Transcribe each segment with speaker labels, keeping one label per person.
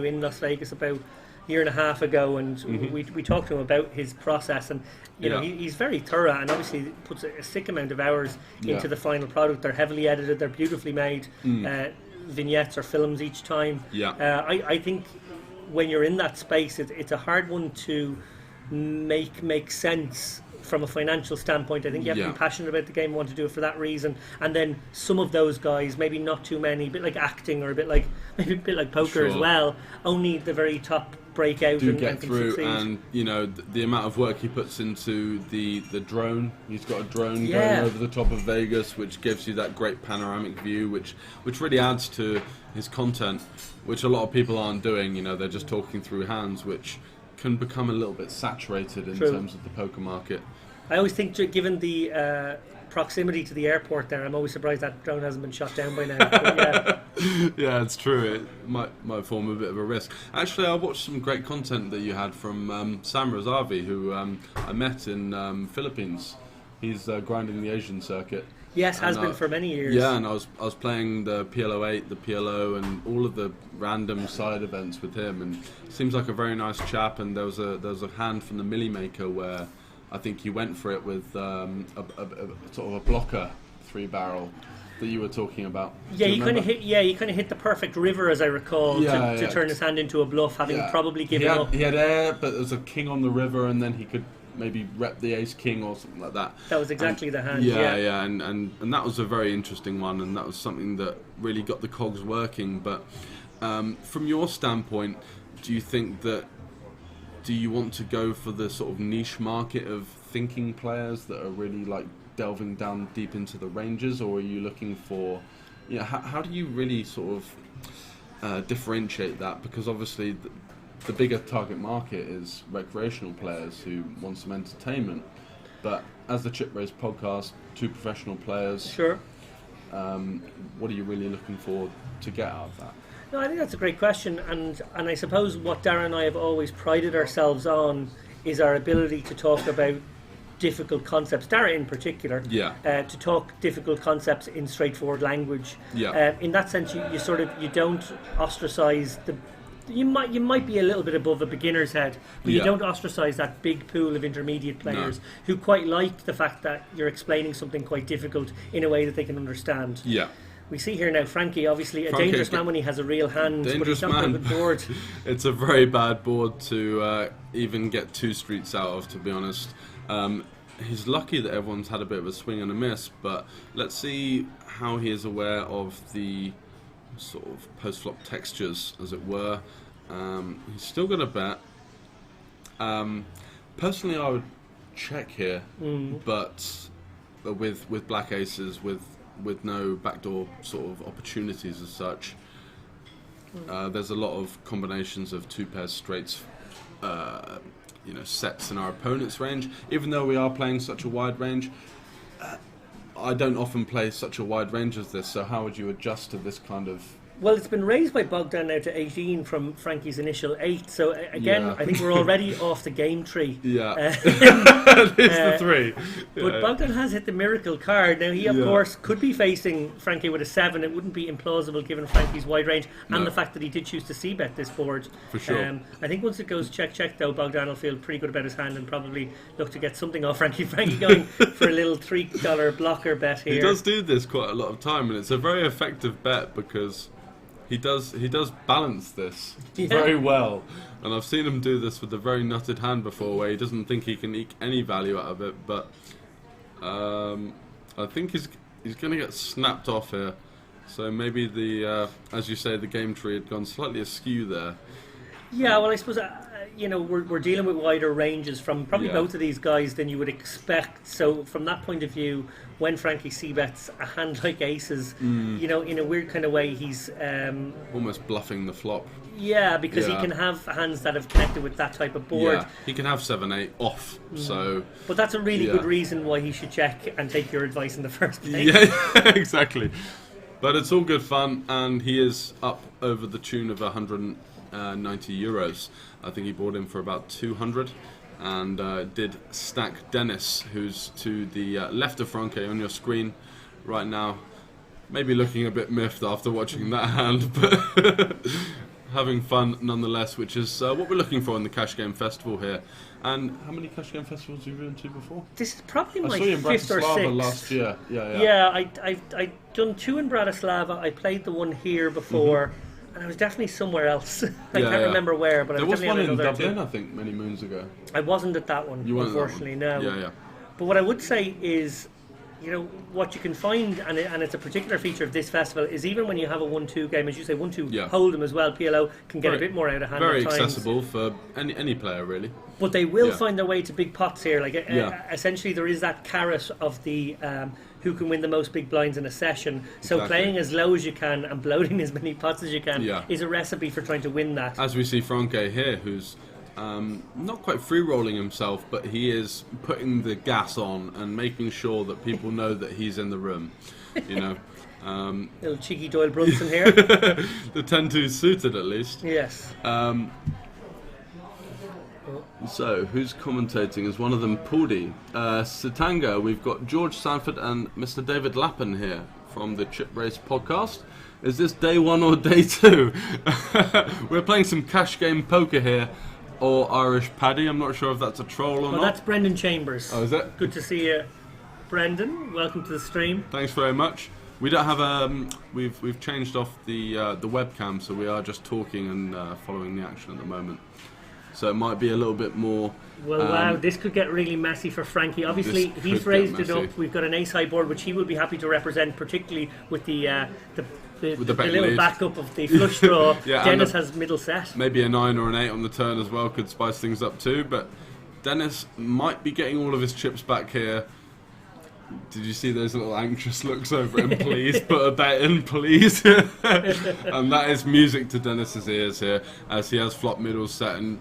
Speaker 1: in Las Vegas about a year and a half ago, and we talked to him about his process, and he's very thorough, and obviously puts a sick amount of hours into the final product. They're heavily edited, they're beautifully made vignettes or films each time. I think when you're in that space, it's a hard one to make sense from a financial standpoint. I think you have to be passionate about the game, want to do it for that reason, and then some of those guys, maybe not too many, a bit like acting or maybe a bit like poker as well, only the very top break out
Speaker 2: do
Speaker 1: and
Speaker 2: get through,
Speaker 1: succeed.
Speaker 2: and the amount of work he puts into the drone. He's got a drone going over the top of Vegas, which gives you that great panoramic view, which really adds to his content, which a lot of people aren't doing. They're just talking through hands, which can become a little bit saturated in terms of the poker market.
Speaker 1: I always think, given the proximity to the airport there, I'm always surprised that drone hasn't been shot down by now. But
Speaker 2: yeah, it's true. It might form a bit of a risk. Actually, I watched some great content that you had from Sam Razavi, who I met in Philippines. He's grinding the Asian circuit.
Speaker 1: Yes, has been for many years.
Speaker 2: Yeah, and I was playing the PLO 8, the PLO, and all of the random side events with him, and seems like a very nice chap. And there was a hand from the Millie Maker where I think he went for it with a sort of a blocker 3-barrel that you were talking about.
Speaker 1: Yeah, he kind of hit the perfect river, as I recall, to turn his hand into a bluff, having probably given up.
Speaker 2: He had air, but there was a king on the river, and then he could maybe rep the ace king or something like that.
Speaker 1: That was exactly the hand.
Speaker 2: And that was a very interesting one, and that was something that really got the cogs working. But from your standpoint, do you want to go for the sort of niche market of thinking players that are really like delving down deep into the ranges, or are you looking for, how do you really sort of differentiate that? Because obviously the bigger target market is recreational players who want some entertainment, but as the Chip Race podcast, 2 professional players.
Speaker 1: Sure.
Speaker 2: What are you really looking for to get out of that?
Speaker 1: No, I think that's a great question, and I suppose what Darren and I have always prided ourselves on is our ability to talk about difficult concepts, Darren in particular, to talk difficult concepts in straightforward language. In that sense, you don't ostracize the. You might be a little bit above a beginner's head, but you don't ostracize that big pool of intermediate players who quite like the fact that you're explaining something quite difficult in a way that they can understand. We see here now Frankie, obviously a dangerous man when he has a real hand, but he's not a good board.
Speaker 2: It's a very bad board to even get 2 streets out of, to be honest. He's lucky that everyone's had a bit of a swing and a miss, but let's see how he is aware of the sort of post-flop textures, as it were. He's still got a bet. Personally, I would check here, but with black aces, with no backdoor sort of opportunities as such. There's a lot of combinations of 2 pairs straights, sets in our opponent's range. Even though we are playing such a wide range, I don't often play such a wide range as this, so how would you adjust to this kind of...
Speaker 1: Well, it's been raised by Bogdan now to 18 from Frankie's initial 8, so again, I think we're already off the game tree.
Speaker 2: It's the 3.
Speaker 1: But Bogdan has hit the miracle card. Now, he, of course, could be facing Frankie with a 7. It wouldn't be implausible given Frankie's wide range and the fact that he did choose to c-bet this board.
Speaker 2: For sure.
Speaker 1: I think once it goes check, though, Bogdan will feel pretty good about his hand and probably look to get something off Frankie. Frankie going for a little $3 blocker bet here.
Speaker 2: He does do this quite a lot of time, and it's a very effective bet because... He does balance this very well, and I've seen him do this with a very nutted hand before, where he doesn't think he can eke any value out of it. But I think he's going to get snapped off here. So maybe as you say, the game tree had gone slightly askew there.
Speaker 1: Yeah, well, I suppose we're dealing with wider ranges from probably both of these guys than you would expect. So from that point of view, when Frankie c-bets a hand like aces, in a weird kind of way, he's
Speaker 2: almost bluffing the flop.
Speaker 1: Yeah, because he can have hands that have connected with that type of board.
Speaker 2: Yeah, he can have 7-8 off. So,
Speaker 1: but that's a really good reason why he should check and take your advice in the first place.
Speaker 2: Yeah, exactly. But it's all good fun, and he is up over the tune of 190 euros. I think he bought him for about 200, and did stack Dennis, who's to the left of Frankie on your screen right now. Maybe looking a bit miffed after watching that hand, but having fun nonetheless, which is what we're looking for in the Cash Game Festival here. And how many Cash Game Festivals have you been to before?
Speaker 1: This is probably my
Speaker 2: I saw you in
Speaker 1: fifth or
Speaker 2: Bratislava
Speaker 1: sixth.
Speaker 2: last year.
Speaker 1: Yeah, I done 2 in Bratislava. I played the one here before, and I was definitely somewhere else. I can't remember where, but
Speaker 2: there
Speaker 1: I was
Speaker 2: was one
Speaker 1: definitely
Speaker 2: in
Speaker 1: at
Speaker 2: Dublin,
Speaker 1: too.
Speaker 2: I think, many moons ago.
Speaker 1: I wasn't at that one,
Speaker 2: You weren't at that one?
Speaker 1: unfortunately, no.
Speaker 2: Yeah.
Speaker 1: But what I would say is, you know, what you can find, and it's a particular feature of this festival, is even when you have a 1-2 game, as you say, 1-2 Hold'em as well, PLO can get a bit more out of hand
Speaker 2: very
Speaker 1: at times.
Speaker 2: accessible for any player, really.
Speaker 1: But they will find their way to big pots here. Like essentially, there is that carrot of the who can win the most big blinds in a session. So
Speaker 2: Exactly.
Speaker 1: playing as low as you can and bloating as many pots as you can is a recipe for trying to win that.
Speaker 2: As we see Franke here, who's not quite free rolling himself, but he is putting the gas on and making sure that people know that he's in the room. You know,
Speaker 1: Little cheeky Doyle Brunson here.
Speaker 2: the 10-2 suited at least.
Speaker 1: Yes.
Speaker 2: So, who's commentating? Is one of them Pudi? Sitanga, we've got George Sanford and Mr. David Lappin here from the Chip Race podcast. Is this day 1 or day 2? We're playing some cash game poker here, or Irish Paddy. I'm not sure if that's a troll or
Speaker 1: Well,
Speaker 2: not.
Speaker 1: that's Brendan Chambers.
Speaker 2: Oh, is it?
Speaker 1: Good to see you, Brendan. Welcome to the stream.
Speaker 2: Thanks very much. We don't have we've changed off the webcam, so we are just talking and following the action at the moment. So it might be a little bit more.
Speaker 1: Well, wow, this could get really messy for Frankie. Obviously,
Speaker 2: This
Speaker 1: he's
Speaker 2: could
Speaker 1: raised
Speaker 2: get
Speaker 1: it up.
Speaker 2: messy.
Speaker 1: We've got an ace-high board, which he will be happy to represent, particularly with the
Speaker 2: the back
Speaker 1: little
Speaker 2: lead.
Speaker 1: backup of the flush draw.
Speaker 2: Yeah, and
Speaker 1: Dennis has middle set.
Speaker 2: Maybe a 9 or an 8 on the turn as well could spice things up too. But Dennis might be getting all of his chips back here. Did you see those little anxious looks over him? Please put a bet in, please. And that is music to Dennis's ears here, as he has flop middle set, and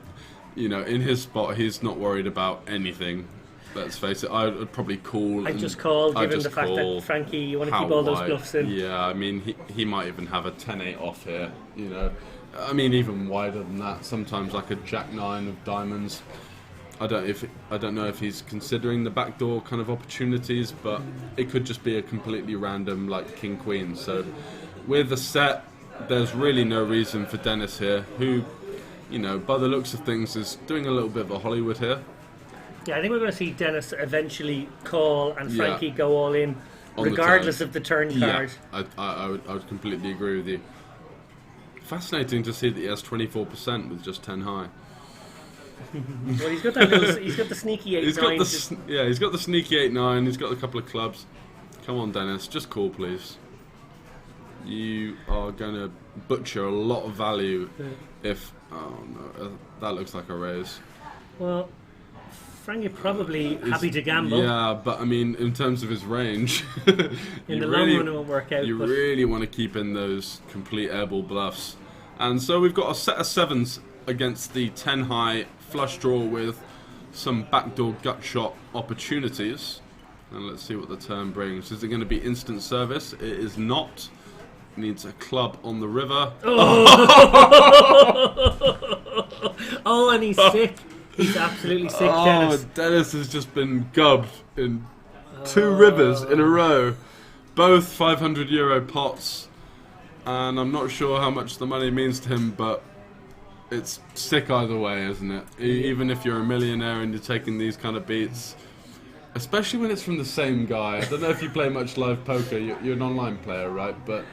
Speaker 2: you know, in his spot, he's not worried about anything. Let's face it, I would probably call.
Speaker 1: I just call, given
Speaker 2: just
Speaker 1: the fact
Speaker 2: call
Speaker 1: that Frankie, you want to
Speaker 2: how
Speaker 1: keep all those
Speaker 2: wide.
Speaker 1: bluffs in.
Speaker 2: Yeah, I mean, he might even have a 10-8 off here. You know, I mean, even wider than that. Sometimes like a Jack-9 of diamonds. I don't know if he's considering the backdoor kind of opportunities, but it could just be a completely random like King Queen. So with the set, there's really no reason for Dennis here, who, you know, by the looks of things, is doing a little bit of a Hollywood here.
Speaker 1: Yeah, I think we're going to see Dennis eventually call and Frankie go all in,
Speaker 2: On the
Speaker 1: regardless
Speaker 2: turn.
Speaker 1: of the turn
Speaker 2: Yeah,
Speaker 1: card.
Speaker 2: I would completely agree with you. Fascinating to see that he has 24% with just 10 high.
Speaker 1: Well, he's got that little, he's got the sneaky 8-9.
Speaker 2: He's got the sneaky 8-9. He's got a couple of clubs. Come on, Dennis, just call, please. You are going to butcher a lot of value if. Oh no, that looks like a raise.
Speaker 1: Well, Frankie probably happy to gamble.
Speaker 2: Yeah, but I mean, in terms of his range,
Speaker 1: In the long run, it won't work out.
Speaker 2: You
Speaker 1: but
Speaker 2: really want to keep in those complete airball bluffs. And so we've got a set of 7s against the 10 high flush draw with some backdoor gut shot opportunities. And let's see what the turn brings. Is it going to be instant service? It is not. Needs a club on the river.
Speaker 1: Oh, and he's sick. He's absolutely sick, Dennis.
Speaker 2: Dennis has just been gubbed in 2 rivers in a row. Both 500 euro pots. And I'm not sure how much the money means to him, but it's sick either way, isn't it? Even if you're a millionaire and you're taking these kind of beats, especially when it's from the same guy. I don't know if you play much live poker. You're an online player, right? But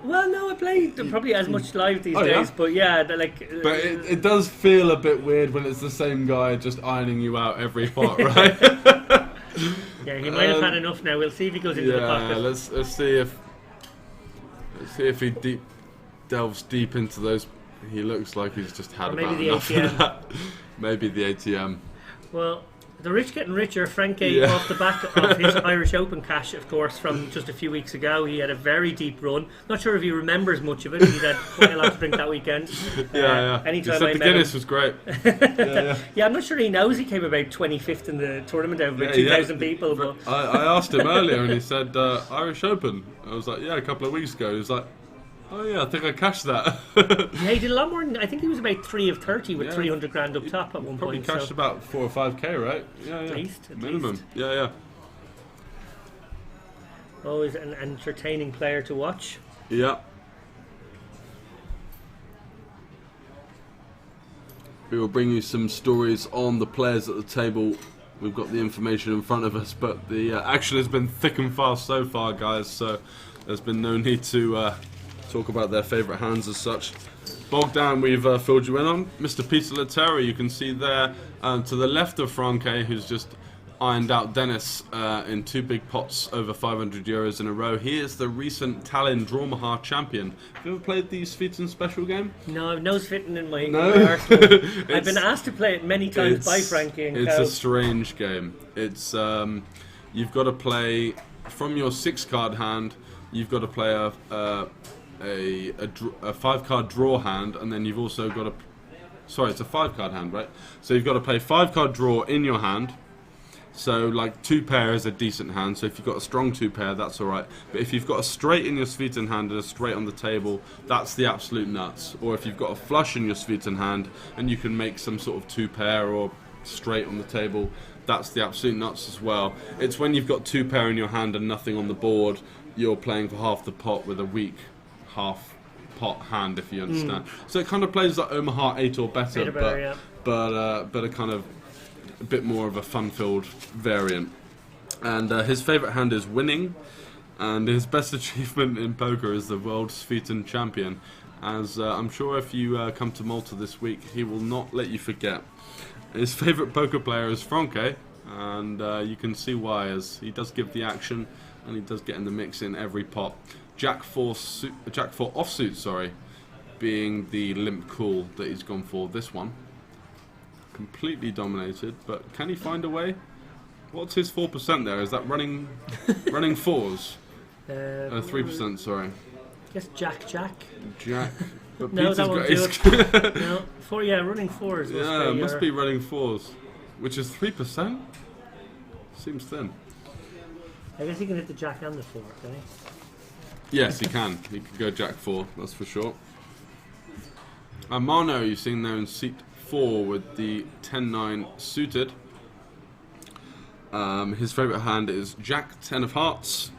Speaker 1: Well, no, I play probably as much live these days, but yeah, like.
Speaker 2: But it does feel a bit weird when it's the same guy just ironing you out every pot, right?
Speaker 1: Yeah, he might have had enough now. We'll see if he goes into the pocket.
Speaker 2: Let's see if he delves deep into those. He looks like he's just had
Speaker 1: Or maybe
Speaker 2: about
Speaker 1: the
Speaker 2: enough
Speaker 1: ATM.
Speaker 2: of that. Maybe the ATM.
Speaker 1: Well, the rich getting richer. Frankie, off the back of his Irish Open cash, of course, from just a few weeks ago. He had a very deep run. Not sure if he remembers much of it. He had quite a lot to drink that weekend.
Speaker 2: Anytime
Speaker 1: Anytime
Speaker 2: he said
Speaker 1: I
Speaker 2: the
Speaker 1: met
Speaker 2: Guinness
Speaker 1: him.
Speaker 2: was great.
Speaker 1: Yeah, I'm not sure he knows he came about 25th in the tournament over about 2,000 people. But
Speaker 2: I asked him earlier and he said Irish Open. I was like, yeah, a couple of weeks ago. He was like, oh yeah, I think I cashed that.
Speaker 1: yeah, he did a lot more. I think he was about 3 of 30 with 300 grand up top at one
Speaker 2: Probably
Speaker 1: point.
Speaker 2: cashed about 4 or 5k, right? Yeah,
Speaker 1: At least.
Speaker 2: minimum. Yeah.
Speaker 1: Always an entertaining player to watch.
Speaker 2: Yeah. we will bring you some stories on the players at the table. We've got the information in front of us, but the action has been thick and fast so far, guys, so there's been no need to talk about their favourite hands as such. Bogdan, we've filled you in on. Mr. Peter Laterra, you can see there to the left of Franke, who's just ironed out Dennis in 2 big pots over 500 euros in a row. He is the recent Tallinn Drawmahar champion. Have you ever played the Sveton special game?
Speaker 1: No, I've nose fitting in my
Speaker 2: No?
Speaker 1: arsenal. I've been asked to play it many times by Frankie and
Speaker 2: It's
Speaker 1: Cow.
Speaker 2: a strange game. It's you've got to play from your 6-card hand. You've got to play a 5-card draw hand, and then you've also got to. Sorry, it's a 5-card hand, right? So you've got to play 5-card draw in your hand. So, like, 2-pair is a decent hand, so if you've got a strong 2-pair, that's alright. But if you've got a straight in your Sveton hand and a straight on the table, that's the absolute nuts. Or if you've got a flush in your Sveton hand and you can make some sort of 2-pair or straight on the table, that's the absolute nuts as well. It's when you've got 2-pair in your hand and nothing on the board, you're playing for half the pot with a weak half-pot hand, if you understand. So it kind of plays like Omaha 8 or better, but a kind of a bit more of a fun-filled variant. And his favourite hand is winning, and his best achievement in poker is the World Sveton Champion. As I'm sure if you come to Malta this week, he will not let you forget. His favourite poker player is Franke, and you can see why, as he does give the action, and he does get in the mix in every pot. Jack 4 offsuit, being the limp cool that he's gone for this one. Completely dominated, but can he find a way? What's his 4% there? Is that running 4s? 3%, sorry.
Speaker 1: I guess Jack.
Speaker 2: Jack. But
Speaker 1: No,
Speaker 2: Peter's
Speaker 1: that won't
Speaker 2: got
Speaker 1: do No, running 4s.
Speaker 2: Yeah, must be running 4s, which is 3%. Seems thin.
Speaker 1: I guess he can hit the Jack and the 4, can he?
Speaker 2: Yes, he can. He can go Jack 4, that's for sure. Mano, you've seen there in seat 4 with the 10-9 suited. His favourite hand is Jack 10 of hearts,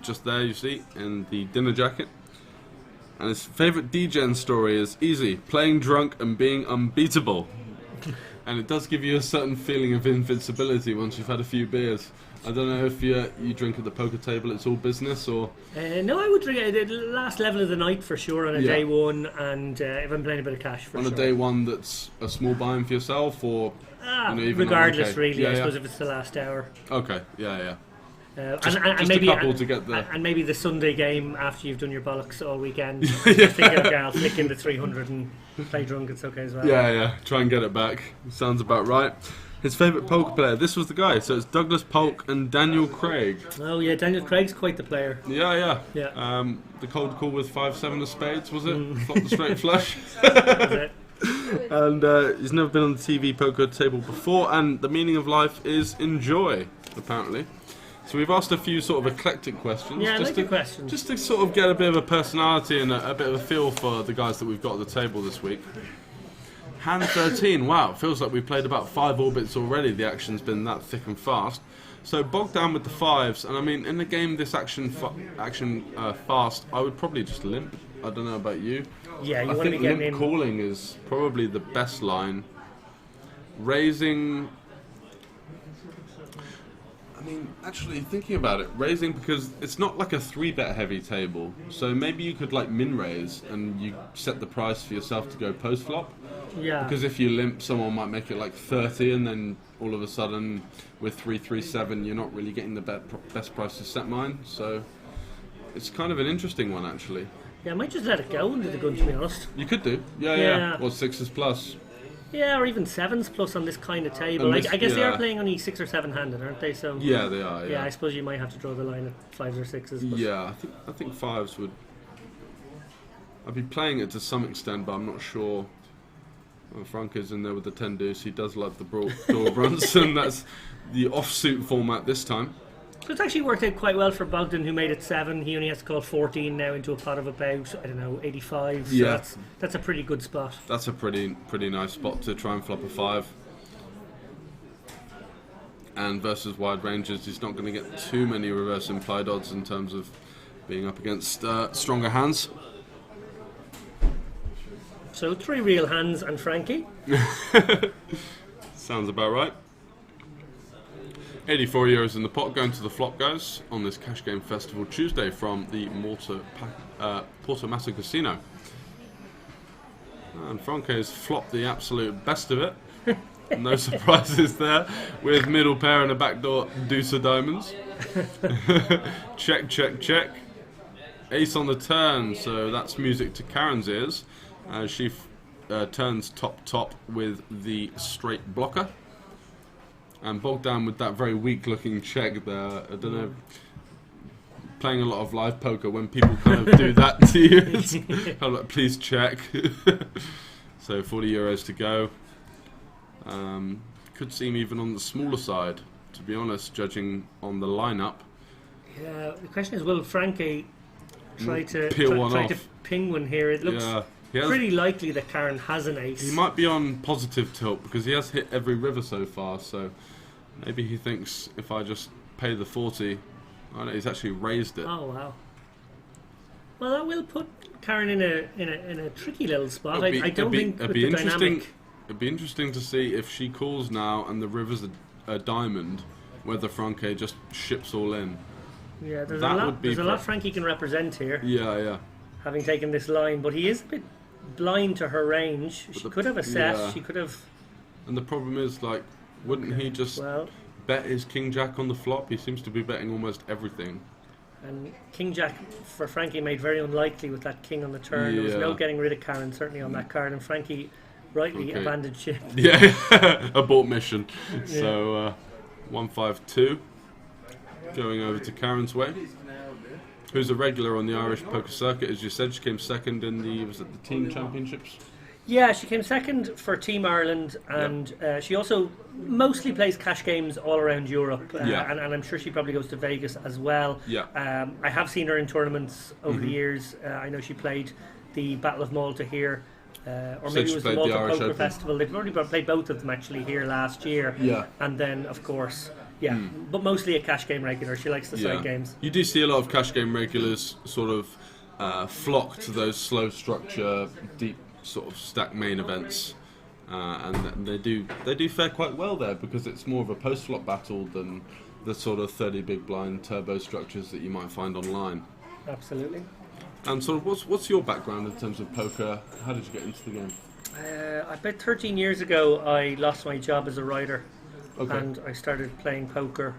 Speaker 2: just there you see, in the dinner jacket. And his favourite DGen story is easy, playing drunk and being unbeatable. And it does give you a certain feeling of invincibility once you've had a few beers. I don't know if you drink at the poker table, it's all business, or...
Speaker 1: No, I would drink at the last level of the night for sure on a day one, and if I'm playing a bit of cash for sure.
Speaker 2: On a day one that's a small buy-in for yourself, or... even
Speaker 1: regardless, really, I suppose, if it's the last hour.
Speaker 2: Okay, yeah.
Speaker 1: And
Speaker 2: maybe a couple to get there.
Speaker 1: And maybe the Sunday game after you've done your bollocks all weekend. Just thinking, okay, I'll flick in the 300 and play drunk, it's okay as well.
Speaker 2: Yeah, try and get it back. Sounds about right. His favourite poker player, this was the guy, so it's Douglas Polk and Daniel Craig.
Speaker 1: Oh yeah, Daniel Craig's quite the player.
Speaker 2: Yeah. The cold call with 5-7 of spades, was it? Flop the straight flush.
Speaker 1: That's it.
Speaker 2: And he's never been on the TV poker table before, and the meaning of life is enjoy, apparently. So we've asked a few sort of eclectic questions.
Speaker 1: Yeah, I like the questions.
Speaker 2: Just to sort of get a bit of a personality and a bit of a feel for the guys that we've got at the table this week. Hand 13, wow, feels like we've played about 5 orbits already. The action's been that thick and fast. So bogged down with the 5s, and I mean, in the game this action fast, I would probably just limp. I don't know about you.
Speaker 1: Yeah, you
Speaker 2: I
Speaker 1: want to
Speaker 2: think
Speaker 1: be getting
Speaker 2: limp
Speaker 1: in.
Speaker 2: calling is probably the best line. Raising... I mean, actually thinking about it, raising, because it's not like a 3-bet heavy table, so maybe you could like min raise and you set the price for yourself to go post flop.
Speaker 1: Yeah.
Speaker 2: Because if you limp, someone might make it like 30, and then all of a sudden with 3-3-7 you're not really getting the best price to set mine. So it's kind of an interesting one actually.
Speaker 1: Yeah, I might just let it go under the gun, to be honest.
Speaker 2: You could do, yeah. Or 6s plus.
Speaker 1: Yeah, or even 7s plus on this kind of table. I guess they are playing only 6 or 7 handed, aren't they? So
Speaker 2: yeah, they are. Yeah,
Speaker 1: I suppose you might have to draw the line at 5s or 6s. But
Speaker 2: yeah, I think 5s would. I'd be playing it to some extent, but I'm not sure. Well, Frank is in there with the 10 deuce. He does like the door runs, and that's the offsuit format this time.
Speaker 1: So it's actually worked out quite well for Bogdan, who made it 7. He only has to call 14 now into a pot of about, 85. So
Speaker 2: Yeah.
Speaker 1: that's a pretty good spot.
Speaker 2: That's a pretty nice spot to try and flop a 5. And versus wide ranges, he's not going to get too many reverse implied odds in terms of being up against stronger hands.
Speaker 1: So 3 real hands and Frankie.
Speaker 2: Sounds about right. 84 euros in the pot going to the flop guys on this Cash Game Festival Tuesday from the Porto Massa Casino. And Frankie has flopped the absolute best of it. No surprises there, with middle pair and a backdoor deuce of diamonds. Check, check, check. Ace on the turn, so that's music to Karen's ears. She turns top with the straight blocker. And bogged down with that very weak looking check there. I don't know, playing a lot of live poker, when people kind of do that to you, it's kind of like, please check. So 40 euros to go. Could seem even on the smaller side, to be honest, judging on the lineup.
Speaker 1: Yeah, the question is, will Frankie try to ping one here? It looks pretty likely that Karen has an ace.
Speaker 2: He might be on positive tilt because he has hit every river so far, so maybe he thinks if I just pay the 40, oh no, he's actually raised it.
Speaker 1: Oh wow. Well, that will put Karen in a tricky little spot. I don't think with the dynamic.
Speaker 2: It'd be interesting to see if she calls now and the river's a diamond, whether Frankie just ships all in.
Speaker 1: Yeah, there's a lot Frankie can represent here.
Speaker 2: Yeah.
Speaker 1: Having taken this line, but he is a bit blind to her range. She could have a set. Yeah. She could have.
Speaker 2: And the problem is, like, wouldn't he just bet his King Jack on the flop? He seems to be betting almost everything.
Speaker 1: And King Jack for Frankie made very unlikely with that king on the turn. There was no getting rid of Karen certainly on that card, and Frankie rightly abandoned ship.
Speaker 2: Yeah, abort mission. So 152 going over to Karen's way, who's a regular on the Irish poker circuit. As you said, she came second in the team championships.
Speaker 1: Yeah, she came second for Team Ireland, and she also mostly plays cash games all around Europe, and I'm sure she probably goes to Vegas as well. I have seen her in tournaments over the years. I know she played the Battle of Malta here. Or maybe it was the Malta Poker Festival. They've already played both of them actually here last year. And then, of course, but mostly a cash game regular. She likes the side games.
Speaker 2: You do see a lot of cash game regulars sort of flock to those slow structure, deep sort of stack main events, and they do fare quite well there because it's more of a post-flop battle than the sort of 30 big blind turbo structures that you might find online.
Speaker 1: Absolutely.
Speaker 2: And sort of, what's your background in terms of poker? How did you get into the game?
Speaker 1: About 13 years ago, I lost my job as a writer, and I started playing poker.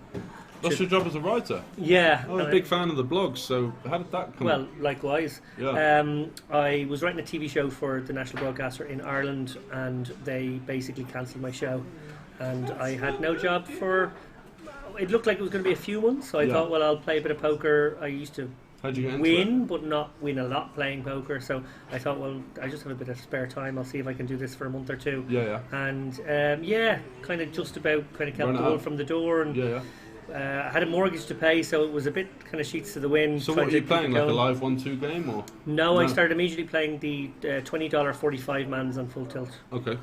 Speaker 2: Lost your job as a writer?
Speaker 1: Yeah.
Speaker 2: I'm a big fan of the blog, so how did that come?
Speaker 1: Well, likewise. I was writing a TV show for the national broadcaster in Ireland, and they basically cancelled my show. And I had no job for... It looked like it was going to be a few months, so I thought, well, I'll play a bit of poker. I used to...
Speaker 2: How'd you get into
Speaker 1: win,
Speaker 2: it?
Speaker 1: but not win a lot playing poker. So I thought, well, I just have a bit of spare time. I'll see if I can do this for a month or two. And kind of just about kept the wool from the door. And I had a mortgage to pay, so it was a bit kind of sheets to the wind.
Speaker 2: So what were you playing, like a live 1-2 game, or?
Speaker 1: No, I started immediately playing the $20 45 mans on full tilt.
Speaker 2: Okay.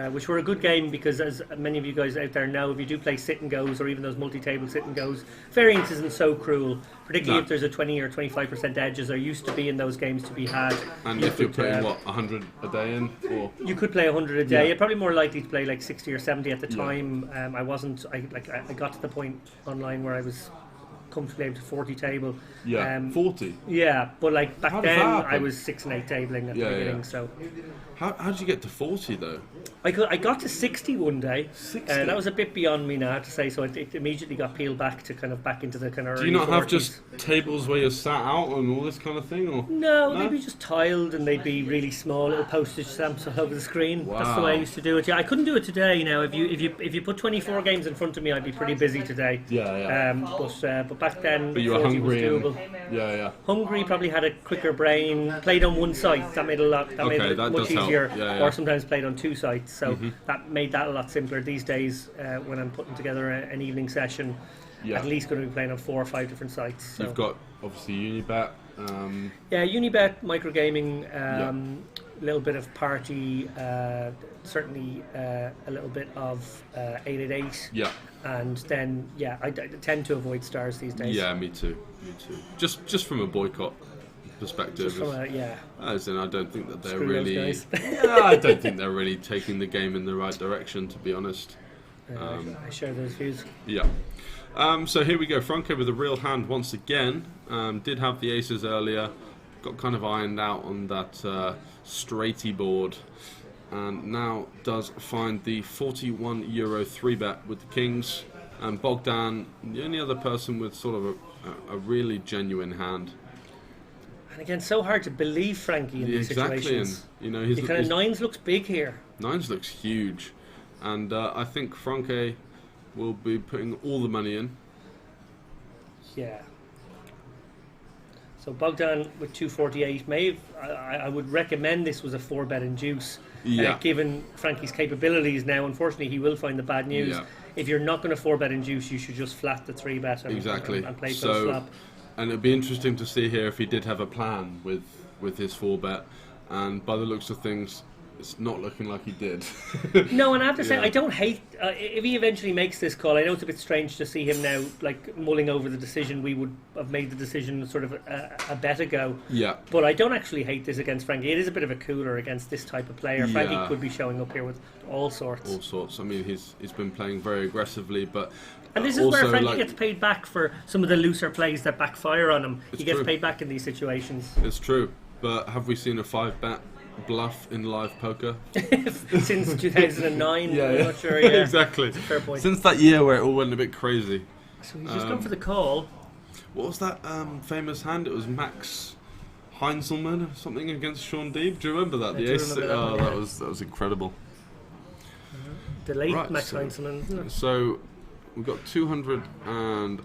Speaker 1: Which were a good game because, as many of you guys out there know, if you do play sit and goes or even those multi-table sit and goes, variance isn't so cruel, particularly if there's a 20 or 25% edge, as there used to be in those games to be had.
Speaker 2: And if you're playing 100 a day in, or
Speaker 1: you could play 100 a day. You're probably more likely to play like 60 or 70 at the time. I wasn't. I got to the point online where I was comfortably able to 40 table.
Speaker 2: 40.
Speaker 1: Yeah, but like back then I was 6 and 8 tabling at the beginning. So
Speaker 2: how did you get to 40 though?
Speaker 1: I got to 60 one day.
Speaker 2: 60?
Speaker 1: That was a bit beyond me now, I have to say. So it immediately got peeled back to kind of back into the kind of.
Speaker 2: Do you not
Speaker 1: 40s.
Speaker 2: have just tables where you're sat out and all this kind of thing, or?
Speaker 1: No, they'd be just tiled and they'd be really small, little postage stamps all over the screen.
Speaker 2: Wow.
Speaker 1: That's the way I used to do it. Yeah, I couldn't do it today. Now, if you put 24 games in front of me, I'd be pretty busy today. But back then,
Speaker 2: but you were hungry.
Speaker 1: Was doable. Hungry, probably had a quicker brain. Played on one site, that made it much easier. Or sometimes played on 2 sites, so that made that a lot simpler. These days, when I'm putting together an evening session, at least going to be playing on 4 or 5 different sites. So.
Speaker 2: You've got obviously Unibet.
Speaker 1: Unibet, microgaming, a little bit of party, certainly a little bit of 888. And then I tend to avoid stars these days.
Speaker 2: Yeah, me too. Just from a boycott perspective.
Speaker 1: Just from
Speaker 2: As in, I don't think that they're
Speaker 1: Screw those
Speaker 2: really.
Speaker 1: guys.
Speaker 2: I don't think they're really taking the game in the right direction, to be honest.
Speaker 1: I share those views.
Speaker 2: Yeah. So here we go. Franco with a real hand once again. Did have the aces earlier. Got kind of ironed out on that straighty board. And now does find the €41 3-bet with the kings. And Bogdan, the only other person with sort of a really genuine hand.
Speaker 1: And again, so hard to believe Frankie in these situations.
Speaker 2: And
Speaker 1: the kind of nines looks big here.
Speaker 2: Nines looks huge. And I think Franke will be putting all the money in.
Speaker 1: Yeah. So Bogdan with 248. I would recommend this was a 4-bet induce. Given Frankie's capabilities now, unfortunately, he will find the bad news.
Speaker 2: Yeah.
Speaker 1: If you're not going to 4-bet induce, you should just flat the 3-bet and play post flop.
Speaker 2: And it'd be interesting to see here if he did have a plan with his 4-bet. And by the looks of things, it's not looking like he did.
Speaker 1: No, and I have to say, I don't hate if he eventually makes this call. I know it's a bit strange to see him now like mulling over the decision. We would have made the decision sort of a bet ago.
Speaker 2: Yeah.
Speaker 1: But I don't actually hate this against Frankie. It is a bit of a cooler against this type of player.
Speaker 2: Yeah.
Speaker 1: Frankie could be showing up here with all sorts.
Speaker 2: All sorts. I mean, he's been playing very aggressively, but
Speaker 1: and this is where Frankie gets paid back for some of the looser plays that backfire on him. He gets paid back in these situations.
Speaker 2: It's true. But have we seen a 5-bet bluff in live poker
Speaker 1: since 2009?
Speaker 2: Yeah,
Speaker 1: I'm not sure. Yeah,
Speaker 2: exactly.
Speaker 1: That's a fair point.
Speaker 2: Since that year where it all went a bit crazy.
Speaker 1: So he's just gone for the call.
Speaker 2: What was that famous hand? It was Max Heinzelman or something against Sean Deeb. Do you remember that? The ace. That was incredible.
Speaker 1: The late Max Heinzelman, isn't it?
Speaker 2: So we've got 200 and.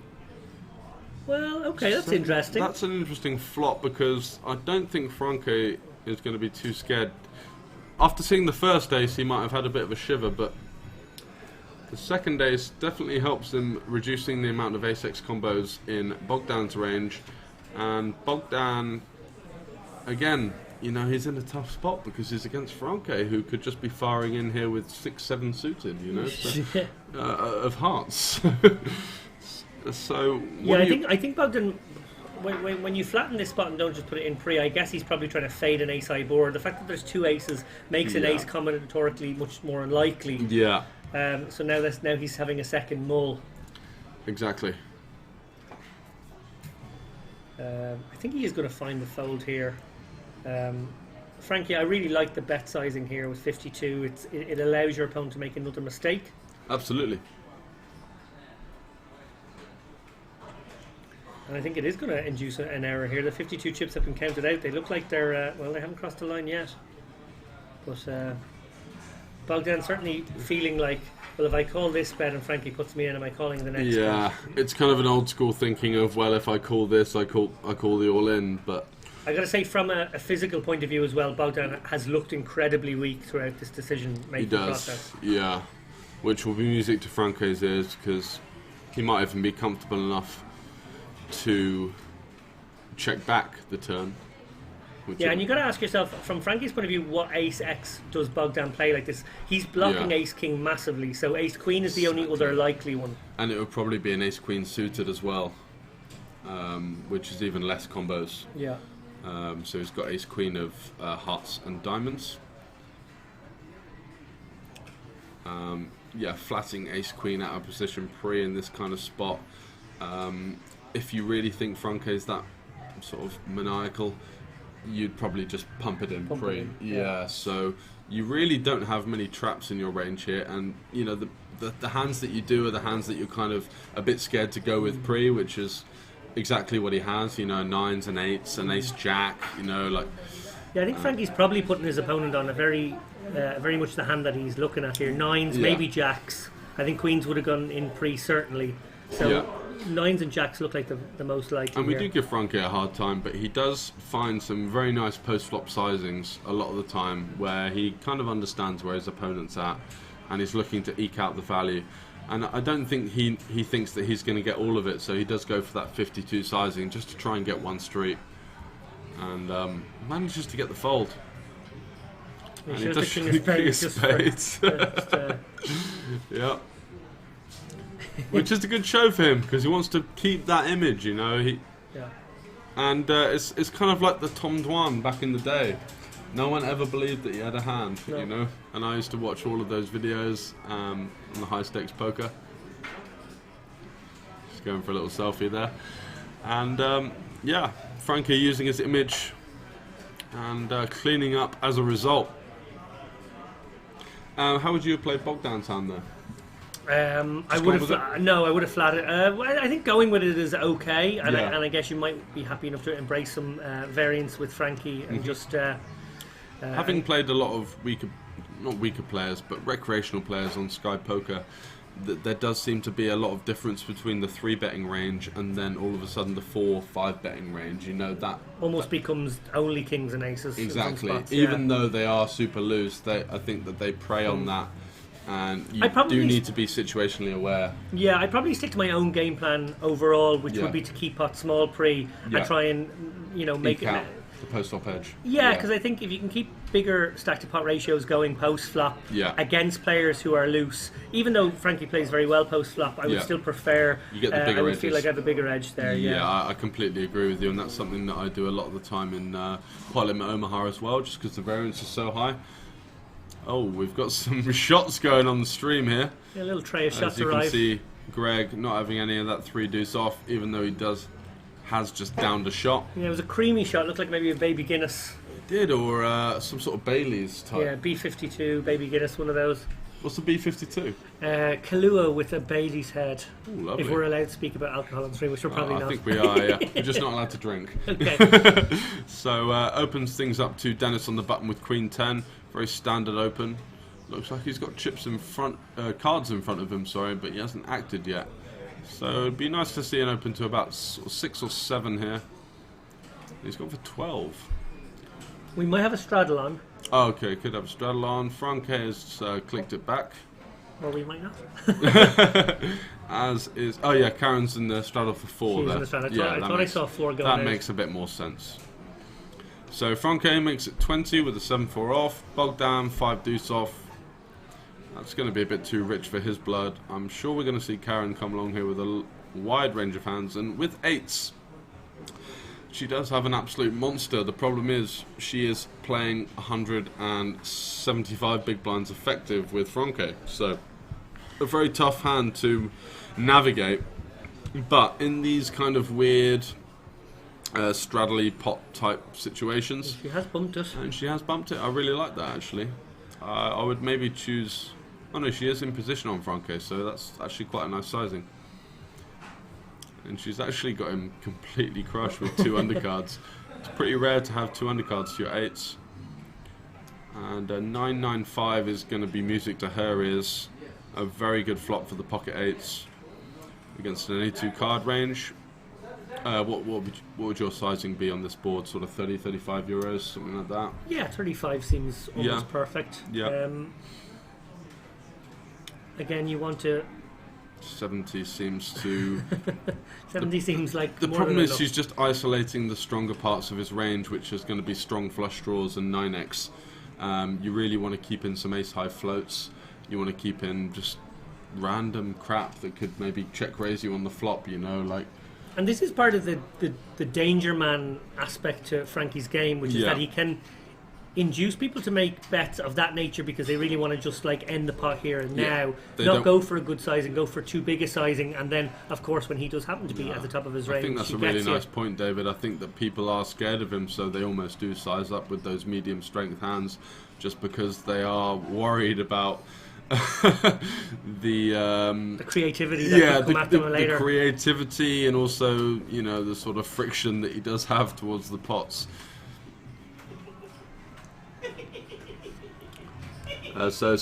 Speaker 1: Well, okay, that's interesting.
Speaker 2: That's an interesting flop because I don't think Franke is going to be too scared. After seeing the first ace, he might have had a bit of a shiver, but the second ace definitely helps him reducing the amount of ace-x combos in Bogdan's range. And Bogdan, again, he's in a tough spot because he's against Franke, who could just be firing in here with 6-7 suited, so, of hearts. So
Speaker 1: I think Bogdan, when you flatten this spot and don't just put it in pre, I guess he's probably trying to fade an ace-high board. The fact that there's two aces makes an ace combinatorically much more unlikely.
Speaker 2: Yeah.
Speaker 1: So now he's having a second mull.
Speaker 2: Exactly.
Speaker 1: I think he is going to find the fold here. Frankie, I really like the bet sizing here with 52. It allows your opponent to make another mistake.
Speaker 2: Absolutely.
Speaker 1: And I think it is going to induce an error here. The 52 chips have been counted out. They look like they're, they haven't crossed the line yet. But Bogdan certainly feeling like, well, if I call this bet and Frankie puts me in, am I calling the next bet?
Speaker 2: Yeah, it's kind of an old school thinking of, well, if I call this, I call the all-in, but...
Speaker 1: I got to say, from a physical point of view as well, Bogdan has looked incredibly weak throughout this decision-making process.
Speaker 2: Yeah, which will be music to Franco's ears, because he might even be comfortable enough to check back the turn.
Speaker 1: Yeah, and you got to ask yourself, from Frankie's point of view, what ace-x does Bogdan play like this? He's blocking ace-king massively, so ace-queen is the only other likely one.
Speaker 2: And it would probably be an ace-queen suited as well, which is even less combos.
Speaker 1: Yeah.
Speaker 2: So he's got ace-queen of hearts and diamonds. Flatting ace-queen out of position pre in this kind of spot. If you really think Franke is that sort of maniacal, you'd probably just pump it in pre. Yeah, so you really don't have many traps in your range here, and the hands that you do are the hands that you're kind of a bit scared to go with pre, which is exactly what he has. Nines and eights and ace jack.
Speaker 1: Yeah, I think Frankie's probably putting his opponent on a very much the hand that he's looking at here. Nines, maybe jacks. I think queens would have gone in pre certainly. So nines and jacks look like the most likely.
Speaker 2: And we do give Franke a hard time, but he does find some very nice post-flop sizings a lot of the time where he kind of understands where his opponent's at and he's looking to eke out the value. And I don't think he thinks that he's going to get all of it, so he does go for that 52 sizing just to try and get one street. And manages to get the fold. And he does king of spades. Yeah. Which is a good show for him because he wants to keep that image, And it's kind of like the Tom Dwan back in the day. No one ever believed that he had a hand,
Speaker 1: No.
Speaker 2: you know. And I used to watch all of those videos on the high stakes poker. Just going for a little selfie there. And yeah, Frankie using his image and cleaning up as a result. How would you have played Bogdan's hand there?
Speaker 1: I would have no. I would have flatted. Well, I think going with it is okay, and,
Speaker 2: Yeah.
Speaker 1: and I guess you might be happy enough to embrace some variance with Frankie and just.
Speaker 2: Having played a lot of not weaker players, but recreational players on Sky Poker, there does seem to be a lot of difference between the 3 betting range and then all of a sudden the 4-5 betting range. You know that
Speaker 1: almost becomes only kings and aces. in some
Speaker 2: exactly.
Speaker 1: spots,
Speaker 2: Even though they are super loose, I think that they prey on that, and you
Speaker 1: probably
Speaker 2: do need to be situationally aware.
Speaker 1: Yeah, I'd probably stick to my own game plan overall, which
Speaker 2: Yeah.
Speaker 1: would be to keep pot small pre
Speaker 2: Yeah.
Speaker 1: and try and make
Speaker 2: Eke
Speaker 1: it.
Speaker 2: out the post-flop edge.
Speaker 1: Yeah, because I think if you can keep bigger stack to pot ratios going post flop
Speaker 2: Yeah.
Speaker 1: against players who are loose, even though Frankie plays very well post flop, I would
Speaker 2: Yeah.
Speaker 1: still prefer.
Speaker 2: You get the bigger
Speaker 1: I would feel
Speaker 2: edges.
Speaker 1: like I have a bigger edge there. Yeah.
Speaker 2: I completely agree with you, and that's something that I do a lot of the time in Pot Limit Omaha as well, just because the variance is so high. Oh, we've got some shots going on the stream here.
Speaker 1: Yeah, a little tray of shots
Speaker 2: As you
Speaker 1: arrive.
Speaker 2: can see, Greg not having any of that 3 deuce off, even though he has just downed a shot.
Speaker 1: Yeah, it was a creamy shot. Looked like maybe a baby Guinness.
Speaker 2: Did, or some sort of Bailey's type.
Speaker 1: Yeah, B52 baby Guinness, one of those.
Speaker 2: What's the B52?
Speaker 1: Kahlua with a Bailey's head.
Speaker 2: Ooh, lovely.
Speaker 1: If we're allowed to speak about alcohol on stream, which we're probably
Speaker 2: I
Speaker 1: not.
Speaker 2: think we are, yeah. We're just not allowed to drink.
Speaker 1: Okay.
Speaker 2: So opens things up to Dennis on the button with Queen 10. Very standard open. Looks like he's got chips in front, cards in front of him, sorry, but he hasn't acted yet. So it'd be nice to see an open to about 6 or 7 here. He's gone for 12.
Speaker 1: We might have a straddle on,
Speaker 2: Oh, okay, could have a straddle on. Frank has clicked it back.
Speaker 1: or we might not.
Speaker 2: As is, oh yeah, Karen's in the straddle for 4
Speaker 1: She's
Speaker 2: there.
Speaker 1: in the straddle.
Speaker 2: Yeah,
Speaker 1: I
Speaker 2: that
Speaker 1: thought I
Speaker 2: makes-
Speaker 1: saw 4 going
Speaker 2: That
Speaker 1: out.
Speaker 2: makes a bit more sense. So Franke makes it 20 with a 7-4 off. Bogdan 5 deuce off. That's going to be a bit too rich for his blood. I'm sure we're going to see Karen come along here with a wide range of hands, and with 8s. She does have an absolute monster. The problem is she is playing 175 big blinds effective with Franke. So a very tough hand to navigate. But in these kind of weird straddly pot type situations,
Speaker 1: She has bumped us.
Speaker 2: and she has bumped it. I really like that actually. I would maybe choose. Oh no, she is in position on Franke, so that's actually quite a nice sizing. And she's actually got him completely crushed with 2 undercards. It's pretty rare to have 2 undercards to your 8s. And 995 is going to be music to her ears. A very good flop for the pocket 8s against an 82 card range. What would your sizing be on this board? Sort of 30, 35 euros, something like that?
Speaker 1: Yeah, 35 seems almost
Speaker 2: Yeah.
Speaker 1: perfect.
Speaker 2: Yeah.
Speaker 1: Again, you want to.
Speaker 2: 70 seems to...
Speaker 1: 70 seems like.
Speaker 2: The
Speaker 1: more
Speaker 2: problem
Speaker 1: than
Speaker 2: is
Speaker 1: enough.
Speaker 2: she's just isolating the stronger parts of his range, which is going to be strong flush draws and 9x. You really want to keep in some ace-high floats. You want to keep in just random crap that could maybe check raise you on the flop, you know, like...
Speaker 1: And this is part of the danger man aspect to Frankie's game, which is
Speaker 2: Yeah.
Speaker 1: that he can induce people to make bets of that nature because they really want to just like end the pot here and
Speaker 2: Yeah.
Speaker 1: now,
Speaker 2: They
Speaker 1: not
Speaker 2: don't-
Speaker 1: go for a good sizing, go for too big a sizing, and then of course when he does happen to be at the top of his
Speaker 2: I
Speaker 1: range,
Speaker 2: think that's
Speaker 1: he
Speaker 2: a really
Speaker 1: gets you.
Speaker 2: nice point, David. I think that people are scared of him, so they almost do size up with those medium strength hands just because they are worried about
Speaker 1: The creativity that could come after him
Speaker 2: the
Speaker 1: later.
Speaker 2: creativity and also, you know, the sort of friction that he does have towards the pots. So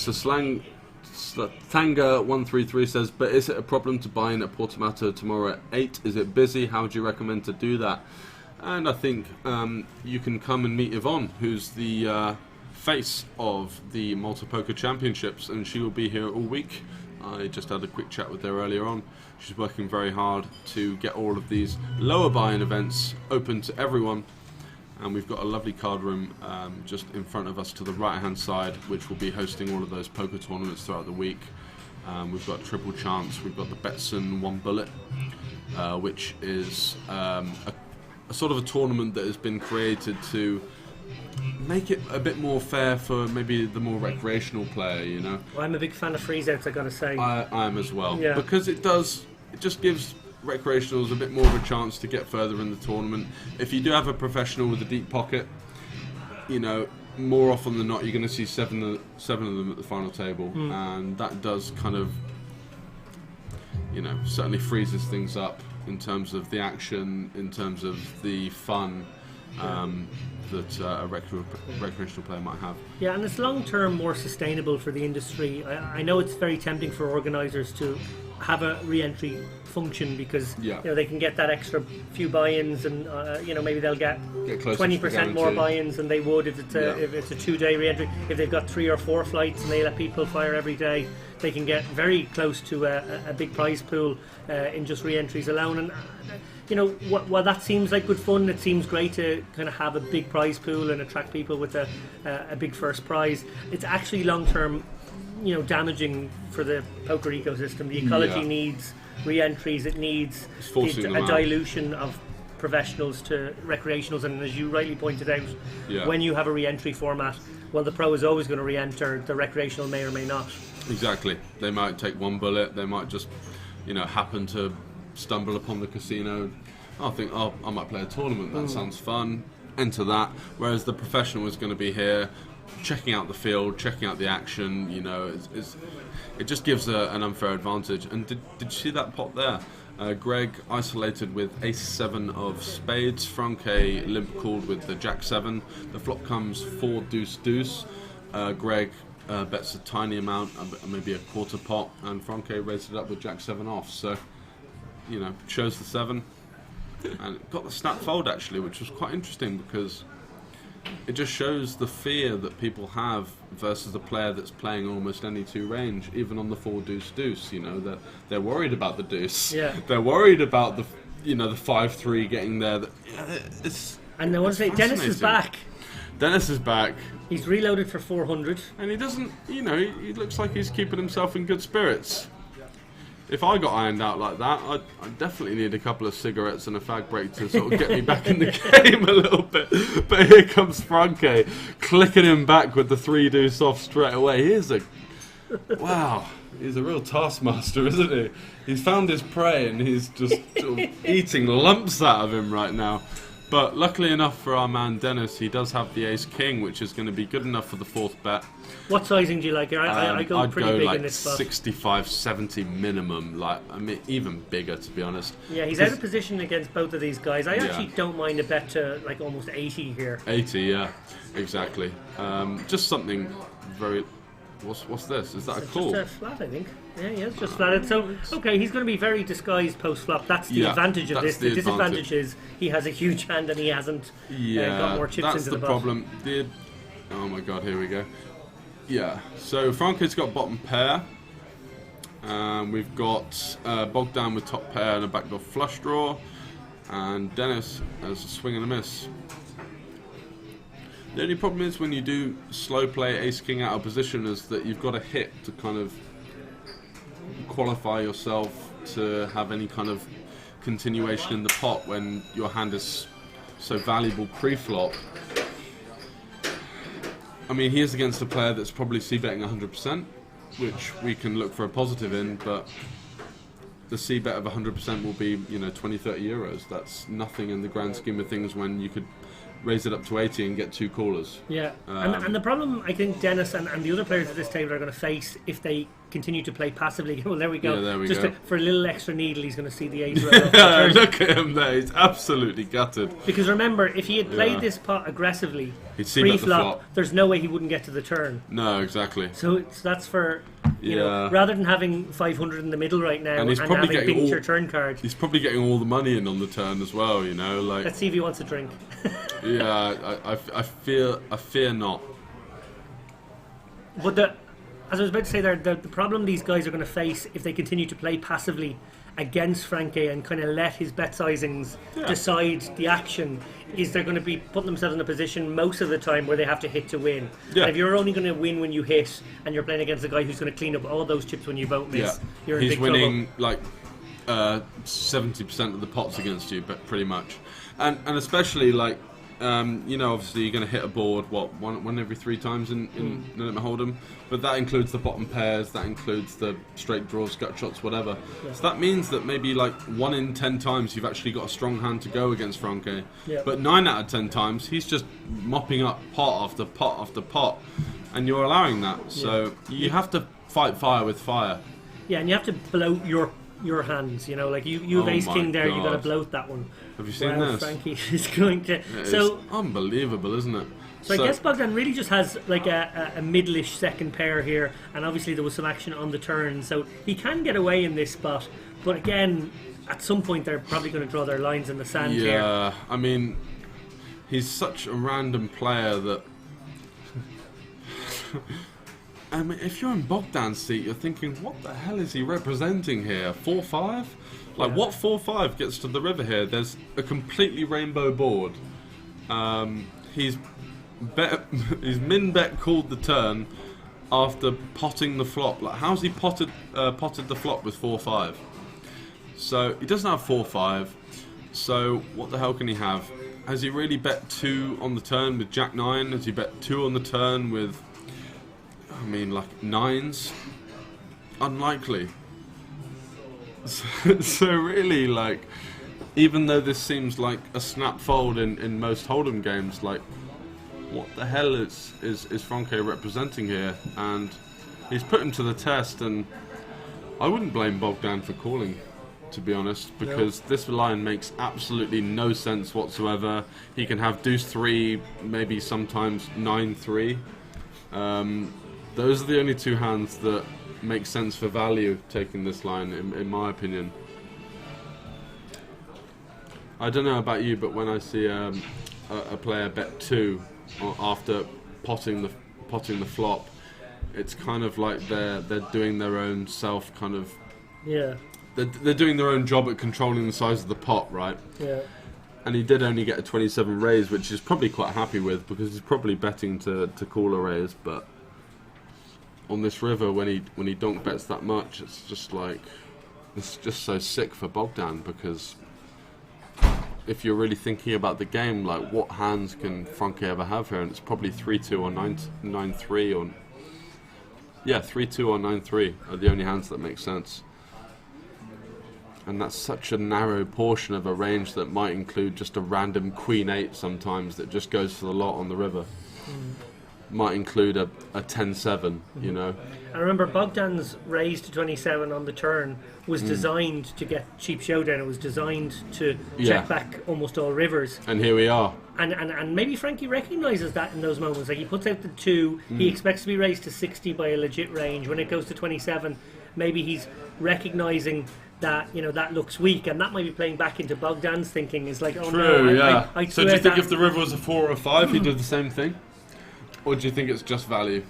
Speaker 2: Thanga133 says, but is it a problem to buy in at Portomato tomorrow at 8? Is it busy? How would you recommend to do that? And I think you can come and meet Yvonne, who's the face of the Malta Poker Championships, and she will be here all week. I just had a quick chat with her earlier on. She's working very hard to get all of these lower buy-in events open to everyone. And we've got a lovely card room just in front of us to the right hand side, which will be hosting all of those poker tournaments throughout the week. We've got Triple Chance, we've got the Betson One Bullet, which is a sort of a tournament that has been created to make it a bit more fair for maybe the more recreational player, you know.
Speaker 1: Well, I'm a big fan of freeze-outs, I gotta say.
Speaker 2: I am as well,
Speaker 1: Yeah.
Speaker 2: because it just gives recreationals a bit more of a chance to get further in the tournament. If you do have a professional with a deep pocket, you know, more often than not you're going to see seven of them at the final table, and that does kind of, you know, certainly freezes things up in terms of the action, in terms of the fun that a recreational player might have.
Speaker 1: Yeah, and it's long-term more sustainable for the industry. I know it's very tempting for organisers to have a re-entry function because you know, they can get that extra few buy-ins, and you know, maybe they'll get 20% more buy-ins than they would if it's a 2-day re-entry. If they've got 3 or 4 flights and they let people fire every day, they can get very close to a big prize pool in just re-entries alone. And you know, while that seems like good fun, it seems great to kind of have a big prize pool and attract people with a big first prize. It's actually long-term, you know, damaging for the poker ecosystem. The ecology needs re-entries. It needs a dilution of professionals to recreationals. And as you rightly pointed out, when you have a re-entry format, well, the pro is always going to re-enter. The recreational may or may not. Exactly.
Speaker 2: They might take one bullet. They might just, you know, happen to stumble upon the casino. I think, oh, I might play a tournament. That sounds fun. Enter that. Whereas the professional is going to be here, checking out the field, checking out the action. You know, it just gives an unfair advantage. And did you see that pot there? Greg isolated with ace-7 of spades. Franke limp called with the jack-7. The flop comes 4 deuce-deuce. Greg bets a tiny amount, maybe a quarter pot, and Franke raised it up with jack-7 off. So, you know, chose the 7 and got the snap fold actually, which was quite interesting because it just shows the fear that people have versus the player that's playing almost any 2 range, even on the 4 deuce-deuce. You know, they're worried about the deuce.
Speaker 1: Yeah.
Speaker 2: They're worried about the, you know, the 5-3 getting there.
Speaker 1: And I want to say, Dennis is back.
Speaker 2: Dennis is back.
Speaker 1: He's reloaded for 400.
Speaker 2: And he doesn't, you know, he looks like he's keeping himself in good spirits. If I got ironed out like that, I'd definitely need a couple of cigarettes and a fag break to sort of get me back in the game a little bit. But here comes Franke, clicking him back with the 3 deuce off straight away. Wow, he's a real taskmaster, isn't he? He's found his prey and he's just sort of eating lumps out of him right now. But luckily enough for our man Dennis, he does have the ace-king, which is going to be good enough for the 4th bet.
Speaker 1: What sizing do you like here? I go pretty big
Speaker 2: like
Speaker 1: in this spot.
Speaker 2: 65, 70 minimum. Like, I mean, even bigger, to be honest.
Speaker 1: Yeah, he's out of position against both of these guys. I actually don't mind a bet to like almost 80 here.
Speaker 2: 80, yeah, exactly. Just something very... What's this? Is that a call?
Speaker 1: Just a flat, I think. Yeah, he has just flatted. So, okay, he's going to be very disguised post-flop. That's the advantage of this. The disadvantage is he has a huge hand and he hasn't got more chips into the pot. That's the
Speaker 2: problem. Oh my god, here we go. Yeah, so Franke's got bottom pair. We've got Bogdan with top pair and a backdoor flush draw. And Dennis has a swing and a miss. The only problem is when you do slow play ace-king out of position is that you've got a hit to kind of qualify yourself to have any kind of continuation in the pot when your hand is so valuable pre-flop. I mean, he is against a player that's probably c-betting 100%, which we can look for a positive in, but the c-bet of 100% will be, you know, 20, 30 euros. That's nothing in the grand scheme of things when you could raise it up to 80 and get 2 callers.
Speaker 1: Yeah, and the problem I think Dennis and the other players at this table are going to face if they continue to play passively. Well, there we go.
Speaker 2: Yeah, there we go.
Speaker 1: For a little extra needle, he's going to see the 8 roll.
Speaker 2: Look at him there. He's absolutely gutted.
Speaker 1: Because remember, if he had played this pot aggressively,
Speaker 2: pre-flop,
Speaker 1: there's no way he wouldn't get to the turn.
Speaker 2: No, exactly.
Speaker 1: So that's for... You know, rather than having 500 in the middle right now and having big your turn card,
Speaker 2: he's probably getting all the money in on the turn as well. You know, like,
Speaker 1: let's see if he wants a drink.
Speaker 2: Yeah, I fear not.
Speaker 1: But as I was about to say, the problem these guys are going to face if they continue to play passively against Franke and kind of let his bet sizings decide the action is they're going to be putting themselves in a position most of the time where they have to hit to win. And if you're only going to win when you hit and you're playing against a guy who's going to clean up all those chips when you both miss, you're in big trouble.
Speaker 2: He's winning like 70% of the pots against you, but pretty much, and especially like obviously you're going to hit a board one every 3 times in No Limit Hold'em, but that includes the bottom pairs, that includes the straight draws, gut shots, whatever. Yeah. So that means that maybe like 1 in 10 times you've actually got a strong hand to go against Franke.
Speaker 1: Yeah.
Speaker 2: But 9 out of 10 times he's just mopping up pot after pot after pot, and you're allowing that. So you have to fight fire with fire.
Speaker 1: Yeah, and you have to bloat your hands, like you have ace king there, you got to bloat that one.
Speaker 2: Have you seen this?
Speaker 1: Frankie is going to.
Speaker 2: It's unbelievable, isn't it?
Speaker 1: So I guess Bogdan really just has like a middle-ish second pair here, and obviously there was some action on the turn, so he can get away in this spot. But again, at some point they're probably going to draw their lines in the sand here.
Speaker 2: Yeah, I mean, he's such a random player that. I mean, if you're in Bogdan's seat, you're thinking, what the hell is he representing here? 4-5? Like, what 4-5 gets to the river here? There's a completely rainbow board. He's min-bet called the turn after potting the flop. Like, how's he potted the flop with 4-5? So, he doesn't have 4-5. So, what the hell can he have? Has he really bet 2 on the turn with Jack-9? Has he bet 2 on the turn with... I mean, like 9s? Unlikely. So really, like, even though this seems like a snap fold in most Hold'em games, like, what the hell is Franke representing here? And he's put him to the test, and I wouldn't blame Bogdan for calling, to be honest, because this line makes absolutely no sense whatsoever. He can have deuce 3, maybe sometimes 9-3. Those are the only 2 hands that make sense for value taking this line, in my opinion. I don't know about you, but when I see a player bet 2 after potting the flop, it's kind of like they're doing their own self kind of.
Speaker 1: Yeah.
Speaker 2: They're doing their own job at controlling the size of the pot, right?
Speaker 1: Yeah. And
Speaker 2: he did only get a 27 raise, which he's probably quite happy with because he's probably betting to call a raise, but. On this river, when he donk bets that much, it's just so sick for Bogdan, because if you're really thinking about the game, like, what hands can Franke ever have here? And it's probably 3-2 or 9-3 or 3-2 or 9-3 are the only hands that make sense. And that's such a narrow portion of a range that might include just a random Queen 8 sometimes that just goes for the lot on the river. Might include a 10-7, you know.
Speaker 1: I remember Bogdan's raise to 27 on the turn was designed to get cheap showdown. It was designed to check back almost all rivers.
Speaker 2: And here we are.
Speaker 1: And maybe Frankie recognises that in those moments. Like, he puts out the 2, he expects to be raised to 60 by a legit range. When it goes to 27, maybe he's recognising that, that looks weak, and that might be playing back into Bogdan's thinking. Is like, oh
Speaker 2: true,
Speaker 1: no,
Speaker 2: I so do you think if the river was a 4 or a 5, he'd do the same thing? Or do you think it's just value?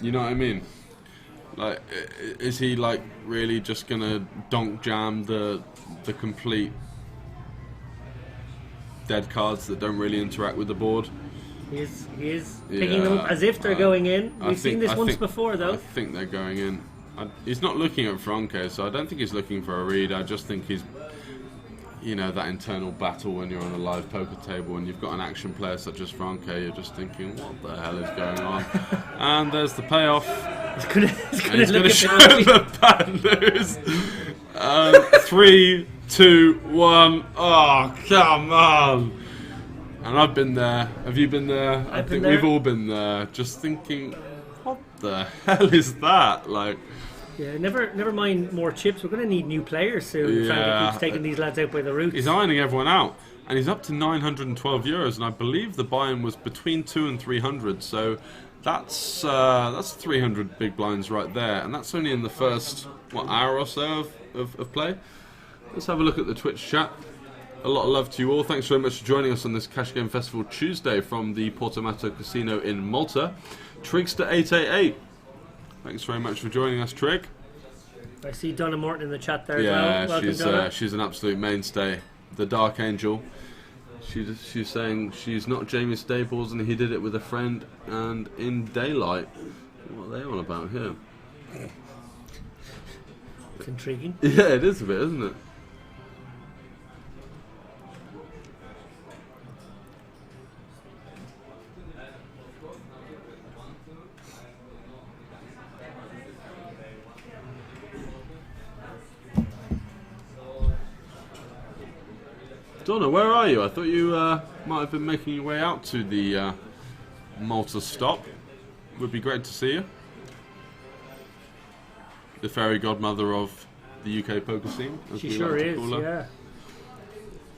Speaker 2: You know what I mean? Like, is he like really just gonna donk jam the complete dead cards that don't really interact with the board?
Speaker 1: He is picking them up as if they're going in. We've seen this once before, though.
Speaker 2: I think they're going in. He's not looking at Franke, so I don't think he's looking for a read. I just think he's, that internal battle when you're on a live poker table and you've got an action player such as Franke, you're just thinking, what the hell is going on? And there's the payoff. He's going to show the bad news. 3, 2, 1. Oh, come on. And I've been there. Have you been there? I think we've all been there. Just thinking, what the hell is that? Like.
Speaker 1: Yeah, never mind more chips. We're going to need new players soon. Frankie keeps taking these lads out by the roots.
Speaker 2: He's ironing everyone out, and he's up to 912 euros, and I believe the buy-in was between 200 and 300. So that's 300 big blinds right there, and that's only in the first hour or so of play. Let's have a look at the Twitch chat. A lot of love to you all. Thanks very much for joining us on this Cash Game Festival Tuesday from the Portomato Casino in Malta. Trigster888. Thanks very much for joining us, Trig.
Speaker 1: I see Donna Morton in the chat there as well. Welcome,
Speaker 2: she's an absolute mainstay. The Dark Angel. She's saying she's not Jamie Staples and he did it with a friend and in daylight. What are they on about here?
Speaker 1: It's intriguing.
Speaker 2: Yeah, it is a bit, isn't it? Donna, where are you? I thought you might have been making your way out to the Malta stop. Would be great to see you. The fairy godmother of the UK poker scene. As
Speaker 1: She
Speaker 2: we
Speaker 1: sure
Speaker 2: like to
Speaker 1: is,
Speaker 2: call her.
Speaker 1: yeah.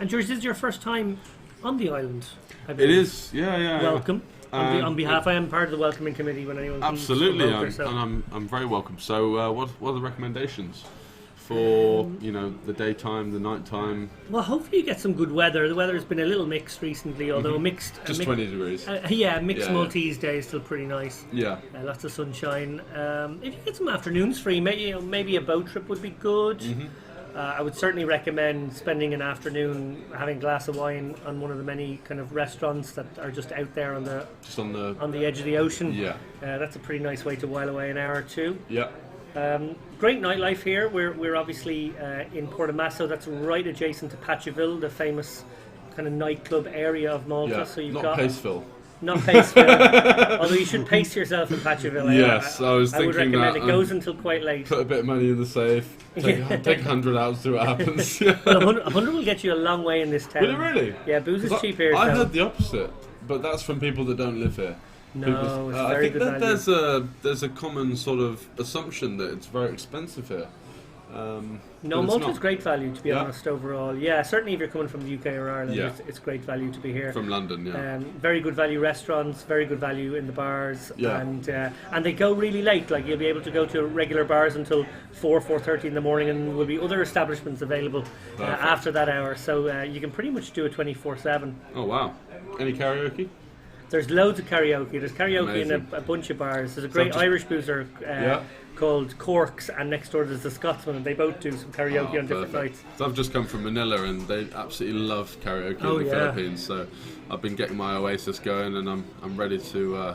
Speaker 1: And George, this is your first time on the island, I
Speaker 2: It
Speaker 1: believe.
Speaker 2: is, yeah.
Speaker 1: Welcome. On behalf, I am part of the welcoming committee when anyone comes
Speaker 2: Absolutely,
Speaker 1: from poker, so.
Speaker 2: and I'm very welcome. So, what are the recommendations for the daytime, the nighttime?
Speaker 1: Well, hopefully you get some good weather. The weather has been a little mixed recently, although mixed.
Speaker 2: Just 20 degrees.
Speaker 1: Mixed
Speaker 2: Yeah,
Speaker 1: Maltese day is still pretty nice.
Speaker 2: Yeah.
Speaker 1: Lots of sunshine. If you get some afternoons free, maybe a boat trip would be good.
Speaker 2: Mm-hmm.
Speaker 1: I would certainly recommend spending an afternoon having a glass of wine on one of the many kind of restaurants that are just out there on the
Speaker 2: Just on the.
Speaker 1: edge of the ocean.
Speaker 2: Yeah.
Speaker 1: That's a pretty nice way to while away an hour or two.
Speaker 2: Yeah.
Speaker 1: Great nightlife here. We're obviously in Portomasso. That's right adjacent to Pachaville, the famous kind of nightclub area of Malta.
Speaker 2: Yeah.
Speaker 1: So you've
Speaker 2: Not
Speaker 1: got
Speaker 2: Paceville.
Speaker 1: not Paceville. Although you should pace yourself in Pachaville.
Speaker 2: Yes, I was
Speaker 1: I would
Speaker 2: thinking
Speaker 1: recommend
Speaker 2: that,
Speaker 1: it goes until quite late.
Speaker 2: Put a bit of money in the safe. Take 100 out, see what happens.
Speaker 1: Well, 100 will get you a long way in this town.
Speaker 2: Will it really?
Speaker 1: Yeah, booze is
Speaker 2: 'Cause
Speaker 1: cheap here.
Speaker 2: I
Speaker 1: so-
Speaker 2: heard the opposite, but that's from people that don't live here.
Speaker 1: No, it's
Speaker 2: I
Speaker 1: very
Speaker 2: think
Speaker 1: good
Speaker 2: that
Speaker 1: value.
Speaker 2: there's a common sort of assumption that it's very expensive here.
Speaker 1: No,
Speaker 2: but it's
Speaker 1: Malta's
Speaker 2: not.
Speaker 1: great value, to be
Speaker 2: Yeah.
Speaker 1: honest, overall. Yeah, certainly if you're coming from the UK or Ireland,
Speaker 2: Yeah.
Speaker 1: it's great value to be here.
Speaker 2: From London, yeah.
Speaker 1: Very good value restaurants, very good value in the bars,
Speaker 2: Yeah.
Speaker 1: and they go really late. Like you'll be able to go to regular bars until 4:30 in the morning, and there will be other establishments available
Speaker 2: Perfect.
Speaker 1: after that hour. So you can pretty much do it 24/7.
Speaker 2: Oh wow. Any karaoke?
Speaker 1: There's loads of karaoke. There's karaoke in
Speaker 2: Amazing.
Speaker 1: a bunch of bars. There's a great
Speaker 2: just-
Speaker 1: Irish boozer
Speaker 2: Yeah.
Speaker 1: called Corks, and next door there's the Scotsman, and they both do some karaoke on different
Speaker 2: perfect.
Speaker 1: nights.
Speaker 2: So I've just come from Manila and they absolutely love karaoke
Speaker 1: Oh,
Speaker 2: in the
Speaker 1: yeah.
Speaker 2: Philippines. So I've been getting my Oasis going and I'm ready to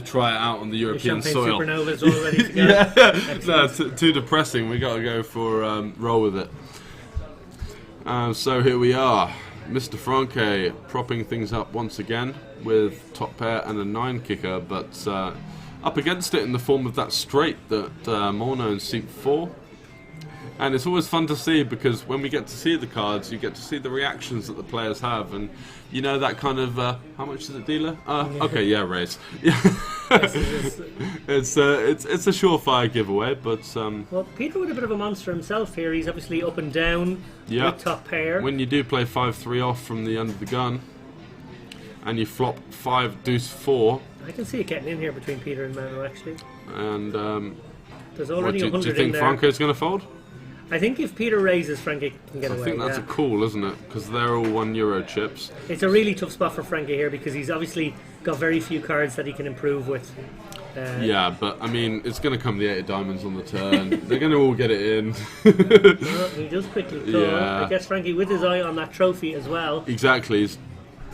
Speaker 2: try it out on the
Speaker 1: Your
Speaker 2: European
Speaker 1: champagne
Speaker 2: soil.
Speaker 1: supernovas all ready to go.
Speaker 2: Yeah, no, too depressing. We got to go for roll with it. So here we are, Mr. Franke propping things up once again with top pair and a 9 kicker, but up against it in the form of that straight that Morno and Seep 4. And it's always fun to see because when we get to see the cards, you get to see the reactions that the players have, and you know that kind of how much is it, dealer? Okay, yeah, raise. It's a surefire giveaway, but
Speaker 1: Well, Peter with a bit of a monster himself here. He's obviously up and down
Speaker 2: Yeah.
Speaker 1: with top pair.
Speaker 2: when you do play 5-3 off from the under the gun, and you flop 5 deuce 4,
Speaker 1: I can see it getting in here between Peter and Mano, actually.
Speaker 2: and
Speaker 1: There's
Speaker 2: what,
Speaker 1: already
Speaker 2: do you
Speaker 1: 100 in
Speaker 2: think
Speaker 1: there.
Speaker 2: Franco's going to fold?
Speaker 1: I think if Peter raises, Frankie can get
Speaker 2: I
Speaker 1: away.
Speaker 2: think that's
Speaker 1: yeah.
Speaker 2: a call, isn't it? Because they're all €1 chips.
Speaker 1: It's a really tough spot for Frankie here because he's obviously got very few cards that he can improve with.
Speaker 2: Yeah, but I mean, it's going to come the 8 of diamonds on the turn. They're going to all get it in.
Speaker 1: Well, he does quickly call.
Speaker 2: Yeah.
Speaker 1: I guess Frankie with his eye on that trophy as well.
Speaker 2: Exactly.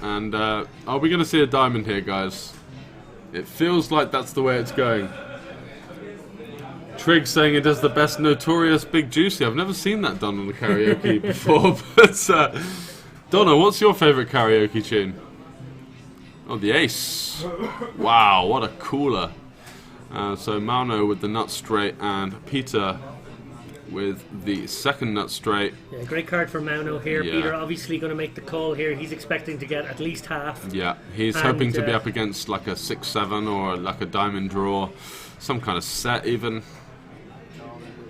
Speaker 2: And are we going to see a diamond here, guys? It feels like that's the way it's going. Trigg saying it does the best notorious Big Juicy. I've never seen that done on the karaoke before. But Donna, what's your favourite karaoke tune? Oh, the ace. Wow, what a cooler. So Mano with the nut straight and Peter with the second nut straight.
Speaker 1: Yeah, great card for Mano here.
Speaker 2: Yeah.
Speaker 1: Peter obviously going to make the call here. He's expecting to get at least half.
Speaker 2: Yeah, he's
Speaker 1: And,
Speaker 2: hoping to be up against like a 6-7 or like a diamond draw, some kind of set even.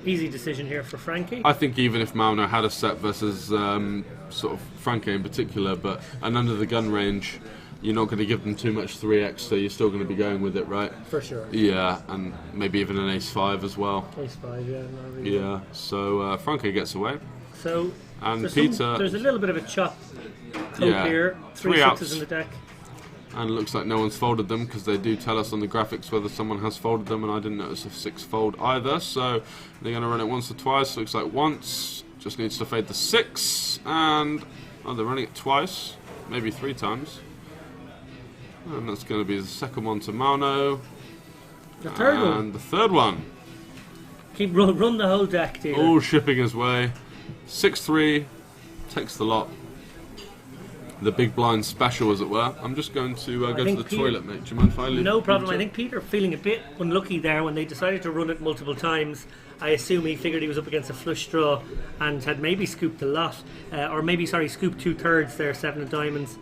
Speaker 1: Easy decision here for Frankie.
Speaker 2: I think even if Mauno had a set versus sort of Franke in particular, but an under the gun range, you're not going to give them too much 3x, so you're still going to be going with it, right?
Speaker 1: For sure.
Speaker 2: Yeah, and maybe even an ace-5 as well.
Speaker 1: Ace 5, yeah. Not really.
Speaker 2: Yeah, so Franke gets away.
Speaker 1: So
Speaker 2: And
Speaker 1: there's
Speaker 2: Peter,
Speaker 1: there's a little bit of a chop hope
Speaker 2: Yeah.
Speaker 1: here. 3
Speaker 2: 3
Speaker 1: sixes
Speaker 2: outs.
Speaker 1: in the deck.
Speaker 2: and it looks like no one's folded them because they do tell us on the graphics whether someone has folded them, and I didn't notice a 6 fold either, so they're going to run it once or twice. Looks like once, just needs to fade the 6, and they're running it twice, maybe 3 times. And that's going to be the second one to Mauno.
Speaker 1: The third one.
Speaker 2: And the third one.
Speaker 1: Run the whole deck, dear.
Speaker 2: All shipping his way. 6-3, takes the lot. The big blind special, as it were. I'm just going to go to the toilet, mate. Do you mind if I leave?
Speaker 1: No problem. I think Peter feeling a bit unlucky there when they decided to run it multiple times. I assume he figured he was up against a flush draw and had maybe scooped a lot, or maybe scooped 2/3 there, 7 of diamonds.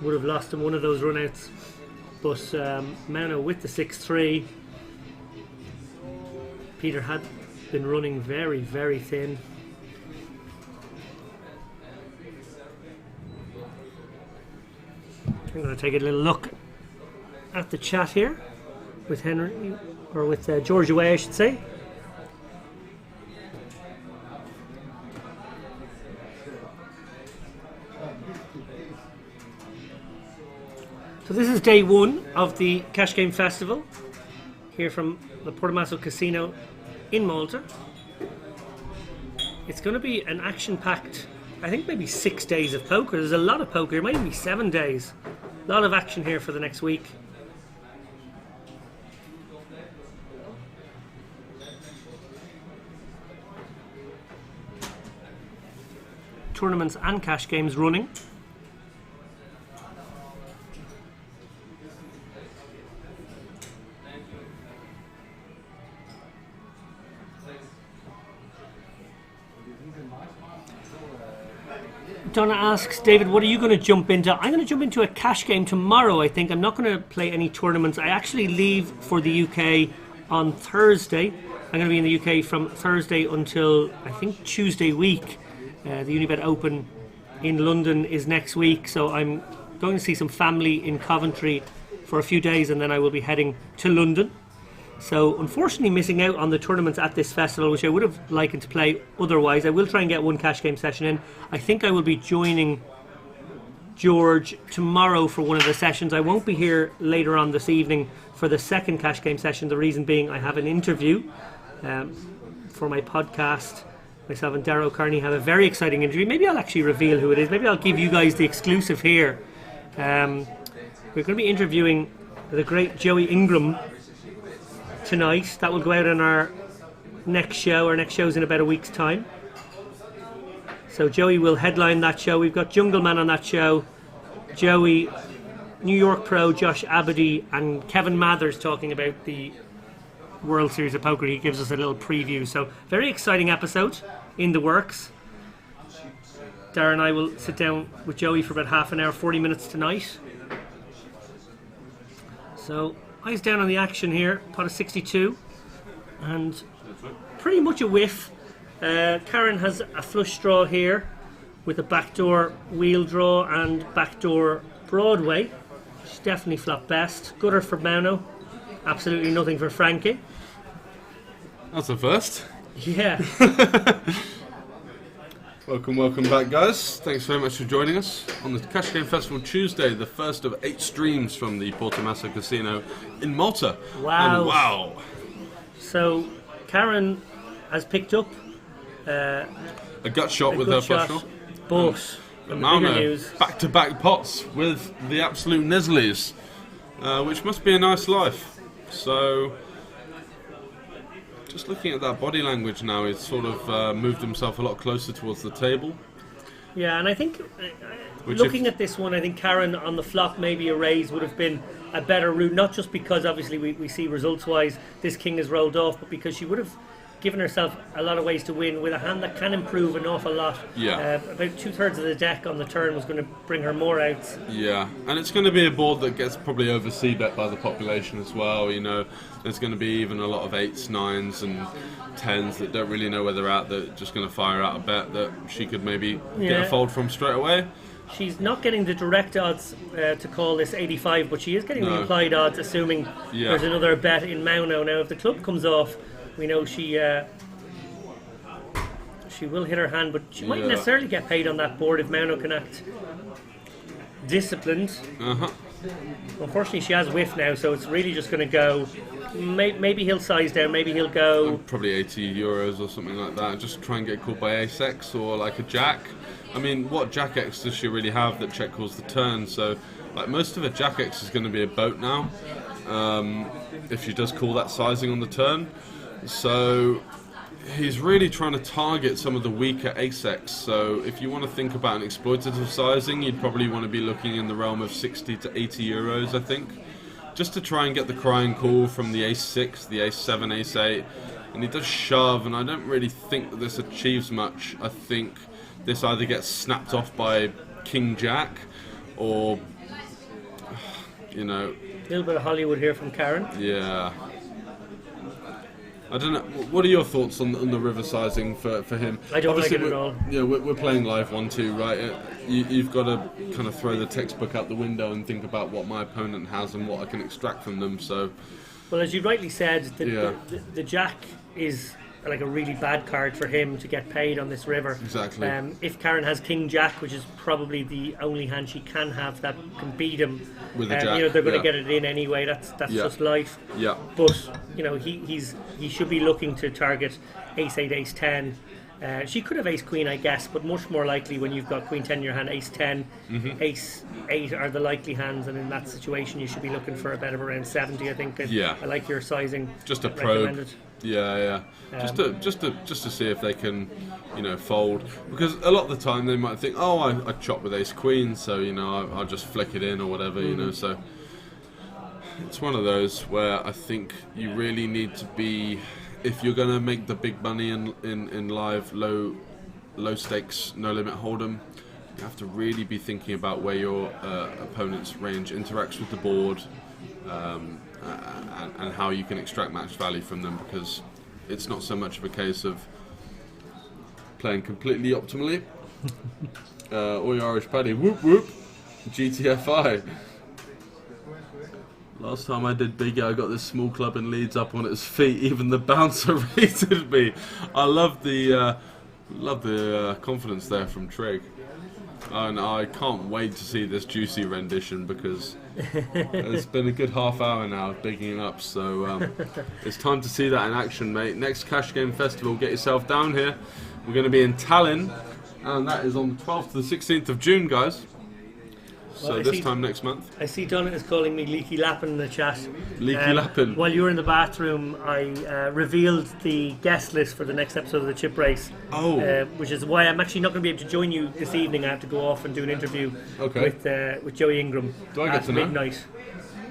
Speaker 1: Would have lost him one of those runouts, but Mano with the 6-3. Peter had been running very, very thin. I'm going to take a little look at the chat here with Henry, or with George Away, I should say. So this is day one of the Cash Game Festival here from the Portomasso Casino in Malta. It's going to be an action-packed, I think maybe 6 days of poker. There's a lot of poker. It might even be 7 days. A lot of action here for the next week. Tournaments and cash games running. Donna asks, David, what are you going to jump into? I'm going to jump into a cash game tomorrow, I think. I'm not going to play any tournaments. I actually leave for the UK on Thursday. I'm going to be in the UK from Thursday until, I think, Tuesday week. The Unibet Open in London is next week, so I'm going to see some family in Coventry for a few days, and then I will be heading to London. So unfortunately missing out on the tournaments at this festival, which I would have liked to play otherwise. I will try and get one cash game session in. I think I will be joining George tomorrow for one of the sessions. I won't be here later on this evening for the second cash game session. The reason being I have an interview for my podcast. Myself and Darrow Carney have a very exciting interview. Maybe I'll actually reveal who it is. Maybe I'll give you guys the exclusive here. We're going to be interviewing the great Joey Ingram tonight. That will go out on our next show. Our next show's in about a week's time. So Joey will headline that show. We've got Jungleman on that show. Joey, New York pro Josh Abadi, and Kevin Mathers talking about the World Series of Poker. He gives us a little preview. So very exciting episode in the works. Darren and I will sit down with Joey for about half an hour, 40 minutes tonight. So eyes down on the action here, pot of 62, and pretty much a whiff. Karen has a flush draw here with a backdoor wheel draw and backdoor Broadway. She's definitely flop best. Gutter for Mano, absolutely nothing for Frankie.
Speaker 2: That's a first.
Speaker 1: Yeah.
Speaker 2: Welcome back, guys. Thanks very much for joining us on the Cash Game Festival Tuesday, the first of 8 streams from the Portomasso Casino in Malta.
Speaker 1: Wow.
Speaker 2: And wow.
Speaker 1: So Karen has picked up
Speaker 2: a gut shot with her flush draw.
Speaker 1: But
Speaker 2: Mano, back-to-back pots with the absolute Nesleys, which must be a nice life. So, just looking at that body language now, he's sort of moved himself a lot closer towards the table.
Speaker 1: Yeah, and I think looking at this one, I think Karen on the flop, maybe a raise would have been a better route, not just because obviously we see results-wise this king has rolled off, but because she would have given herself a lot of ways to win with a hand that can improve an awful lot.
Speaker 2: Yeah.
Speaker 1: About 2/3 of the deck on the turn was going to bring her more outs.
Speaker 2: Yeah, and it's going to be a board that gets probably over c-bet by the population as well. You know, there's going to be even a lot of 8s, 9s and 10s that don't really know where they're at, that are just going to fire out a bet that she could maybe get a fold from straight away.
Speaker 1: She's not getting the direct odds to call this 85, but she is getting the implied odds, assuming there's another bet in Mano. Now, if the club comes off, we know she will hit her hand, but she mightn't necessarily get paid on that board if Mano can act disciplined. Unfortunately, she has whiff now, so it's really just going to go. Maybe he'll size down, maybe he'll go.
Speaker 2: Probably 80 euros or something like that. Just try and get called by ace-x or like a jack. I mean, what jack-x does she really have that check calls the turn? So, like, most of her jack-x is going to be a boat now. if she does call that sizing on the turn. So he's really trying to target some of the weaker ace-X. So if you want to think about an exploitative sizing, you'd probably want to be looking in the realm of 60 to 80 euros, I think, just to try and get the crying call from the ace-6, the ace-7, ace-8. And he does shove, and I don't really think that this achieves much. I think this either gets snapped off by king-jack, or, you know...
Speaker 1: A little bit of Hollywood here from Karen.
Speaker 2: Yeah. I don't know. What are your thoughts on the river sizing for him?
Speaker 1: I don't like it at all.
Speaker 2: Yeah, we're playing live 1-2, right? You've got to kind of throw the textbook out the window and think about what my opponent has and what I can extract from them. So,
Speaker 1: well, as you rightly said, the jack is like a really bad card for him to get paid on this river.
Speaker 2: Exactly.
Speaker 1: If Karen has king jack, which is probably the only hand she can have that can beat him,
Speaker 2: with the jack,
Speaker 1: you know, they're going to get it in anyway. That's just life.
Speaker 2: Yeah.
Speaker 1: But you know, he should be looking to target ace-8, ace-10. She could have ace-queen, I guess, but much more likely when you've got queen-10 in your hand, ace-10, ace-8 are the likely hands, and in that situation you should be looking for a bet of around 70, I think. I like your sizing.
Speaker 2: Just a probe. Yeah. Just to see if they can, you know, fold, because a lot of the time they might think, oh, I chop with ace-queen, so, you know, I'll just flick it in or whatever, you know. So it's one of those where I think you really need to be, if you're going to make the big money in live low stakes no limit hold'em, you have to really be thinking about where your opponent's range interacts with the board, and how you can extract match value from them, because it's not so much of a case of playing completely optimally. Oi Irish Paddy, whoop whoop, GTFI. Last time I did biggie, I got this small club in Leeds up on its feet. Even the bouncer rated me. I love the confidence there from Trig. And I can't wait to see this juicy rendition, because it's been a good half hour now of bigging up, so it's time to see that in action, mate. Next Cash Game Festival, get yourself down here. We're going to be in Tallinn, and that is on the 12th to the 16th of June, guys. So well, this time next month.
Speaker 1: I see Donna is calling me Leaky Lappin in the chat.
Speaker 2: Leaky Lappin.
Speaker 1: While you were in the bathroom, I revealed the guest list for the next episode of the Chip Race.
Speaker 2: Oh.
Speaker 1: Which is why I'm actually not going to be able to join you this evening. I have to go off and do an interview with Joey Ingram at midnight.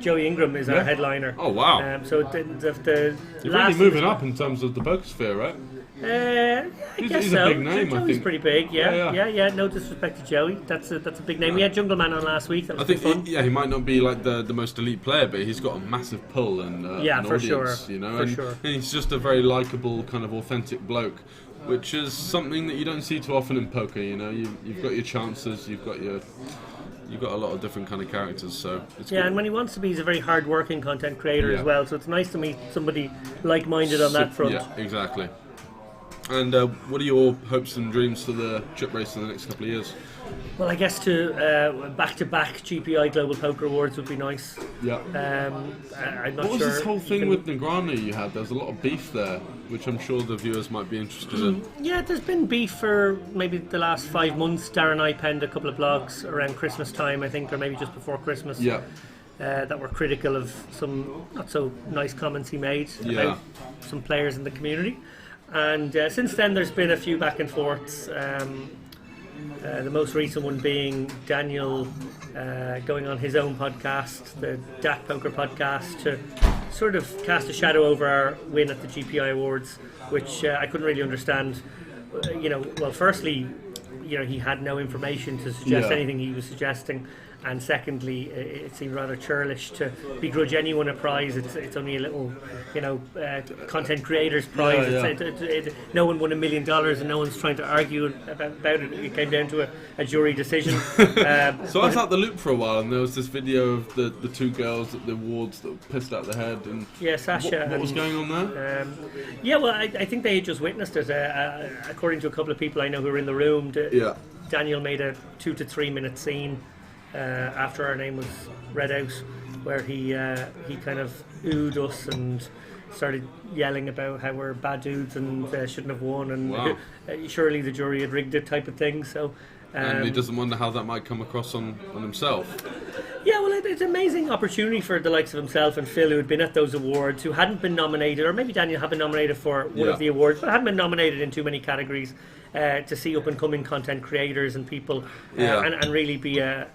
Speaker 1: Joey Ingram is our headliner.
Speaker 2: Oh, wow.
Speaker 1: So the
Speaker 2: you're really moving up in terms of the poker sphere, right?
Speaker 1: I guess
Speaker 2: he's
Speaker 1: so.
Speaker 2: a big name,
Speaker 1: Joey's
Speaker 2: I think.
Speaker 1: Pretty big, yeah. No disrespect to Joey. That's a big name. We had Jungle Man on last week. That was fun.
Speaker 2: He might not be like the most elite player, but he's got a massive pull and an audience,
Speaker 1: sure.
Speaker 2: You know,
Speaker 1: and
Speaker 2: he's just a very likable, kind of authentic bloke, which is something that you don't see too often in poker. You know, you've got your chances, you've got a lot of different kind of characters, so it's good.
Speaker 1: And when he wants to be, he's a very hard-working content creator as well. So it's nice to meet somebody like-minded on that front.
Speaker 2: Yeah, exactly. And what are your hopes and dreams for the Chip Race in the next couple of years?
Speaker 1: Well, I guess to back-to-back GPI Global Poker Awards would be nice.
Speaker 2: Yeah.
Speaker 1: I'm not sure.
Speaker 2: What was this whole thing with Negrani you had? There was a lot of beef there, which I'm sure the viewers might be interested in.
Speaker 1: Yeah, there's been beef for maybe the last 5 months. Darren and I penned a couple of blogs around Christmas time, I think, or maybe just before Christmas.
Speaker 2: Yeah.
Speaker 1: That were critical of some not so nice comments he made about some players in the community. And since then there's been a few back and forths, the most recent one being Daniel going on his own podcast, the Dak Poker podcast, to sort of cast a shadow over our win at the GPI Awards, which I couldn't really understand. Well, firstly, he had no information to suggest anything he was suggesting, and secondly, it seemed rather churlish to begrudge anyone a prize. It's only a little, content creators prize. No one won $1 million, and no one's trying to argue about it. It came down to a jury decision.
Speaker 2: So I was out the loop for a while, and there was this video of the two girls at the awards that were pissed out their head. And
Speaker 1: Sasha.
Speaker 2: What was going on there?
Speaker 1: Well, I think they had just witnessed it. According to a couple of people I know who were in the room, Daniel made a 2 to 3 minute scene after our name was read out, where he kind of oohed us and started yelling about how we're bad dudes and shouldn't have won, and surely the jury had rigged it type of thing. So
Speaker 2: And he doesn't wonder how that might come across on himself.
Speaker 1: Yeah, well, it's an amazing opportunity for the likes of himself and Phil, who had been at those awards, who hadn't been nominated, or maybe Daniel had been nominated for one of the awards, but hadn't been nominated in too many categories, to see up-and-coming content creators and people, and really be a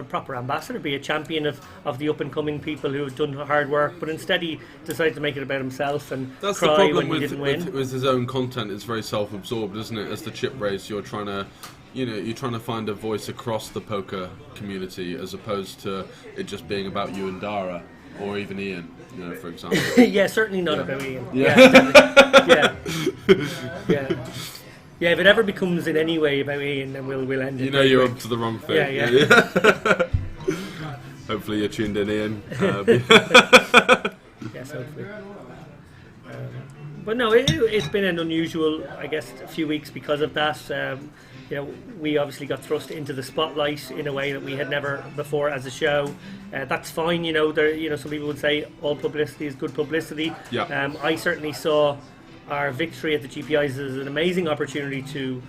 Speaker 1: proper ambassador, be a champion of the up-and-coming people who have done hard work. But instead he decided to make it about himself and
Speaker 2: that's
Speaker 1: cry
Speaker 2: the problem
Speaker 1: when he didn't win.
Speaker 2: with his own content. It's very self-absorbed, isn't it? As the chip race, you're trying to find a voice across the poker community, as opposed to it just being about you and Dara, or even Ian, for example.
Speaker 1: Yeah, certainly not about Ian. Yeah. Yeah, if it ever becomes in any way about Ian, then we'll end it.
Speaker 2: You're up to the wrong thing.
Speaker 1: Yeah.
Speaker 2: Hopefully you're tuned in, Ian.
Speaker 1: Yes, hopefully. But no, it's been an unusual, I guess, a few weeks because of that. We obviously got thrust into the spotlight in a way that we had never before as a show. That's fine, some people would say all publicity is good publicity.
Speaker 2: Yeah.
Speaker 1: I certainly saw our victory at the GPIs as an amazing opportunity to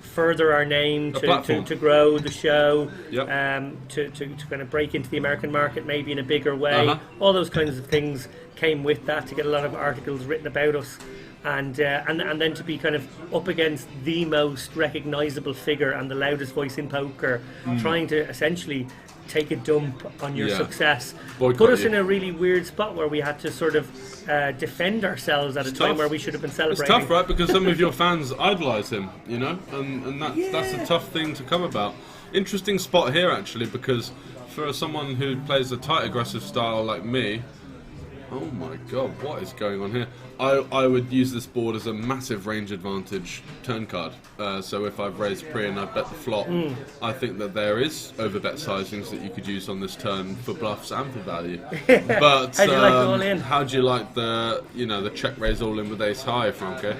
Speaker 1: further our name, to grow the show, to kind of break into the American market maybe in a bigger way. All those kinds of things came with that, to get a lot of articles written about us. And then to be kind of up against the most recognisable figure and the loudest voice in poker, trying to essentially take a dump on your success, put us in a really weird spot where we had to sort of defend ourselves at a time where we should have been celebrating.
Speaker 2: It's tough, right? Because some of your fans idolise him, and that's a tough thing to come about. Interesting spot here, actually, because for someone who plays a tight, aggressive style like me, oh my god, what is going on here? I would use this board as a massive range advantage turn card. So if I've raised pre and I bet the flop, I think that there is overbet sizings that you could use on this turn for bluffs and for value. But
Speaker 1: how do you like the all in?
Speaker 2: How do you like the check raise all in with ace high, Franco?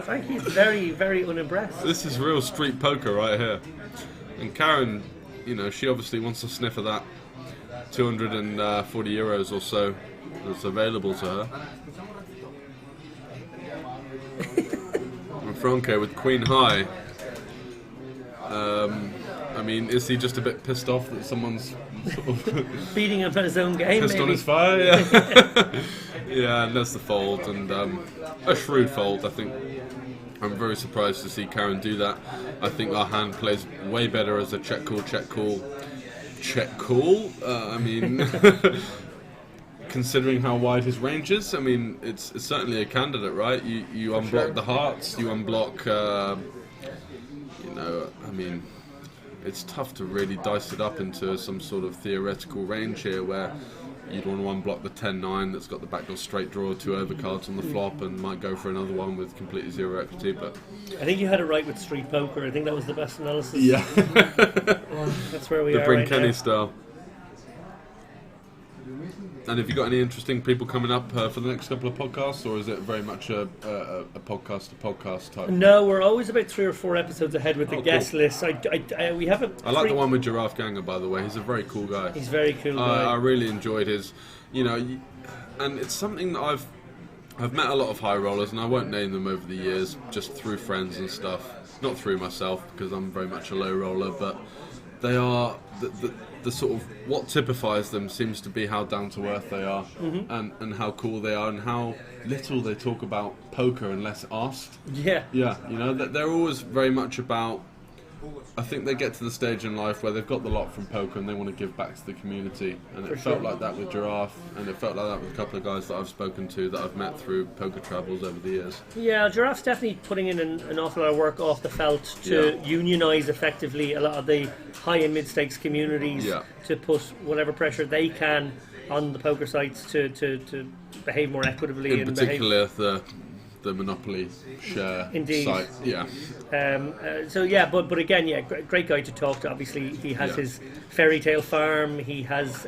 Speaker 1: Frankie's very, very unimpressed.
Speaker 2: This is real street poker right here. And Karen, she obviously wants a sniff of that 240 euros or so that's available to her. And Franco with queen high. Is he just a bit pissed off that someone's sort of
Speaker 1: beating him at his own game?
Speaker 2: Pissed
Speaker 1: maybe
Speaker 2: on his fire? Yeah. Yeah, and that's the fold, and a shrewd fold. I think I'm very surprised to see Karen do that. I think our hand plays way better as a check call. Considering how wide his range is, it's certainly a candidate, right? You unblock the hearts, you unblock, it's tough to really dice it up into some sort of theoretical range here where you'd want to unblock the 10-9 that's got the backdoor straight draw, 2 overcards on the flop, and might go for another one with completely zero equity. But
Speaker 1: I think you had it right with street poker. I think that was the best analysis.
Speaker 2: Yeah.
Speaker 1: That's where we
Speaker 2: the
Speaker 1: are
Speaker 2: Bryn
Speaker 1: right
Speaker 2: Kenny
Speaker 1: now.
Speaker 2: style. And have you got any interesting people coming up for the next couple of podcasts, or is it very much a podcast-to-podcast type?
Speaker 1: No, we're always about 3 or 4 episodes ahead with the guest
Speaker 2: cool.
Speaker 1: list. We have a.
Speaker 2: I like the one with Giraffe Ganger, by the way. He's a very cool guy.
Speaker 1: He's very cool guy.
Speaker 2: I really enjoyed his, and it's something that I've met a lot of high rollers, and I won't name them over the years, just through friends and stuff. Not through myself, because I'm very much a low roller, but they are the sort of what typifies them seems to be how down to earth they are, and how cool they are, and how little they talk about poker unless asked.
Speaker 1: Yeah,
Speaker 2: that they're always very much about. I think they get to the stage in life where they've got the lot from poker and they want to give back to the community, and it felt like that with Giraffe, and it felt like that with a couple of guys that I've spoken to that I've met through poker travels over the years.
Speaker 1: Yeah, Giraffe's definitely putting in an awful lot of work off the felt to unionise effectively a lot of the high and mid stakes communities, to put whatever pressure they can on the poker sites to behave more equitably.
Speaker 2: In particular, the Monopoly share site. Yeah.
Speaker 1: But again, great guy to talk to. Obviously, he has his fairy tale farm. He has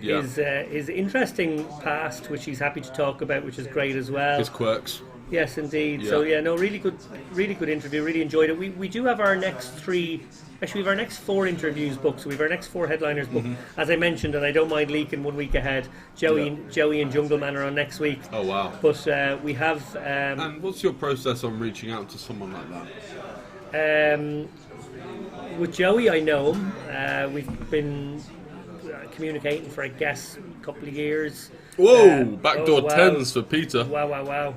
Speaker 1: his interesting past, which he's happy to talk about, which is great as well.
Speaker 2: His quirks.
Speaker 1: Yes, indeed. Yeah. So really good interview. Really enjoyed it. We do have our next 3 Actually, we have our next 4 interviews booked, so we have our next 4 headliners booked. As I mentioned, and I don't mind leaking 1 week ahead, Joey and Jungle Man are on next week.
Speaker 2: Oh, wow.
Speaker 1: But we have...
Speaker 2: and what's your process on reaching out to someone like that?
Speaker 1: With Joey, I know him. We've been communicating for, I guess, a couple of years.
Speaker 2: Whoa! Backdoor 10s for Peter.
Speaker 1: Wow.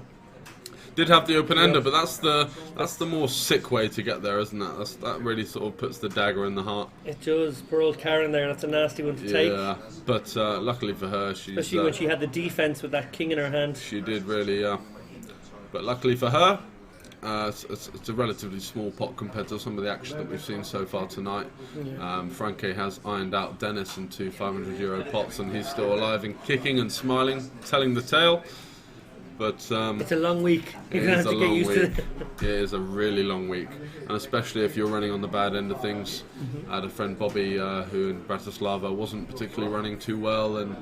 Speaker 2: Did have the open ender, but that's the more sick way to get there, isn't it? That really sort of puts the dagger in the heart.
Speaker 1: It does. Poor old Karen there. That's a nasty one to take.
Speaker 2: Yeah, but luckily for her,
Speaker 1: especially when she had the defense with that king in her hand.
Speaker 2: She did really, yeah. But luckily for her, it's a relatively small pot compared to some of the action that we've seen so far tonight. Frankie has ironed out Dennis into €500 pots, and he's still alive and kicking and smiling, telling the tale. But
Speaker 1: it's a long week. You're going to have to get used to it.
Speaker 2: It is a really long week, and especially if you're running on the bad end of things. I had a friend, Bobby, who in Bratislava wasn't particularly running too well, and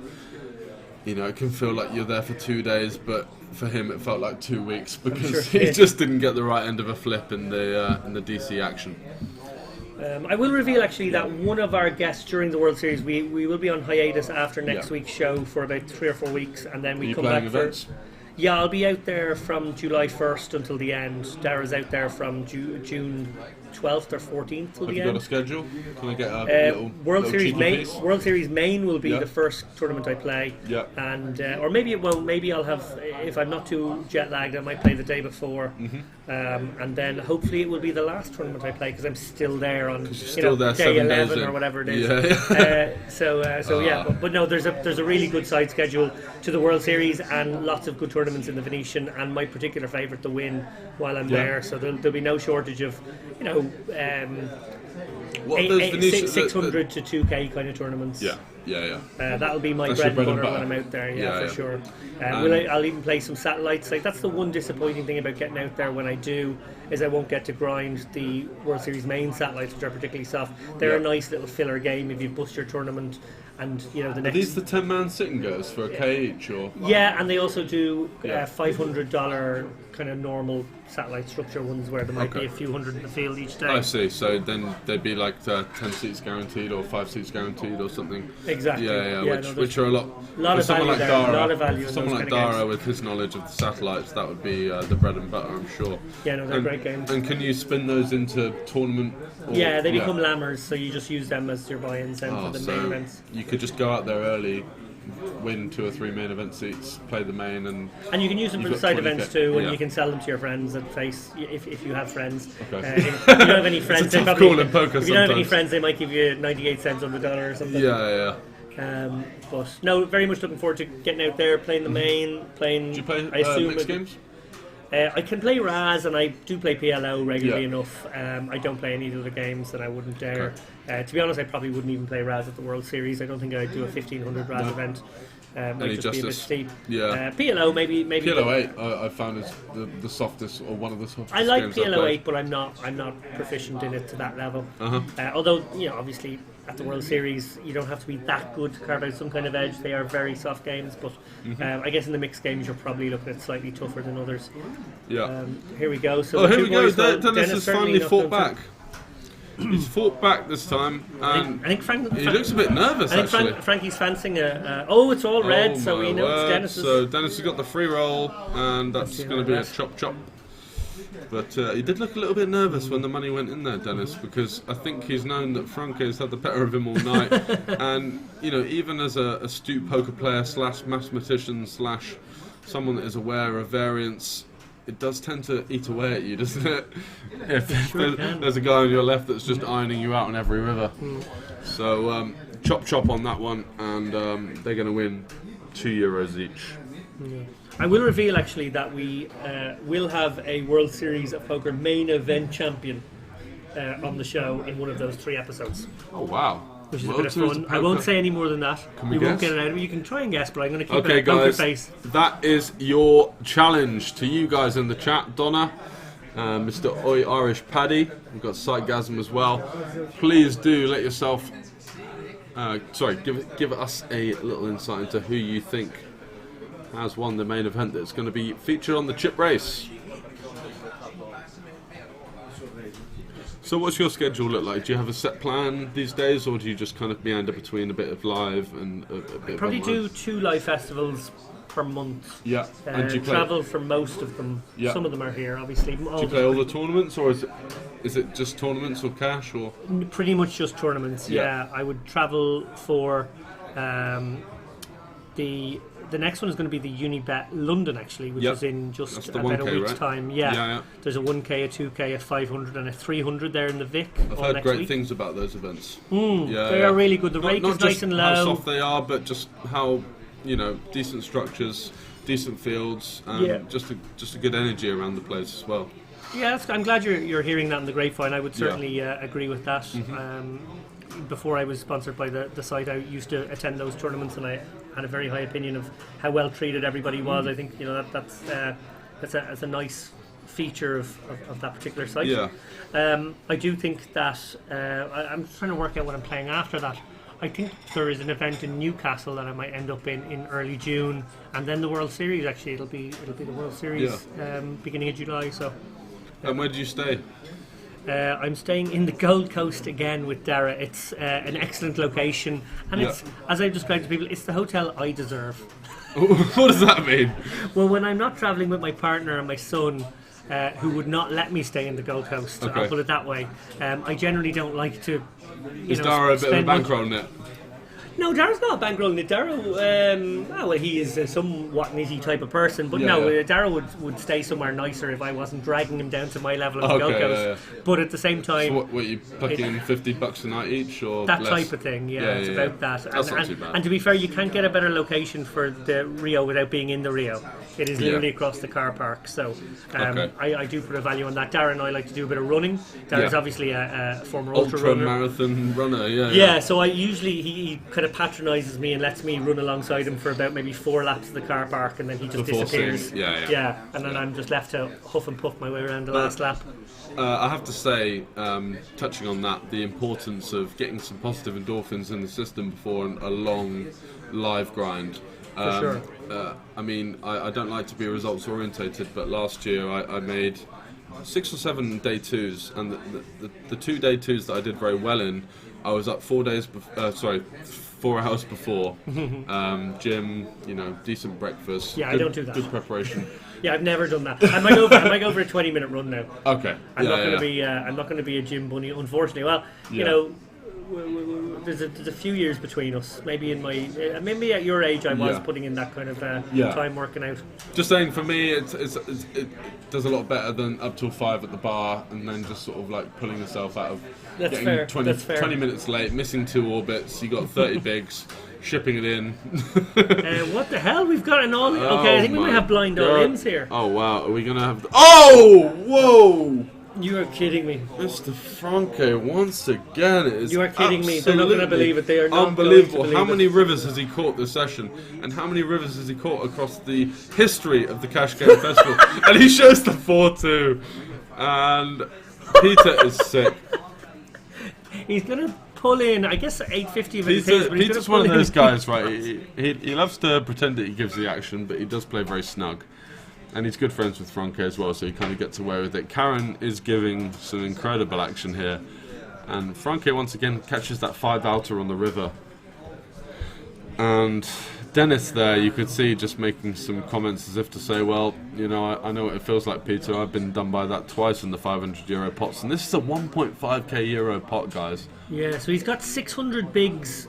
Speaker 2: it can feel like you're there for 2 days, but for him it felt like 2 weeks because he just didn't get the right end of a flip in the DC action.
Speaker 1: I will reveal actually that one of our guests during the World Series, we will be on hiatus after next week's show for about 3 or 4 weeks, and then we come back
Speaker 2: events?
Speaker 1: Yeah, I'll be out there from July 1st until the end. Dara's out there from June 12th or 14th till the end.
Speaker 2: Have you got a schedule? Can I get a little
Speaker 1: World Series Main?
Speaker 2: piece?
Speaker 1: World Series Main will be the first tournament I play.
Speaker 2: Yeah.
Speaker 1: And or maybe it won't. Maybe I'll have, if I'm not too jet lagged, I might play the day before. And then hopefully it will be the last tournament I play because I'm still there on day 11 or whatever it is. But no, there's a really good side schedule to the World Series and lots of good tournaments in the Venetian, and my particular favourite to win while I'm there. So there'll be no shortage of 600 to 2K kind of tournaments. That'll be my bread and butter when I'm out there. For sure. I'll even play some satellites. Like that's the one disappointing thing about getting out there when I do is I won't get to grind the World Series Main satellites, which are particularly soft. They're a nice little filler game if you bust your tournament. And the next.
Speaker 2: Are these the 10-man sit-and goes for a K each, or?
Speaker 1: Yeah, and they also do $500 kind of normal satellite structure ones where there might be a few hundred in the field each day.
Speaker 2: I see. So then they'd be like 10 seats guaranteed or 5 seats guaranteed or something.
Speaker 1: Exactly.
Speaker 2: Which are a lot of value
Speaker 1: there. A lot of value.
Speaker 2: Someone like Dara with his knowledge of the satellites, that would be the bread and butter, I'm sure.
Speaker 1: Yeah, no, they're great games.
Speaker 2: And can you spin those into tournament?
Speaker 1: They become lammers, so you just use them as your buy-ins for the main events.
Speaker 2: You could just go out there early, win 2 or 3 main event seats, play the main, and
Speaker 1: you can use them for the side events too, and you can sell them to your friends at face if you have friends.
Speaker 2: Okay.
Speaker 1: If you don't have any friends,
Speaker 2: it's a tough call in poker
Speaker 1: if you don't have any friends, they might give you 98 cents on the dollar or something. But no, very much looking forward to getting out there, playing the main, playing.
Speaker 2: Do you play
Speaker 1: I assume
Speaker 2: mixed games?
Speaker 1: I can play Raz and I do play PLO regularly enough. I don't play any other games and I wouldn't dare. To be honest, I probably wouldn't even play Raz at the World Series. I don't think I'd do a 1500 Raz event. Might just be a bit steep. PLO maybe.
Speaker 2: PLO 8 I found is the softest, or one of the softest.
Speaker 1: I like
Speaker 2: games
Speaker 1: PLO 8, but I'm not proficient in it to that level. Although obviously at the World Series you don't have to be that good to carve out some kind of edge. They are very soft games, but I guess in the mixed games you're probably looking at slightly tougher than others. Here we go. So
Speaker 2: here we go. Dennis has finally fought back. He's fought back this time, and
Speaker 1: I think
Speaker 2: he looks a bit nervous.
Speaker 1: I think Frankie's fancying it's all red, so we know it's Dennis's.
Speaker 2: So Dennis has got the free roll, and that's going to be a chop. But he did look a little bit nervous when the money went in there, Dennis, because I think he's known that Franco's had the better of him all night. And, even as a astute poker player / mathematician / someone that is aware of variance, it does tend to eat away at you, doesn't it? If there's a guy on your left that's just ironing you out on every river. So chop on that one, and they're going to win €2 each.
Speaker 1: I will reveal actually that we will have a World Series of Poker main event champion on the show in one of those 3 episodes.
Speaker 2: Oh wow.
Speaker 1: Which is a bit of fun. I won't say any more than that.
Speaker 2: We
Speaker 1: won't get it out of you. You can try and guess, but I'm going to keep it
Speaker 2: a
Speaker 1: poker
Speaker 2: guys,
Speaker 1: face.
Speaker 2: That is your challenge to you guys in the chat. Donna, Mr. Oi Irish Paddy, we've got Sightgasm as well. Please do let yourself give us a little insight into who you think has won the main event that's going to be featured on the chip race. So what's your schedule look like? Do you have a set plan these days, or do you just kind of meander between a bit of live and a bit
Speaker 1: Probably
Speaker 2: of online?
Speaker 1: do 2 live festivals per month.
Speaker 2: Yeah, and do you play,
Speaker 1: travel for most of them.
Speaker 2: Yeah.
Speaker 1: Some of them are here, obviously.
Speaker 2: do you play all the tournaments, or is it just tournaments or cash, or?
Speaker 1: Pretty much just tournaments.
Speaker 2: Yeah.
Speaker 1: Yeah, I would travel for the next one is going to be the Unibet London, actually, which
Speaker 2: Yep.
Speaker 1: is in
Speaker 2: That's
Speaker 1: just
Speaker 2: the
Speaker 1: about
Speaker 2: 1K,
Speaker 1: a week's
Speaker 2: right?
Speaker 1: time. Yeah.
Speaker 2: Yeah.
Speaker 1: There's a 1K, a 2K, a 500, and a 300 there in the Vic.
Speaker 2: I've
Speaker 1: all
Speaker 2: heard
Speaker 1: next
Speaker 2: great
Speaker 1: week.
Speaker 2: things about those events.
Speaker 1: They are really good. The rake
Speaker 2: Not
Speaker 1: is nice
Speaker 2: just
Speaker 1: and
Speaker 2: how
Speaker 1: low.
Speaker 2: soft they are, but just how, decent structures, decent fields, and
Speaker 1: Yeah.
Speaker 2: just a good energy around the place as well.
Speaker 1: Yeah, I'm glad you're hearing that in the grapevine. I would certainly agree with that. Before I was sponsored by the site, I used to attend those tournaments, and I had a very high opinion of how well treated everybody was. I think that's a nice feature of that particular site.
Speaker 2: Yeah.
Speaker 1: I do think that I'm trying to work out what I'm playing after that. I think there is an event in Newcastle that I might end up in early June, and then the World Series. Actually, it'll be the World Series beginning of July. So.
Speaker 2: And where do you stay?
Speaker 1: I'm staying in the Gold Coast again with Dara. It's an excellent location, and it's, as I've described to people, it's the hotel I deserve.
Speaker 2: What does that mean?
Speaker 1: Well, when I'm not travelling with my partner and my son, who would not let me stay in the Gold Coast,
Speaker 2: Okay.
Speaker 1: I'll put it that way, I generally don't like to.
Speaker 2: Is Dara a bit of a
Speaker 1: spend much-
Speaker 2: bankroll net?
Speaker 1: No, Dara's not bankrolling it. Dara, well, he is a somewhat nitty type of person, but
Speaker 2: Yeah.
Speaker 1: Dara would stay somewhere nicer if I wasn't dragging him down to my level of the Gold
Speaker 2: Okay,
Speaker 1: Coast. But at the same time,
Speaker 2: So what you pluck in $50 a night each, or
Speaker 1: that
Speaker 2: less?
Speaker 1: type of thing, it's about that.
Speaker 2: That's not too bad.
Speaker 1: And to be fair, you can't get a better location for the Rio without being in the Rio. It is literally across the car park, so
Speaker 2: Okay.
Speaker 1: I do put a value on that. Darren and I like to do a bit of running. Darren's
Speaker 2: Yeah.
Speaker 1: obviously a former ultra
Speaker 2: Ultra
Speaker 1: runner.
Speaker 2: marathon runner,
Speaker 1: Yeah, so I usually he kind of patronises me and lets me run alongside him for about maybe 4 laps of the car park, and then he just
Speaker 2: Before
Speaker 1: disappears.
Speaker 2: seeing- yeah.
Speaker 1: and then I'm just left to huff and puff my way around the last lap.
Speaker 2: I have to say, touching on that, the importance of getting some positive endorphins in the system before a long live grind.
Speaker 1: sure.
Speaker 2: I mean, I don't like to be results orientated, but last year I made 6 or 7 day 2s, and the 2 day 2s that I did very well in, I was up 4 hours before. Gym, decent breakfast.
Speaker 1: Yeah, I
Speaker 2: good,
Speaker 1: don't do that.
Speaker 2: Good preparation.
Speaker 1: Yeah, I've never done that. I might go for a 20-minute run now.
Speaker 2: Okay.
Speaker 1: I'm not going to be a gym bunny, unfortunately. Well, there's a few years between us. Maybe maybe at your age, I was
Speaker 2: Yeah.
Speaker 1: putting in that kind of
Speaker 2: Yeah.
Speaker 1: time working out.
Speaker 2: Just saying, for me, it does a lot better than up till 5 at the bar, and then just sort of like pulling yourself out of
Speaker 1: That's
Speaker 2: getting
Speaker 1: fair.
Speaker 2: 20,
Speaker 1: That's fair.
Speaker 2: 20 minutes late, missing 2 orbits. You got 30 bigs, shipping it in.
Speaker 1: What the hell? We've got an all. Okay, I think we might have blind all-ins here.
Speaker 2: Oh wow, are we gonna have? Oh, whoa!
Speaker 1: You are kidding me.
Speaker 2: Mr. Franke once again. It is
Speaker 1: You are kidding me. They're not going to
Speaker 2: absolutely
Speaker 1: believe it. They are not
Speaker 2: unbelievable.
Speaker 1: going to
Speaker 2: How
Speaker 1: believe
Speaker 2: many
Speaker 1: it.
Speaker 2: rivers has he caught this session, and how many rivers has he caught across the history of the Cash Game Festival? And he shows the 4-2, and Peter is sick.
Speaker 1: He's going to pull in, I guess, 850 of his
Speaker 2: Peter's
Speaker 1: but he's gonna
Speaker 2: one of
Speaker 1: pull in-
Speaker 2: those guys, right? He loves to pretend that he gives the action, but he does play very snug. And he's good friends with Franke as well, so he kind of gets away with it. Karen is giving some incredible action here. And Franke once again catches that 5 outer on the river. And Dennis there, you could see just making some comments as if to say, well, I know what it feels like, Peter. I've been done by that twice in the €500 pots. And this is a 1.5k euro pot, guys.
Speaker 1: Yeah, so he's got 600 bigs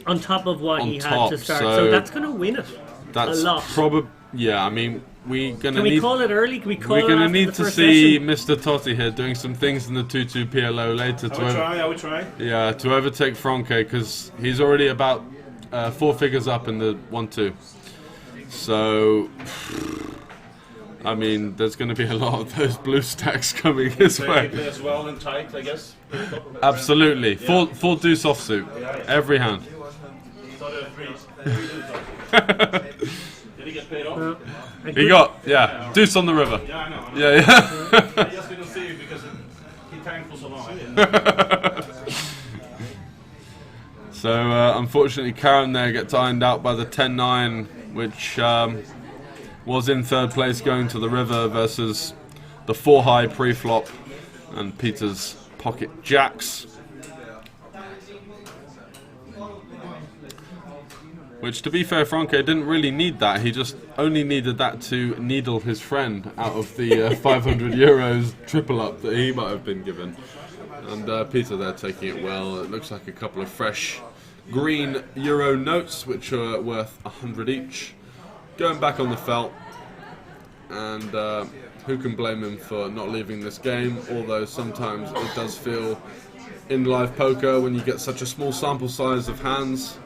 Speaker 1: on top of what
Speaker 2: On
Speaker 1: he had
Speaker 2: top,
Speaker 1: to start.
Speaker 2: so
Speaker 1: So that's going to win it.
Speaker 2: That's
Speaker 1: a lot.
Speaker 2: probably... Yeah, I mean, we're going to
Speaker 1: Can we
Speaker 2: need...
Speaker 1: call it early? Can we call
Speaker 2: We're
Speaker 1: it
Speaker 2: going to
Speaker 1: after
Speaker 2: need
Speaker 1: the
Speaker 2: to
Speaker 1: first
Speaker 2: see
Speaker 1: session?
Speaker 2: Mr. Totti here doing some things in the 2-2 PLO later
Speaker 3: I would try.
Speaker 2: Yeah, to overtake Franke, because he's already about 4 figures up in the 1-2. So, I mean, there's going to be a lot of those blue stacks coming his
Speaker 3: He
Speaker 2: way.
Speaker 3: plays well and tight, I guess.
Speaker 2: Absolutely. Full deuce offsuit. Every hand.
Speaker 3: So there are 3s. Did he get paid off?
Speaker 2: He got, deuce on the river.
Speaker 3: Yeah, I know.
Speaker 2: Yeah.
Speaker 3: I just didn't see it because he tanked for so long.
Speaker 2: So, unfortunately, Karen there gets ironed out by the 10-9, which was in 3rd place going to the river versus the 4-high pre-flop. And Peter's pocket jacks. Which, to be fair, Franco didn't really need that. He just only needed that to needle his friend out of the 500 euros triple up that he might have been given. And Peter there taking it well. It looks like a couple of fresh green euro notes, which are worth 100 each. Going back on the felt. And who can blame him for not leaving this game? Although sometimes it does feel, in live poker, when you get such a small sample size of hands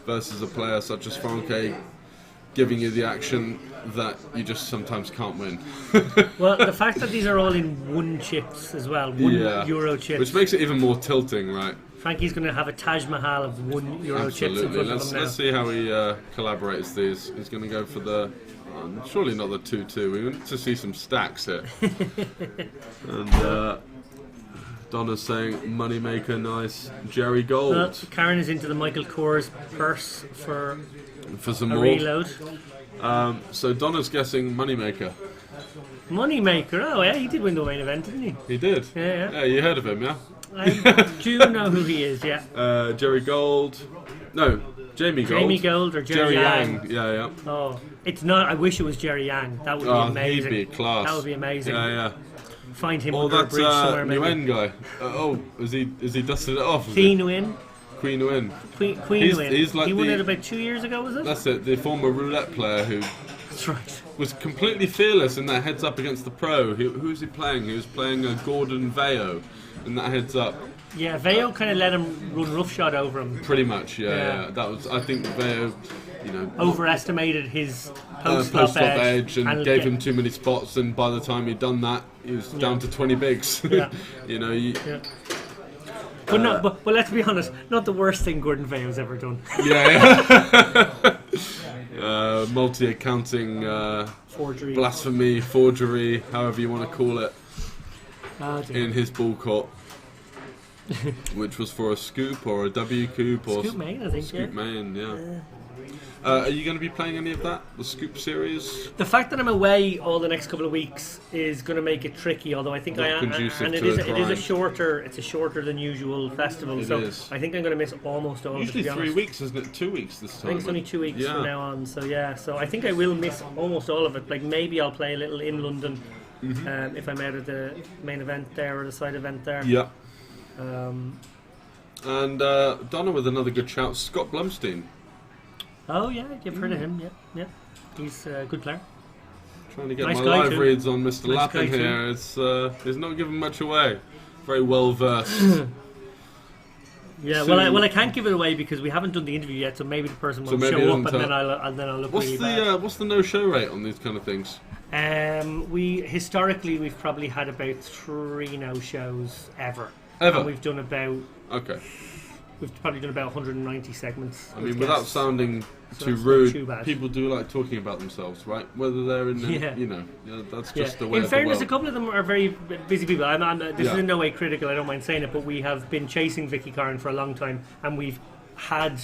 Speaker 2: versus a player such as Franke giving you the action, that you just sometimes can't win.
Speaker 1: Well, the fact that these are all in one chips as well, one euro chips,
Speaker 2: which makes it even more tilting, right?
Speaker 1: Frankie's going to have a Taj Mahal of 1 euro chips in front of him now.
Speaker 2: Let's see how he collaborates these. He's going to go for the surely not the 2-2. We want to see some stacks here. And Donna's saying moneymaker, nice. Jerry Gold.
Speaker 1: Well, Karen is into the Michael Kors purse for
Speaker 2: some
Speaker 1: a
Speaker 2: more
Speaker 1: reload.
Speaker 2: So Donna's guessing moneymaker.
Speaker 1: Moneymaker, oh yeah, he did win the main event, didn't he?
Speaker 2: He did.
Speaker 1: Yeah.
Speaker 2: You heard of him, yeah?
Speaker 1: I do know who he is, yeah.
Speaker 2: Jerry Gold. No, Jamie Gold.
Speaker 1: Jamie Gold or Jerry Yang.
Speaker 2: Yeah.
Speaker 1: Oh, it's not. I wish it was Jerry Yang. That would be amazing.
Speaker 2: He'd be class.
Speaker 1: That would be amazing.
Speaker 2: Yeah.
Speaker 1: Find him under a bridge somewhere, maybe.
Speaker 2: Nguyen guy. Is he dusted it off?
Speaker 1: Queen Nguyen.
Speaker 2: Queen Nguyen.
Speaker 1: Queen Nguyen.
Speaker 2: He's like
Speaker 1: he won it about 2 years ago, was it?
Speaker 2: That's it. The former roulette player who.
Speaker 1: That's right.
Speaker 2: Was completely fearless in that heads up against the pro. Who was he playing? He was playing Gordon Veo in that heads up.
Speaker 1: Yeah, Veo kind of let him run roughshod over him.
Speaker 2: Pretty much, yeah. That was, I think, Veo,
Speaker 1: overestimated his post-flop
Speaker 2: edge and gave him too many spots. And by the time he'd done that, he was down to 20 bigs.
Speaker 1: Yeah. But let's be honest, not the worst thing Gordon Veo's ever done.
Speaker 2: Multi-accounting,
Speaker 1: forgery,
Speaker 2: blasphemy, forgery, however you want to call it, in his ball court, which was for a scoop or a W coup or
Speaker 1: Scoop Main, I think.
Speaker 2: Scoop Main, yeah. Are you going to be playing any of that, the Scoop series?
Speaker 1: The fact that I'm away all the next couple of weeks is going to make it tricky. Although I think I am, and it is a shorter than usual festival.
Speaker 2: It
Speaker 1: so
Speaker 2: is.
Speaker 1: I think I'm going to miss almost all of it.
Speaker 2: Usually
Speaker 1: to be
Speaker 2: 3
Speaker 1: honest.
Speaker 2: weeks, isn't it? 2 weeks this time.
Speaker 1: I think it's only 2 weeks from now on. So I think I will miss almost all of it. Like maybe I'll play a little in London if I'm out of the main event there or the side event there.
Speaker 2: Yeah. And Donna with another good shout, Scott Blumstein.
Speaker 1: Oh yeah, you've heard of him, yeah. He's a good player.
Speaker 2: Trying to get
Speaker 1: Nice
Speaker 2: my
Speaker 1: guy
Speaker 2: live
Speaker 1: too.
Speaker 2: reads on Mr.
Speaker 1: Nice
Speaker 2: Lappin
Speaker 1: guy
Speaker 2: here. He's not giving much away. Very well versed.
Speaker 1: Yeah,
Speaker 2: So-
Speaker 1: well, I can't give it away because we haven't done the interview yet, so maybe the person will
Speaker 2: maybe
Speaker 1: show
Speaker 2: it
Speaker 1: up
Speaker 2: doesn't
Speaker 1: and then I'll look
Speaker 2: What's
Speaker 1: really
Speaker 2: the no-show rate on these kind of things?
Speaker 1: bad. We've probably had about 3 no-shows ever.
Speaker 2: Ever?
Speaker 1: And we've
Speaker 2: Okay.
Speaker 1: probably done about 190 segments.
Speaker 2: I
Speaker 1: with
Speaker 2: mean, without
Speaker 1: guests.
Speaker 2: sounding
Speaker 1: So
Speaker 2: too
Speaker 1: it's not
Speaker 2: rude,
Speaker 1: too bad.
Speaker 2: people do like talking about themselves, right? Whether they're in, that's just the way
Speaker 1: In
Speaker 2: of
Speaker 1: fairness,
Speaker 2: the
Speaker 1: a
Speaker 2: world.
Speaker 1: couple of them are very busy people. This is
Speaker 2: Yeah.
Speaker 1: in no way critical, I don't mind saying it, but we have been chasing Vicky Curran for a long time, and we've had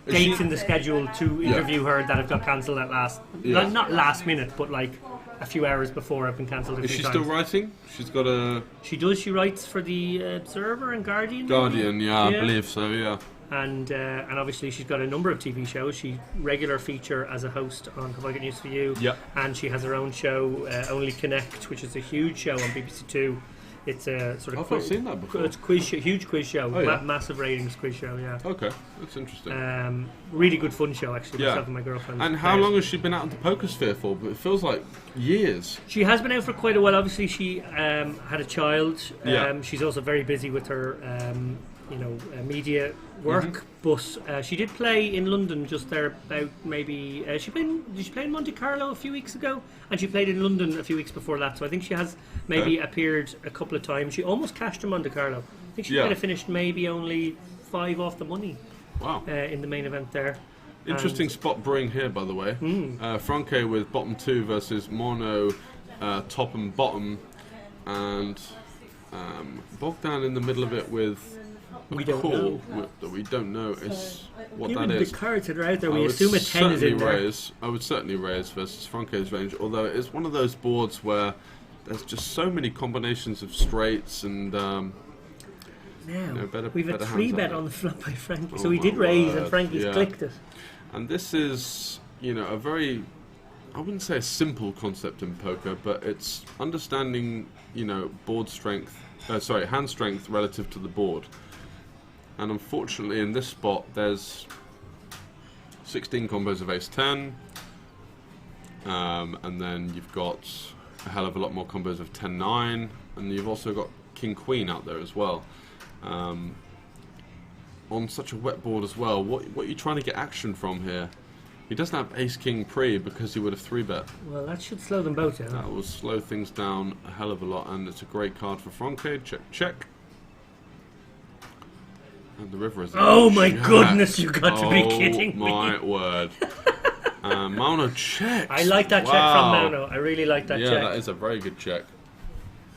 Speaker 1: dates in the schedule to interview her that have got cancelled at last.
Speaker 2: Yeah.
Speaker 1: Not last minute, but like a few hours before have been cancelled a
Speaker 2: Is
Speaker 1: few
Speaker 2: she
Speaker 1: times.
Speaker 2: still writing? She's got a
Speaker 1: She does. She writes for the Observer and Guardian.
Speaker 2: Guardian, I
Speaker 1: Yeah.
Speaker 2: believe so, yeah.
Speaker 1: And obviously she's got a number of TV shows. She regular feature as a host on Have I Got News For You.
Speaker 2: Yep.
Speaker 1: And she has her own show, Only Connect, which is a huge show on BBC Two. It's a sort of
Speaker 2: I've not seen that before.
Speaker 1: It's huge quiz show,
Speaker 2: Oh, yeah.
Speaker 1: massive ratings quiz show. Yeah.
Speaker 2: Okay, that's interesting.
Speaker 1: Really good fun show actually.
Speaker 2: Yeah.
Speaker 1: Myself and my girlfriend.
Speaker 2: And how long has she been out of the poker sphere for? But it feels like years.
Speaker 1: She has been out for quite a while. Obviously, she had a child.
Speaker 2: Yeah.
Speaker 1: She's also very busy with her, media work. But she did play in London just there about maybe. Did she play in Monte Carlo a few weeks ago? And she played in London a few weeks before that. So I think she has maybe appeared a couple of times. She almost cashed in Monte Carlo. I think she might have finished maybe only 5 off the money.
Speaker 2: Wow.
Speaker 1: In the main event there.
Speaker 2: Interesting spot brewing here, by the way. Franke with bottom 2 versus Mono top and bottom, and Bogdan in the middle of it with
Speaker 1: We don't
Speaker 2: call that we don't know is what
Speaker 1: Given
Speaker 2: that is.
Speaker 1: the cards that are out there,
Speaker 2: I
Speaker 1: we
Speaker 2: would
Speaker 1: assume a 10 is in there.
Speaker 2: I would certainly raise versus Franke's range, although it's one of those boards where there's just so many combinations of straights and
Speaker 1: Now,
Speaker 2: better-
Speaker 1: we've a
Speaker 2: better
Speaker 1: 3-bet
Speaker 2: hands on
Speaker 1: on the flop by Frankie.
Speaker 2: Oh
Speaker 1: So he
Speaker 2: my
Speaker 1: did raise, and
Speaker 2: word,
Speaker 1: Frankie's
Speaker 2: yeah.
Speaker 1: clicked it.
Speaker 2: And this is, a very, I wouldn't say a simple concept in poker, but it's understanding, hand strength relative to the board. And unfortunately, in this spot, there's 16 combos of ace-10, and then you've got a hell of a lot more combos of 10-9, and you've also got king-queen out there as well. On such a wet board as well, what are you trying to get action from here? He doesn't have ace-king pre because he would have 3-bet.
Speaker 1: Well, that should slow them both down.
Speaker 2: That will slow things down a hell of a lot, and it's a great card for Franke. Check. And the river is...
Speaker 1: Oh my
Speaker 2: jack.
Speaker 1: goodness, you've got to be kidding me.
Speaker 2: Oh my word. Mauno checks.
Speaker 1: I like that check from Mauno. I really like that check.
Speaker 2: Yeah, that is a very good check.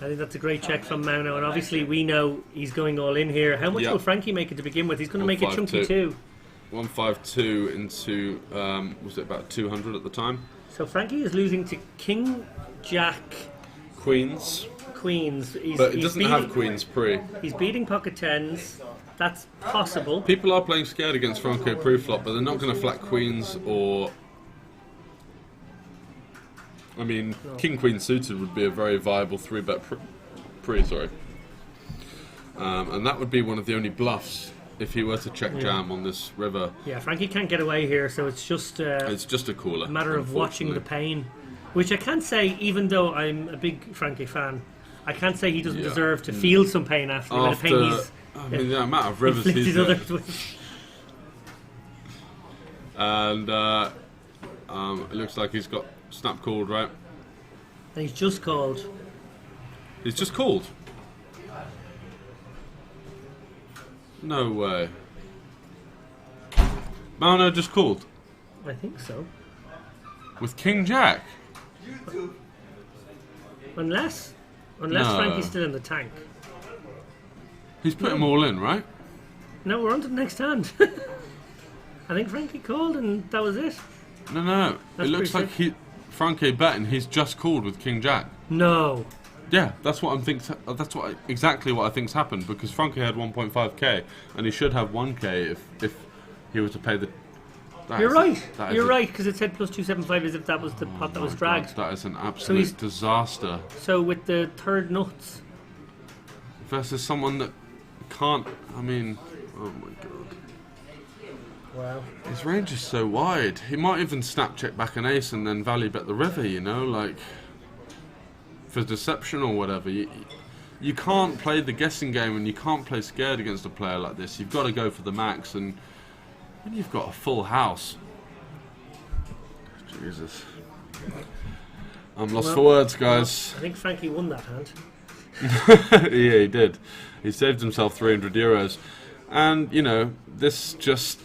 Speaker 1: I think that's a great check from Mauno, and obviously we know he's going all in here. How much
Speaker 2: Yep.
Speaker 1: will Frankie make it to begin with? He's going to make it chunky
Speaker 2: 152.
Speaker 1: too.
Speaker 2: 152 into, was it about 200 at the time?
Speaker 1: So Frankie is losing to King, Jack,
Speaker 2: Queens.
Speaker 1: Queens.
Speaker 2: But it doesn't have Queens pre.
Speaker 1: He's beating pocket tens. That's possible.
Speaker 2: People are playing scared against Franco pre-flop, but they're not going to flat Queens or... I mean, King Queen suited would be a very viable 3-bet pre, and that would be one of the only bluffs if he were to check jam on this river.
Speaker 1: Yeah, Frankie can't get away here, so it's just
Speaker 2: It's just a cooler.
Speaker 1: a matter of watching the pain. Which I can't say, even though I'm a big Frankie fan, I can't say he doesn't
Speaker 2: Yeah.
Speaker 1: deserve to feel some pain after the amount of pain he's
Speaker 2: the amount of rivers
Speaker 1: inflicted
Speaker 2: he's
Speaker 1: others with.
Speaker 2: and it looks like he's got snap called, right?
Speaker 1: And he's just called.
Speaker 2: He's just called. No way. Mauno just called
Speaker 1: I think so.
Speaker 2: with King Jack.
Speaker 1: Unless
Speaker 2: No.
Speaker 1: Frankie's still in the tank.
Speaker 2: He's put them all in, right?
Speaker 1: No, we're on to the next hand. I think Frankie called and that was it.
Speaker 2: No.
Speaker 1: That's
Speaker 2: It looks
Speaker 1: pretty
Speaker 2: like Frankie betting. He's just called with King Jack.
Speaker 1: No.
Speaker 2: Yeah, that's what I'm exactly what I think's happened, because Frankie had 1.5k and he should have 1k if he were to pay the.
Speaker 1: You're right.
Speaker 2: That is
Speaker 1: You're
Speaker 2: a-
Speaker 1: right, because it said plus 275 as if that was the pot that was
Speaker 2: my
Speaker 1: dragged.
Speaker 2: God, that is an
Speaker 1: he's-
Speaker 2: absolute disaster
Speaker 1: So with the third nuts,
Speaker 2: versus someone that can't. I mean, oh my God.
Speaker 1: wow.
Speaker 2: His range is so wide. He might even snap check back an ace and then value bet the river, like for deception or whatever. You can't play the guessing game, and you can't play scared against a player like this. You've got to go for the max, and when you've got a full house. Jesus. I'm lost for words, guys.
Speaker 1: I think Frankie won that hand.
Speaker 2: Yeah, he did. He saved himself 300 euros. And, this just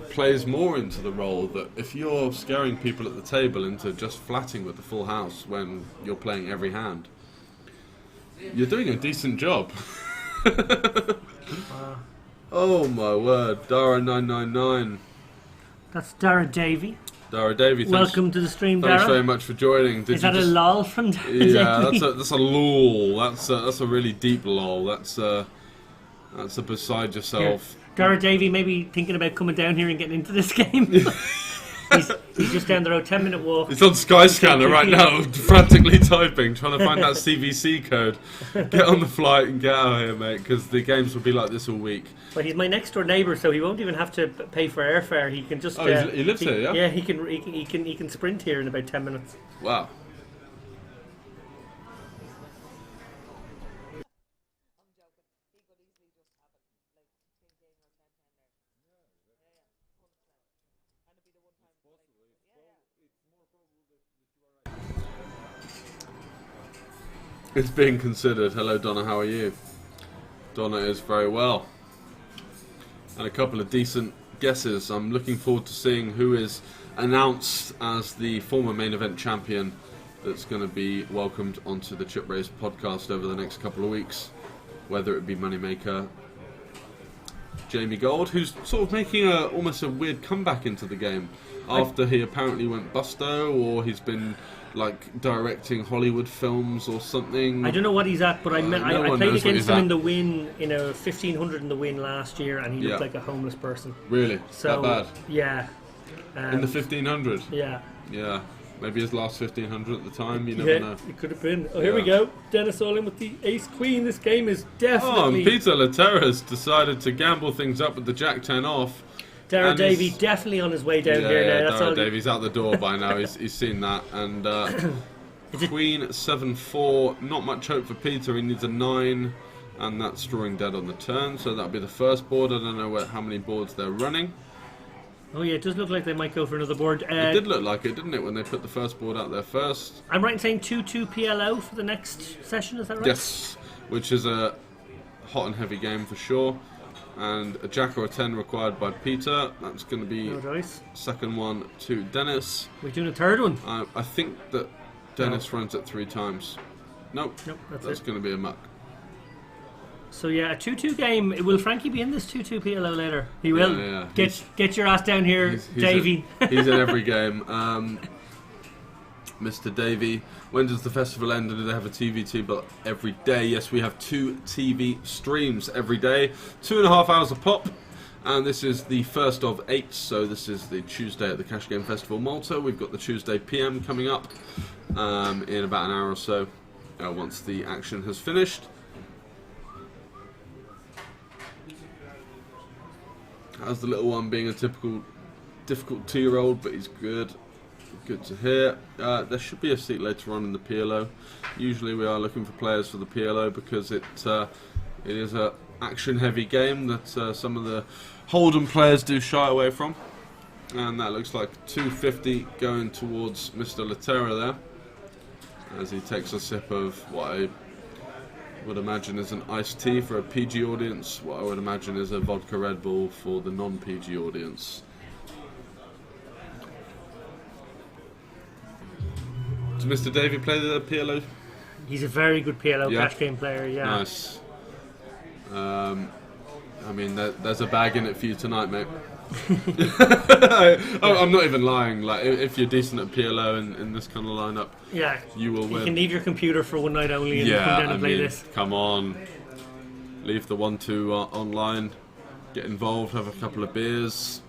Speaker 2: plays more into the role that if you're scaring people at the table into just flatting with the full house when you're playing every hand, you're doing a decent job. Oh my word, Dara999.
Speaker 1: That's Dara Davey.
Speaker 2: Dara Davey,
Speaker 1: Welcome to the stream,
Speaker 2: thanks very
Speaker 1: Dara.
Speaker 2: much for joining.
Speaker 1: Is that a lol from Dara
Speaker 2: Yeah,
Speaker 1: Davey?
Speaker 2: that's a lol. That's a really deep lol. That's a beside yourself.
Speaker 1: Dara Davey maybe thinking about coming down here and getting into this game. he's just down the road, 10-minute walk.
Speaker 2: It's on Skyscanner right now, frantically typing, trying to find that CVC code. Get on the flight and get out of here, mate, because the games will be like this all week.
Speaker 1: Well, he's my next door neighbour, so he won't even have to pay for airfare. He can just.
Speaker 2: Oh, he lives here, yeah?
Speaker 1: Yeah, he can sprint here in about 10 minutes.
Speaker 2: Wow. It's being considered. Hello, Donna, how are you? Donna is very well. And a couple of decent guesses. I'm looking forward to seeing who is announced as the former main event champion that's going to be welcomed onto the Chip Race podcast over the next couple of weeks. Whether it be Moneymaker, Jamie Gold, who's sort of making almost a weird comeback into the game after he apparently went busto, or he's been like directing Hollywood films or something.
Speaker 1: I don't know what he's at, but I
Speaker 2: one
Speaker 1: played
Speaker 2: knows what
Speaker 1: against
Speaker 2: he's
Speaker 1: him
Speaker 2: at.
Speaker 1: in the win, in a 1500 in the win last year, and he looked
Speaker 2: Yeah.
Speaker 1: like a homeless person.
Speaker 2: Really?
Speaker 1: So
Speaker 2: that bad?
Speaker 1: yeah,
Speaker 2: In the 1500?
Speaker 1: yeah.
Speaker 2: Yeah. Maybe his last 1500 at the time, you never know.
Speaker 1: It could have been. Oh, here we
Speaker 2: Yeah.
Speaker 1: go. Dennis all in with the ace queen. This game is
Speaker 2: Oh,
Speaker 1: definitely.
Speaker 2: and Peter Laterra's decided to gamble things up with the Jack 10 off.
Speaker 1: Dara
Speaker 2: and
Speaker 1: Davey
Speaker 2: he's-
Speaker 1: definitely on his way down
Speaker 2: Yeah,
Speaker 1: here now.
Speaker 2: yeah,
Speaker 1: That's
Speaker 2: Dara
Speaker 1: all.
Speaker 2: Davies out the door by now. He's seen that. And
Speaker 1: Is it-
Speaker 2: Queen 7-4. Not much hope for Peter. He needs a 9. And that's drawing dead on the turn. So that'll be the first board. I don't know how many boards they're running.
Speaker 1: Oh yeah, it does look like they might go for another board.
Speaker 2: It did look like it, didn't it, when they put the first board out there first?
Speaker 1: I'm right in saying 2-2 PLO for the next session. Is that right?
Speaker 2: Yes, which is a hot and heavy game for sure. And a Jack or a 10 required by Peter. That's going to be
Speaker 1: No dice.
Speaker 2: second one to Dennis.
Speaker 1: We're doing a third one.
Speaker 2: I think that Dennis runs it 3 times. Nope,
Speaker 1: Nope, that's
Speaker 2: that's
Speaker 1: it.
Speaker 2: going to be a muck.
Speaker 1: So yeah, a 2-2 game. Will Frankie be in this 2-2 PLO later? He will.
Speaker 2: Yeah, yeah.
Speaker 1: Get your ass down here,
Speaker 2: He's
Speaker 1: Davey.
Speaker 2: He's in every game. Mr. Davey, when does the festival end? And do they have a TV table every day? Yes, we have 2 TV streams every day, 2.5 hours a pop. And this is the first of 8, so this is the Tuesday at the Cash Game Festival Malta. We've got the Tuesday PM coming up in about an hour or so, once the action has finished. How's the little one, being a typical difficult 2-year-old, but he's good. Good to hear. There should be a seat later on in the PLO. Usually we are looking for players for the PLO because it is a action-heavy game that some of the Hold'em players do shy away from. And that looks like 250 going towards Mr. Laterra there, as he takes a sip of what I would imagine is an iced tea for a PG audience, what I would imagine is a vodka Red Bull for the non-PG audience. Does Mr. Davey play the PLO?
Speaker 1: He's a very good PLO
Speaker 2: Yeah.
Speaker 1: cash game player. Yeah.
Speaker 2: Nice. I mean, there's a bag in it for you tonight, mate. I'm not even lying. Like, if you're decent at PLO in this kind of lineup,
Speaker 1: Yeah.
Speaker 2: you will
Speaker 1: You
Speaker 2: win.
Speaker 1: can leave your computer for one night only and
Speaker 2: Yeah,
Speaker 1: come down
Speaker 2: I
Speaker 1: and play
Speaker 2: mean,
Speaker 1: this.
Speaker 2: come on. Leave the 1-2 online. Get involved. Have a couple of beers.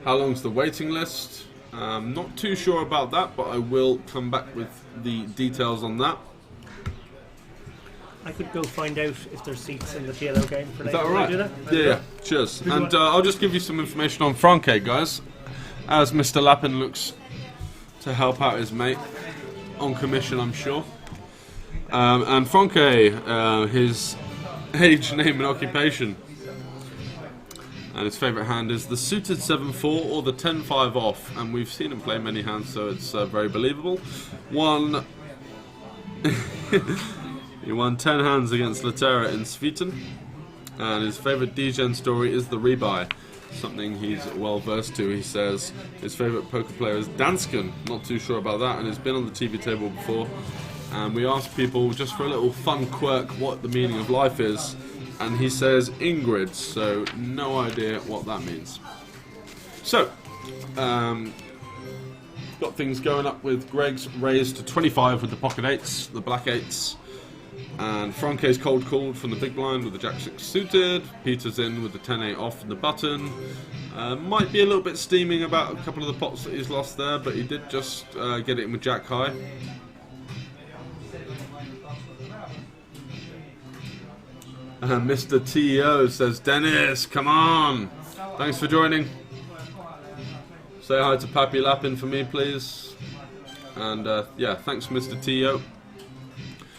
Speaker 2: How long's the waiting list? Not too sure about that, but I will come back with the details on that.
Speaker 1: I could go find out if there's seats in the PLO game for
Speaker 2: Is
Speaker 1: later.
Speaker 2: that
Speaker 1: Can I
Speaker 2: alright?
Speaker 1: do that?
Speaker 2: Yeah. Cheers. And I'll just give you some information on Franke, guys, as Mr. Lappin looks to help out his mate on commission, I'm sure. And Franke, his age, name, and occupation. And his favourite hand is the suited 7-4 or the 10-5 off. And we've seen him play many hands, so it's very believable. He won 10 hands against Laterra in Sviten. And his favourite DGen story is the rebuy. Something he's well versed to. He says his favourite poker player is Dansken. Not too sure about that, and he's been on the TV table before. And we asked people, just for a little fun quirk, what the meaning of life is. And he says Ingrid, so no idea what that means. So, got things going up with Greg's raised to 25 with the pocket 8s, the black 8s. And Franke's cold called from the big blind with the Jack 6 suited. Peter's in with the 10-8 off and the button. Might be a little bit steaming about a couple of the pots that he's lost there, but he did just get it in with Jack high. Mr. TEO says, Dennis, come on! Thanks for joining. Say hi to Pappy Lappin for me, please. And yeah, thanks, Mr. TEO.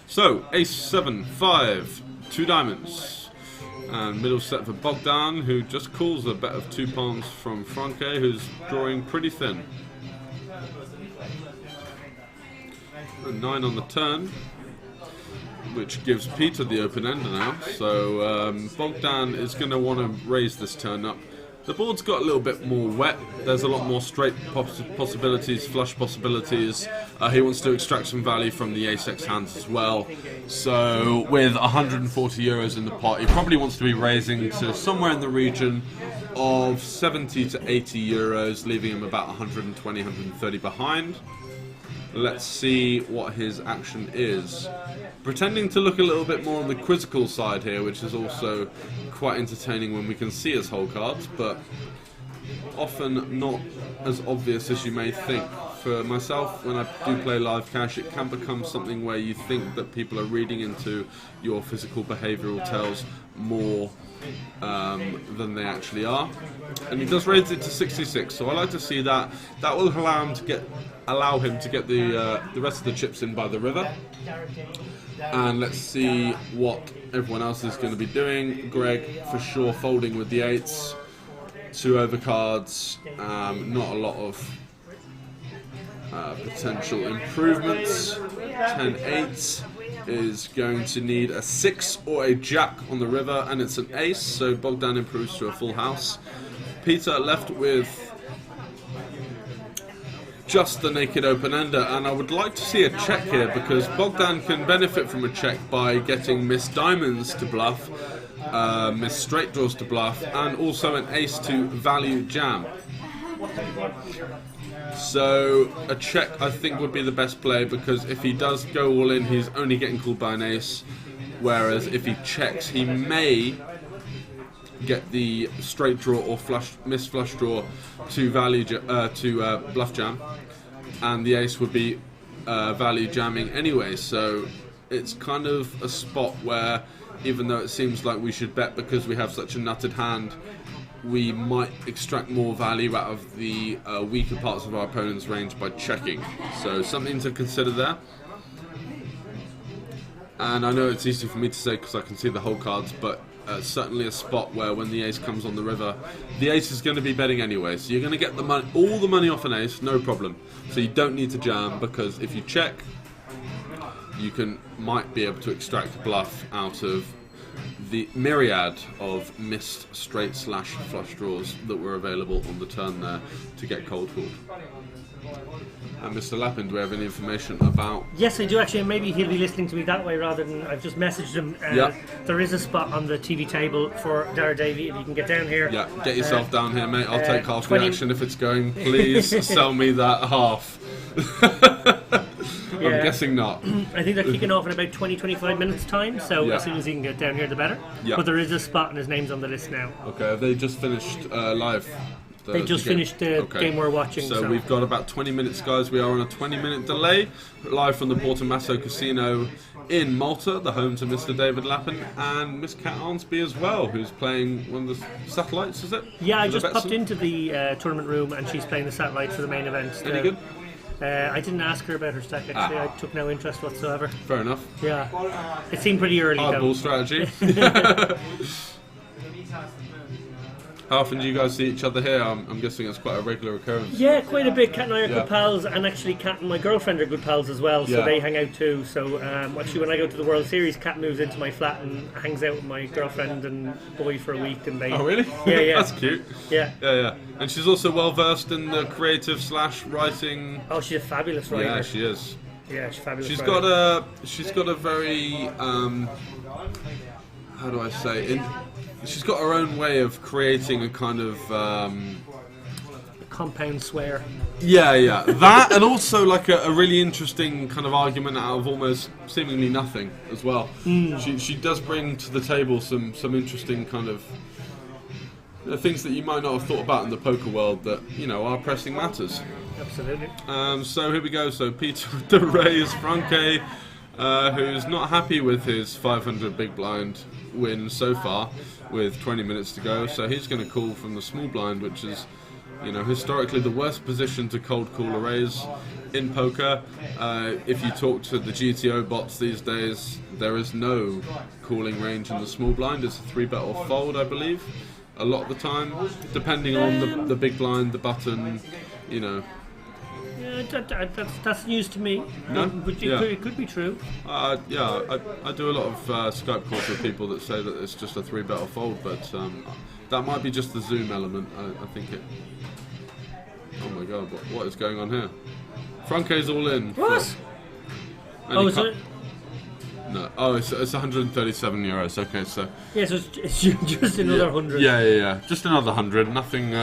Speaker 2: So, ace 7, 5, 2 diamonds. And middle set for Bogdan, who just calls a bet of 2 palms from Franke, who's drawing pretty thin. And 9 on the turn, which gives Peter the open ender now. So Bogdan is going to want to raise this turn up The board's got a little bit more wet. There's a lot more straight possibilities, flush possibilities. He wants to extract some value from the ace-x hands as well. So with 140 euros in the pot, he probably wants to be raising to somewhere in the region of 70 to 80 euros, leaving him about 120, 130 behind. Let's see what his action is. Pretending to look a little bit more on the quizzical side here, which is also quite entertaining when we can see his whole cards, but often not as obvious as you may think. For myself, when I do play live cash, it can become something where you think that people are reading into your physical behavioural tells more than they actually are. And he does raise it to 66, so I like to see that. That will allow him to get the rest of the chips in by the river. And let's see what everyone else is going to be doing. Greg, for sure, folding with the 8s. 2 overcards. Not a lot of potential improvements. 10-8 is going to need a 6 or a jack on the river, and it's an ace, so Bogdan improves to a full house. Peter left with just the naked open-ender, and I would like to see a check here, because Bogdan can benefit from a check by getting Miss Diamonds to bluff, Miss Straight Draws to bluff, and also an ace to value jam. So a check, I think, would be the best play, because if he does go all in, he's only getting called by an ace, whereas if he checks, he may get the straight draw or miss flush draw to bluff jam, and the ace would be value jamming anyway. So it's kind of a spot where, even though it seems like we should bet because we have such a nutted hand, we might extract more value out of the weaker parts of our opponent's range by checking. So something to consider there. And I know it's easy for me to say because I can see the whole cards, but certainly a spot where when the ace comes on the river, the ace is going to be betting anyway. So you're going to get the money, all the money off an ace, no problem. So you don't need to jam, because if you check, you might be able to extract a bluff out of the myriad of missed straight / flush draws that were available on the turn there to get cold called. And Mr. Lappin, do we have any information about...
Speaker 1: Yes, I do actually, and maybe he'll be listening to me that way rather than... I've just messaged him. There is a spot on the TV table for Dara Davey, if you can get down here.
Speaker 2: Yeah, get yourself down here, mate. I'll take half the action if it's going. Please sell me that half. I'm guessing not.
Speaker 1: I think they're kicking off in about 20-25 minutes time, so as soon as he can get down here, the better.
Speaker 2: Yeah.
Speaker 1: But there is a spot and his name's on the list now.
Speaker 2: Okay, have they just finished live?
Speaker 1: They just finished the game we're watching.
Speaker 2: So we've got about 20 minutes, guys. We are on a 20-minute delay, live from the Porto Masso Casino in Malta, the home to Mr. David Lappin and Miss Kat Arnsby as well, who's playing one of the satellites, is it?
Speaker 1: Yeah, I just popped into the tournament room and she's playing the satellite for the main event.
Speaker 2: Any good?
Speaker 1: I didn't ask her about her stack, actually. I took no interest whatsoever.
Speaker 2: Fair enough.
Speaker 1: Yeah. It seemed pretty early,
Speaker 2: Hardball strategy. How often do you guys see each other here? I'm guessing it's quite a regular occurrence.
Speaker 1: Yeah, quite a bit. Kat and I are good pals, and actually Kat and my girlfriend are good pals as well, so they hang out too. So actually when I go to the World Series, Kat moves into my flat and hangs out with my girlfriend and boy for a week. And they...
Speaker 2: Oh, really?
Speaker 1: Yeah.
Speaker 2: That's cute.
Speaker 1: Yeah.
Speaker 2: And she's also well versed in the creative / writing.
Speaker 1: Oh, she's a fabulous writer.
Speaker 2: Yeah, she is.
Speaker 1: Yeah, she's fabulous.
Speaker 2: She's got a very how do I say? She's got her own way of creating a kind of
Speaker 1: compound swear.
Speaker 2: Yeah. That, and also like a really interesting kind of argument out of almost seemingly nothing as well. She does bring to the table some interesting kind of things that you might not have thought about in the poker world that, are pressing matters.
Speaker 1: Absolutely.
Speaker 2: So here we go. So Peter with the raise, Franke, who's not happy with his 500 big blind win so far with 20 minutes to go. So he's going to call from the small blind, which is, historically the worst position to cold call a raise in poker. If you talk to the GTO bots these days, there is no calling range in the small blind. It's a 3-bet or fold, I believe, a lot of the time, depending on the big blind, the button,
Speaker 1: Yeah, that's news to me.
Speaker 2: No?
Speaker 1: But
Speaker 2: Yeah.
Speaker 1: it could be true.
Speaker 2: I do a lot of Skype calls with people that say that it's just a 3-better fold, but that might be just the zoom element. I think it. Oh my god, what is going on here? Franke's all in.
Speaker 1: What?
Speaker 2: And
Speaker 1: Oh,
Speaker 2: he
Speaker 1: is
Speaker 2: cut-
Speaker 1: it?
Speaker 2: No. Oh, it's 137 euros. Okay, so.
Speaker 1: Yeah, so it's just another 100.
Speaker 2: Yeah. Just another 100. Nothing.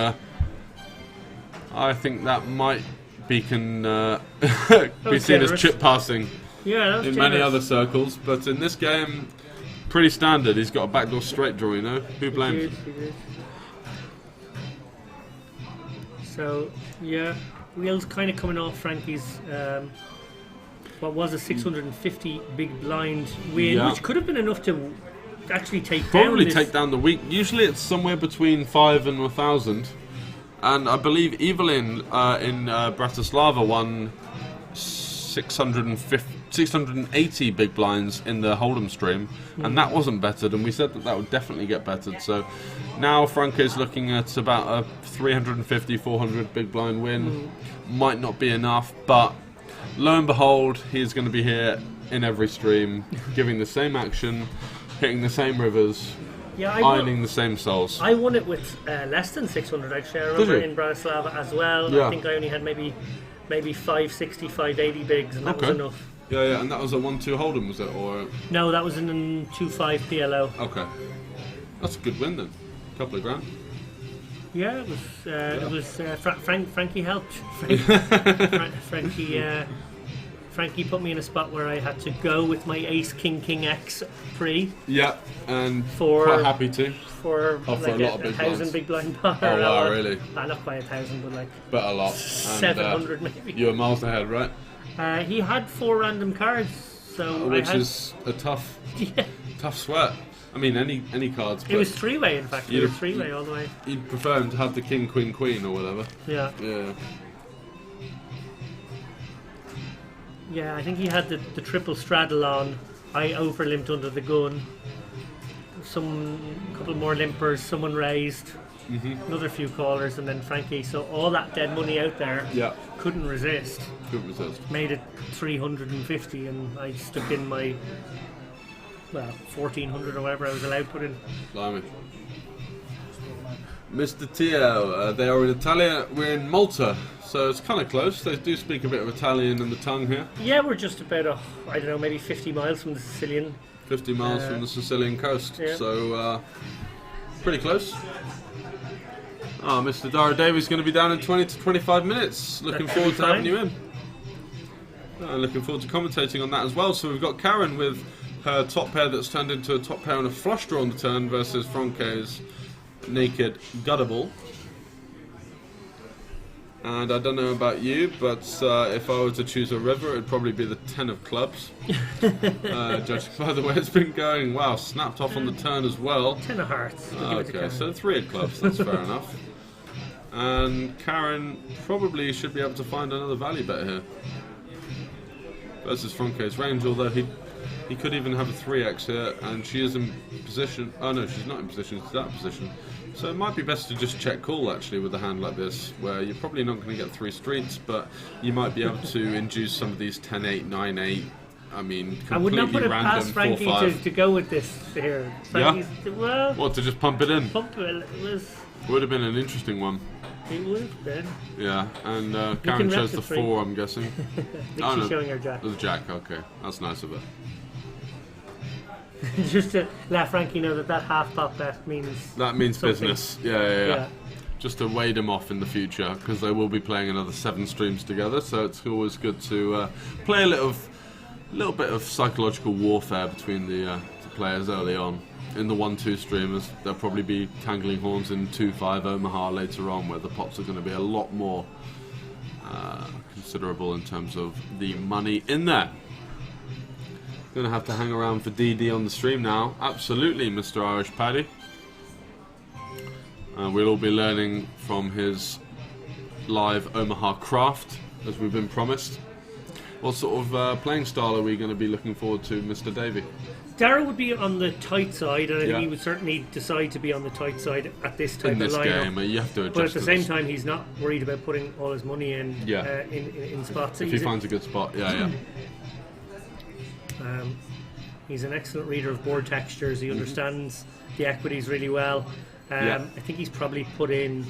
Speaker 2: I think that might be be seen as
Speaker 1: generous.
Speaker 2: chip passing
Speaker 1: Yeah, that was
Speaker 2: in
Speaker 1: generous.
Speaker 2: many other circles, but in this game, pretty standard. He's got a backdoor straight draw, you know. Who blames?
Speaker 1: He did. So, yeah, wheels kind of coming off Frankie's, what was a 650 big blind win,
Speaker 2: Yeah.
Speaker 1: which could have been enough to actually take
Speaker 2: Probably
Speaker 1: down this.
Speaker 2: take down the week. Usually it's somewhere between 5 and 1,000. And I believe Evelyn in Bratislava won 680 big blinds in the Hold'em stream, and that wasn't bettered, and we said that would definitely get bettered. So now Franco's looking at about a 350, 400 big blind win. Might not be enough, but lo and behold, he's going to be here in every stream, giving the same action, hitting the same rivers,
Speaker 1: Yeah,
Speaker 2: ironing the same souls.
Speaker 1: I won it with less than 600 actually. I remember
Speaker 2: you?
Speaker 1: in Bratislava as well.
Speaker 2: Yeah.
Speaker 1: I think I only had maybe 560, 580 bigs, and that was
Speaker 2: Okay.
Speaker 1: enough.
Speaker 2: Yeah, and that was a 1-2 Hold'em, was it? Or
Speaker 1: No, that was in 2.5 PLO.
Speaker 2: okay, that's a good win then. Couple of grand.
Speaker 1: Yeah, it was. Frankie helped. Frankie put me in a spot where I had to go with my Ace King X pre
Speaker 2: Yeah, and
Speaker 1: For-
Speaker 2: quite happy to.
Speaker 1: for
Speaker 2: Oh, for
Speaker 1: like
Speaker 2: a lot of big
Speaker 1: 1,000
Speaker 2: blinds.
Speaker 1: big blind bar.
Speaker 2: Oh wow, really?
Speaker 1: Not quite 1,000, but like
Speaker 2: But a lot. And,
Speaker 1: 700 maybe.
Speaker 2: You were miles ahead, right?
Speaker 1: He had 4 random cards, so
Speaker 2: Which
Speaker 1: I had.
Speaker 2: is a tough
Speaker 1: Yeah,
Speaker 2: sweat. I mean, any cards.
Speaker 1: it
Speaker 2: But
Speaker 1: was 3-way in fact. It
Speaker 2: You'd-
Speaker 1: was 3-way all the way.
Speaker 2: you'd prefer him to have the king, queen, queen, or whatever.
Speaker 1: Yeah,
Speaker 2: Yeah.
Speaker 1: yeah. I think he had the triple straddle on. I overlimped under the gun. Couple more limpers. Someone raised. Another few callers, and then Frankie. So all that dead money out there.
Speaker 2: Yeah.
Speaker 1: Couldn't resist.
Speaker 2: Couldn't resist.
Speaker 1: Made it 350, and I stuck in my 1,400 or whatever I was allowed to put in.
Speaker 2: Blimey. Mr. Tio, they are in Italia. We're in Malta, so it's kind of close. They do speak a bit of Italian in the tongue here.
Speaker 1: Yeah, we're just about I don't know, maybe 50 miles from the Sicilian.
Speaker 2: 50 miles from the Sicilian coast,
Speaker 1: yeah.
Speaker 2: so pretty close. Mr. Dara Davies is going to be down in 20 to 25 minutes. Looking
Speaker 1: That should
Speaker 2: forward
Speaker 1: be
Speaker 2: to having
Speaker 1: fine.
Speaker 2: you in. Looking forward to commentating on that as well. So we've got Karen with her top pair that's turned into a top pair and a flush draw on the turn versus Franke's naked guttable. And I don't know about you, but if I were to choose a river, it'd probably be the 10 of clubs. Judging by the way it's been going. Wow, snapped off on the turn as well.
Speaker 1: 10 of hearts. We'll give it to
Speaker 2: Okay,
Speaker 1: Karen.
Speaker 2: so 3 of clubs, that's fair enough. And Karen probably should be able to find another value bet here. Versus Franco's range, although he could even have a 3x here, and she is in position. Oh no, she's not in position, she's out of position. So it might be best to just check call actually with a hand like this, where you're probably not going to get 3 streets, but you might be able to induce some of these 10-8, 9-8. I mean,
Speaker 1: I would not put
Speaker 2: completely
Speaker 1: it
Speaker 2: random
Speaker 1: past Frankie
Speaker 2: 4-5.
Speaker 1: to go with this here. Frankie's, well,
Speaker 2: What, to just pump it in?
Speaker 1: pump it was.
Speaker 2: Would have been an interesting one.
Speaker 1: It would have been.
Speaker 2: Yeah, and Karen
Speaker 1: can
Speaker 2: chose
Speaker 1: rep
Speaker 2: the
Speaker 1: the 3.
Speaker 2: 4, I'm guessing.
Speaker 1: She's
Speaker 2: Oh, no.
Speaker 1: showing her jack.
Speaker 2: It was Jack, okay. That's nice of her.
Speaker 1: Just to let Frankie know that half pop bet means.
Speaker 2: That means
Speaker 1: something.
Speaker 2: business. Yeah.
Speaker 1: Yeah.
Speaker 2: Just to wade them off in the future, because they will be playing another 7 streams together, so it's always good to play a little bit of psychological warfare between the players early on. In the 1-2 streamers, they'll probably be tangling horns in 2-5 Omaha later on, where the pots are going to be a lot more considerable in terms of the money in there. Going to have to hang around for DD on the stream now. Absolutely, Mr. Irish Paddy. We'll all be learning from his live Omaha craft, as we've been promised. What sort of playing style are we going to be looking forward to, Mr. Davey?
Speaker 1: Darrow would be on the tight side, and I think
Speaker 2: Yeah.
Speaker 1: he would certainly decide to be on the tight side at this type
Speaker 2: In this
Speaker 1: of lineup.
Speaker 2: game, you have to adjust.
Speaker 1: But at the
Speaker 2: to
Speaker 1: same
Speaker 2: this.
Speaker 1: time, he's not worried about putting all his money in
Speaker 2: Yeah.
Speaker 1: in spots.
Speaker 2: If he finds a good spot, yeah.
Speaker 1: He's an excellent reader of board textures. He understands the equities really well.
Speaker 2: Yeah.
Speaker 1: I think he's probably put in.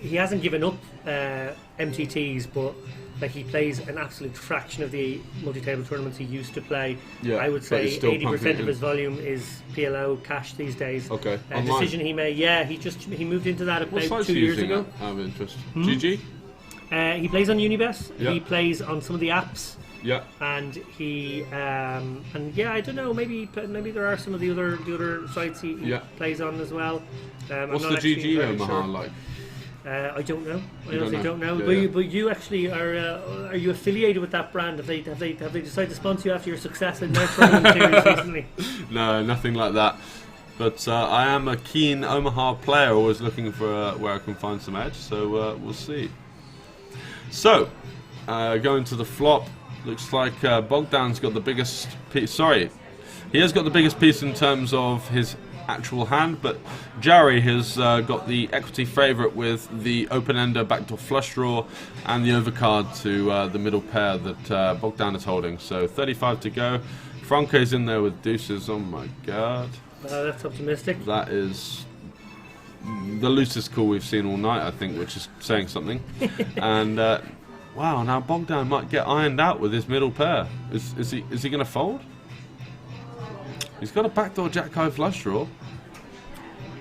Speaker 1: He hasn't given up MTTs, but like he plays an absolute fraction of the multi-table tournaments he used to play.
Speaker 2: Yeah,
Speaker 1: I would
Speaker 2: but
Speaker 1: say
Speaker 2: he's still
Speaker 1: 80%
Speaker 2: pumping
Speaker 1: of
Speaker 2: in.
Speaker 1: his volume is PLO cash these days.
Speaker 2: Okay.
Speaker 1: A
Speaker 2: Online.
Speaker 1: decision he made. Yeah, he moved into that
Speaker 2: What
Speaker 1: about
Speaker 2: size
Speaker 1: 2
Speaker 2: are you
Speaker 1: years
Speaker 2: using
Speaker 1: ago.
Speaker 2: out of interest? GG?
Speaker 1: He plays on Unibet.
Speaker 2: Yeah.
Speaker 1: He plays on some of the apps.
Speaker 2: Yeah.
Speaker 1: And he and yeah, I don't know. Maybe there are some of the other sites he
Speaker 2: Yeah.
Speaker 1: plays on as well. I'm
Speaker 2: What's
Speaker 1: not
Speaker 2: the
Speaker 1: actually
Speaker 2: GG
Speaker 1: entirely
Speaker 2: Omaha
Speaker 1: sure.
Speaker 2: like?
Speaker 1: I don't know. I
Speaker 2: You
Speaker 1: honestly
Speaker 2: don't
Speaker 1: don't know.
Speaker 2: know?
Speaker 1: But,
Speaker 2: Yeah,
Speaker 1: you actually are you affiliated with that brand? Have they decided to sponsor you after your success in their tournament series recently?
Speaker 2: No, nothing like that. But I am a keen Omaha player, always looking for where I can find some edge. So we'll see. So going to the flop. Looks like Bogdan's got the biggest piece. Sorry, he has got the biggest piece in terms of his actual hand, but Jarry has got the equity favourite with the open-ender backdoor flush draw and the overcard to the middle pair that Bogdan is holding. So 35 to go. Franco's in there with deuces. Oh my god.
Speaker 1: That's optimistic.
Speaker 2: That is the loosest call we've seen all night, I think, which is saying something. And wow, now Bogdan might get ironed out with his middle pair. Is he going to fold? He's got a backdoor jack-high flush draw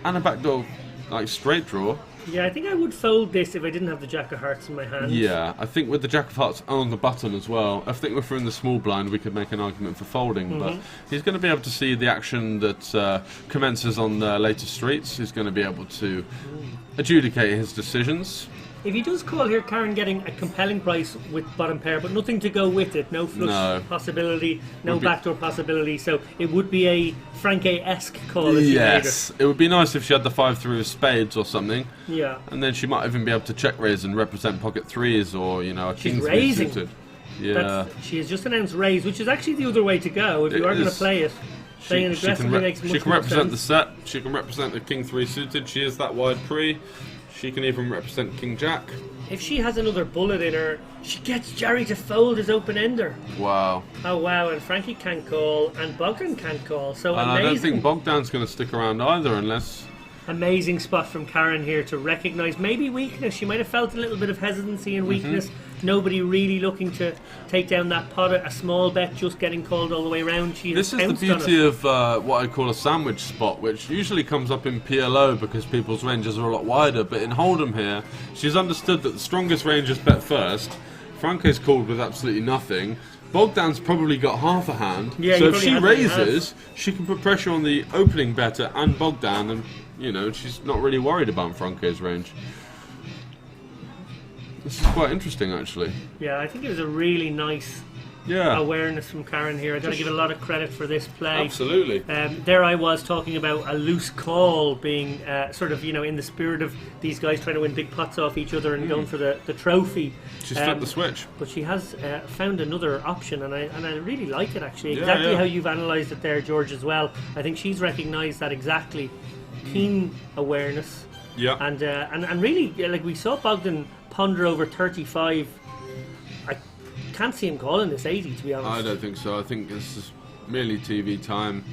Speaker 2: and a backdoor like straight draw.
Speaker 1: Yeah, I think I would fold this if I didn't have the Jack of Hearts in my hand.
Speaker 2: Yeah, I think with the Jack of Hearts on the button as well, I think if we're in the small blind we could make an argument for folding, but he's going to be able to see the action that commences on the later streets. He's going to be able to adjudicate his decisions.
Speaker 1: If he does call here, Karen getting a compelling price with bottom pair, but nothing to go with it. No flush
Speaker 2: No.
Speaker 1: possibility, no
Speaker 2: Would be-
Speaker 1: backdoor possibility. So it would be a Franke-esque call if he made
Speaker 2: Yes, it would be nice if she had the 5-3 of spades or something,
Speaker 1: it. Yeah.
Speaker 2: and then she might even be able to check raise and represent pocket threes or a
Speaker 1: She's
Speaker 2: king three
Speaker 1: raising.
Speaker 2: suited. Yeah.
Speaker 1: She has just announced raise, which is actually the other way to go. If you
Speaker 2: It
Speaker 1: are going to
Speaker 2: is.
Speaker 1: play it, playing it aggressively makes much
Speaker 2: she can
Speaker 1: more
Speaker 2: represent
Speaker 1: sense.
Speaker 2: the set. She can represent the king three suited. She is that wide pre. She can even represent king jack.
Speaker 1: If she has another bullet in her, she gets Jarry to fold his open ender.
Speaker 2: Wow.
Speaker 1: Oh wow! And Frankie can't call, and Bogdan can't call. So
Speaker 2: And I don't
Speaker 1: amazing.
Speaker 2: think Bogdan's going to stick around either unless...
Speaker 1: Amazing spot from Karen here to recognise maybe weakness. She might have felt a little bit of hesitancy and weakness. Nobody really looking to take down that pot. A small bet just getting called all the way around. She
Speaker 2: This
Speaker 1: has
Speaker 2: is the
Speaker 1: pounced on
Speaker 2: beauty
Speaker 1: it.
Speaker 2: of what I call a sandwich spot, which usually comes up in PLO because people's ranges are a lot wider. But in Hold'em here, she's understood that the strongest rangers bet first. Franco's called with absolutely nothing. Bogdan's probably got half a hand.
Speaker 1: Yeah,
Speaker 2: so
Speaker 1: he
Speaker 2: if she
Speaker 1: probably has what he
Speaker 2: raises, she can put pressure on the opening better and Bogdan, and she's not really worried about Franco's range. This is quite interesting, actually.
Speaker 1: Yeah, I think it was a really nice
Speaker 2: Yeah,
Speaker 1: awareness from Karen here. I got to give a lot of credit for this play.
Speaker 2: absolutely.
Speaker 1: There I was talking about a loose call being sort of, in the spirit of these guys trying to win big pots off each other and going for the trophy.
Speaker 2: She's flipped the switch.
Speaker 1: But she has found another option, and I really like it actually.
Speaker 2: Yeah,
Speaker 1: Exactly
Speaker 2: yeah.
Speaker 1: how you've analysed it there, George, as well. I think she's recognised that exactly. Keen awareness.
Speaker 2: Yeah.
Speaker 1: And really, like we saw Bogdan ponder over 35. I can't see him calling this 80, to be honest.
Speaker 2: I don't think so. I think this is merely TV time.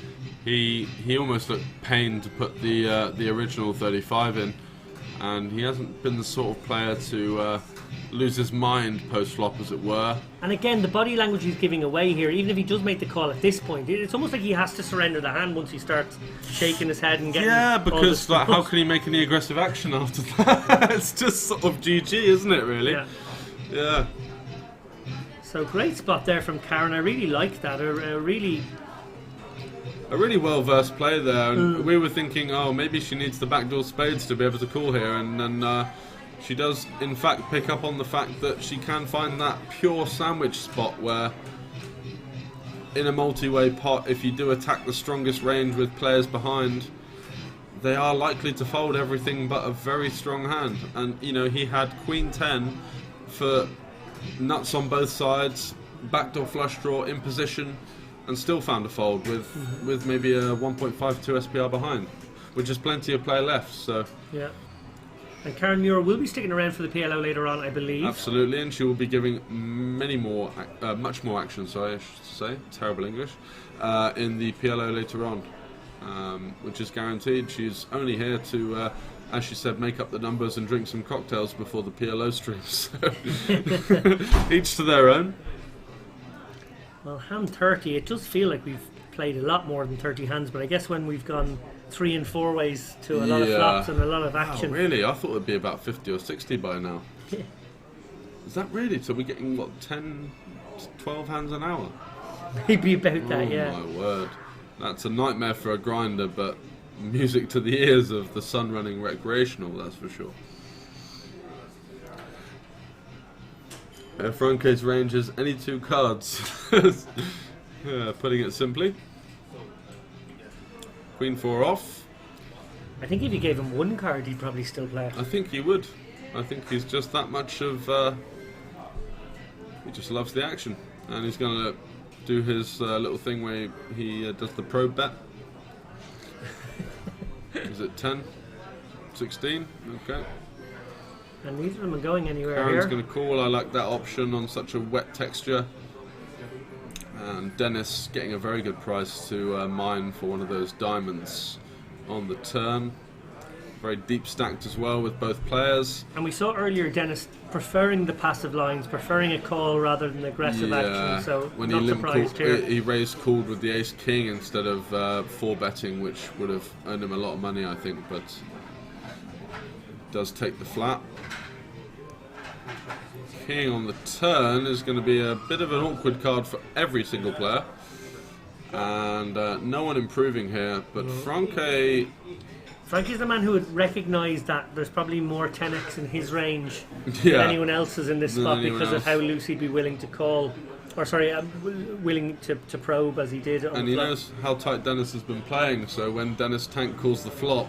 Speaker 2: He almost looked pained to put the original 35 in, and he hasn't been the sort of player to lose his mind post-flop, as it were.
Speaker 1: And again, the body language he's giving away here, even if he does make the call at this point, it's almost like he has to surrender the hand once he starts shaking his head and getting
Speaker 2: Yeah,
Speaker 1: all
Speaker 2: because
Speaker 1: the
Speaker 2: how can he make any aggressive action after that? It's just sort of GG, isn't it, really?
Speaker 1: Yeah.
Speaker 2: Yeah.
Speaker 1: So great spot there from Karen. I really like that. A really
Speaker 2: A really well-versed play there, and we were thinking, oh, maybe she needs the backdoor spades to be able to call here, and then she does, in fact, pick up on the fact that she can find that pure sandwich spot where, in a multi-way pot, if you do attack the strongest range with players behind, they are likely to fold everything but a very strong hand. And, he had Queen 10 for nuts on both sides, backdoor flush draw in position, and still found a fold with maybe a 1.52 SPR behind, with just plenty of play left. So
Speaker 1: yeah. And Karen Muir will be sticking around for the PLO later on, I believe.
Speaker 2: absolutely, and she will be giving much more action. Sorry, I should say, terrible English, in the PLO later on, which is guaranteed. She's only here to, as she said, make up the numbers and drink some cocktails before the PLO streams. So each to their own.
Speaker 1: Well, hand 30, it does feel like we've played a lot more than 30 hands, but I guess when we've gone 3 and 4 ways to a lot of flops and a lot of action.
Speaker 2: Oh, really? I thought it'd be about 50 or 60 by now. Is that really? So we're getting, what, 10, 12 hands an hour?
Speaker 1: Maybe about that, yeah.
Speaker 2: Oh, my word. That's a nightmare for a grinder, but music to the ears of the sun running recreational, that's for sure. Franke's range is any 2 cards. Putting it simply. Queen 4 off.
Speaker 1: I think if you gave him 1 card, he'd probably still play it.
Speaker 2: I think he would. I think he's just that much of... he just loves the action. And he's going to do his little thing where he does the probe bet. Is it 10? 16? Okay.
Speaker 1: And neither of them are going anywhere
Speaker 2: Karen's
Speaker 1: here.
Speaker 2: going to call. I like that option on such a wet texture. And Dennis getting a very good price to mine for one of those diamonds on the turn. Very deep stacked as well with both players.
Speaker 1: And we saw earlier Dennis preferring the passive lines, preferring a call rather than aggressive action, so
Speaker 2: when
Speaker 1: not
Speaker 2: he
Speaker 1: surprised here.
Speaker 2: He raised called with the ace king instead of 4-betting, which would have earned him a lot of money, I think, but does take the flat. King on the turn is going to be a bit of an awkward card for every single player, and no one improving here, but Franke...
Speaker 1: Frankie's the man who would recognise that there's probably more 10x in his range
Speaker 2: Yeah.
Speaker 1: than anyone else's in this
Speaker 2: Than
Speaker 1: spot
Speaker 2: anyone
Speaker 1: because of
Speaker 2: else.
Speaker 1: how loose he'd be willing to call, or sorry, willing to probe as he did on
Speaker 2: And
Speaker 1: the
Speaker 2: he
Speaker 1: flop.
Speaker 2: knows how tight Dennis has been playing, so when Dennis Tank calls the flop,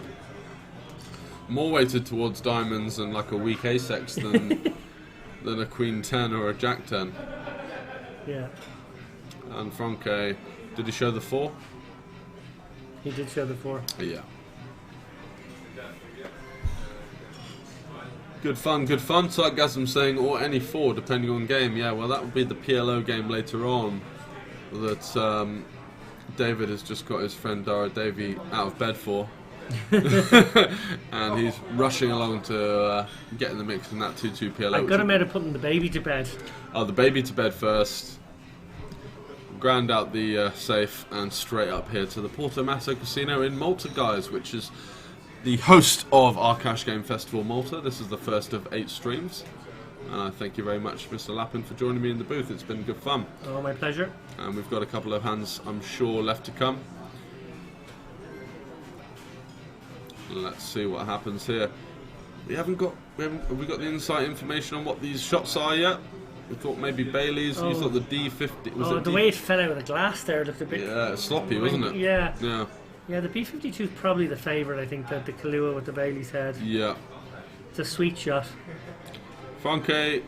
Speaker 2: more weighted towards diamonds and like a weak ace-x than a queen 10 or a jack 10.
Speaker 1: Yeah,
Speaker 2: And Franke, did he show the 4?
Speaker 1: he did show the 4.
Speaker 2: Yeah. Good fun, good fun. Sargasm saying, or any 4, depending on game. Yeah, well, that would be the PLO game later on that David has just got his friend Dara Davey out of bed for. And he's rushing along to get in the mix in that 2-2 PLO.
Speaker 1: I got him out of putting the baby to bed.
Speaker 2: Oh, the baby to bed first. Grand out the safe and straight up here to the Porto Masso Casino in Malta, guys, which is the host of our Cash Game Festival Malta. This is the first of 8 streams. Thank you very much, Mr. Lappin, for joining me in the booth. It's been good fun.
Speaker 1: Oh, my pleasure.
Speaker 2: And we've got a couple of hands, I'm sure, left to come. Let's see what happens here. Have we got the inside information on what these shots are yet? We thought maybe Bailey's. You thought the D50 was it
Speaker 1: the way it fell out of the glass there looked a bit
Speaker 2: sloppy, wasn't it?
Speaker 1: Yeah.
Speaker 2: Yeah.
Speaker 1: Yeah, the B52 is probably the favourite, I think, the Kahlua with the Bailey's head.
Speaker 2: Yeah.
Speaker 1: It's a sweet shot.
Speaker 2: Franke,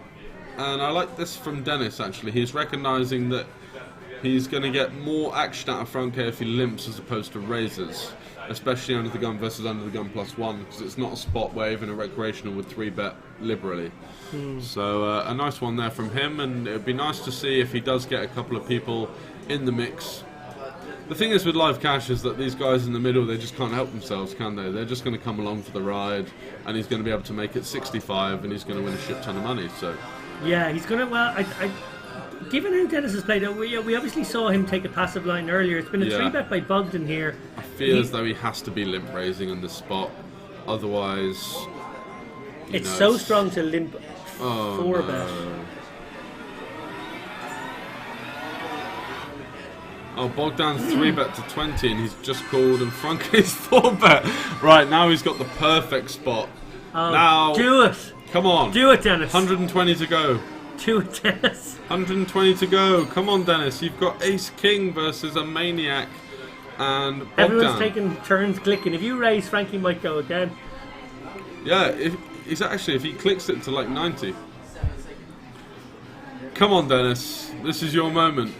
Speaker 2: and I like this from Dennis actually. He's recognising that he's going to get more action out of Franke if he limps as opposed to raises, especially under the gun versus under the gun +1, because it's not a spot where even a recreational would 3-bet liberally. So a nice one there from him, and it would be nice to see if he does get a couple of people in the mix. The thing is with live cash is that these guys in the middle, they just can't help themselves, can they? They're just going to come along for the ride, and he's going to be able to make it 65, and he's going to win a shit ton of money. So
Speaker 1: yeah, he's going to. Well, given how Dennis has played, we obviously saw him take a passive line earlier. It's been a 3-bet by Bogdan here.
Speaker 2: I feel as though he has to be limp raising on this spot, otherwise.
Speaker 1: It's so strong to limp 4-bet.
Speaker 2: No. Oh, Bogdan's 3-bet to 20 and he's just called, and Franke's 4-bet. Right, now he's got the perfect spot.
Speaker 1: Oh,
Speaker 2: now,
Speaker 1: do it!
Speaker 2: Come on.
Speaker 1: Do it, Dennis.
Speaker 2: 120 to go.
Speaker 1: Do it, Dennis.
Speaker 2: 120 to go. Come on, Dennis. You've got Ace King versus a Maniac and Bogdan.
Speaker 1: Everyone's taking turns clicking. If you raise, Frankie might go again.
Speaker 2: Yeah, if he clicks it to like 90. Come on, Dennis. This is your moment.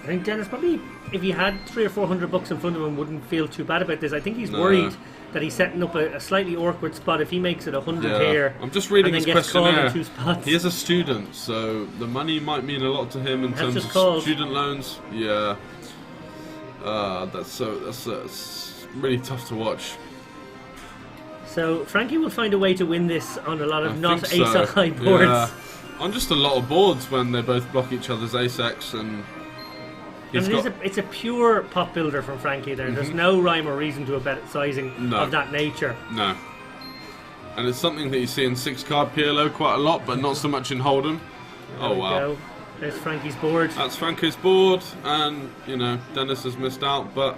Speaker 1: I think Dennis probably, if he had $300 or $400 in front of him, wouldn't feel too bad about this. I think he's
Speaker 2: No.
Speaker 1: worried that he's setting up a slightly awkward spot if he makes it 100 here.
Speaker 2: I'm just reading
Speaker 1: and
Speaker 2: his
Speaker 1: then gets called in
Speaker 2: questionnaire.
Speaker 1: 2 spots.
Speaker 2: He is a student, so the money might mean a lot to him in terms
Speaker 1: just
Speaker 2: of
Speaker 1: called.
Speaker 2: student loans. Yeah, that's it's really tough to watch.
Speaker 1: So Frankie will find a way to win this on a lot of
Speaker 2: I
Speaker 1: not
Speaker 2: think so.
Speaker 1: ace-high boards.
Speaker 2: Yeah. On just a lot of boards when they both block each other's ace-x, and he's
Speaker 1: And
Speaker 2: got.
Speaker 1: it's a pure pot builder from Frankie there. There's no rhyme or reason to a bet sizing
Speaker 2: No.
Speaker 1: of that nature.
Speaker 2: No. And it's something that you see in 6-card PLO quite a lot, but not so much in Hold'em.
Speaker 1: There
Speaker 2: Oh
Speaker 1: we
Speaker 2: wow.
Speaker 1: go. There's Frankie's board.
Speaker 2: That's Frankie's board, and Dennis has missed out. But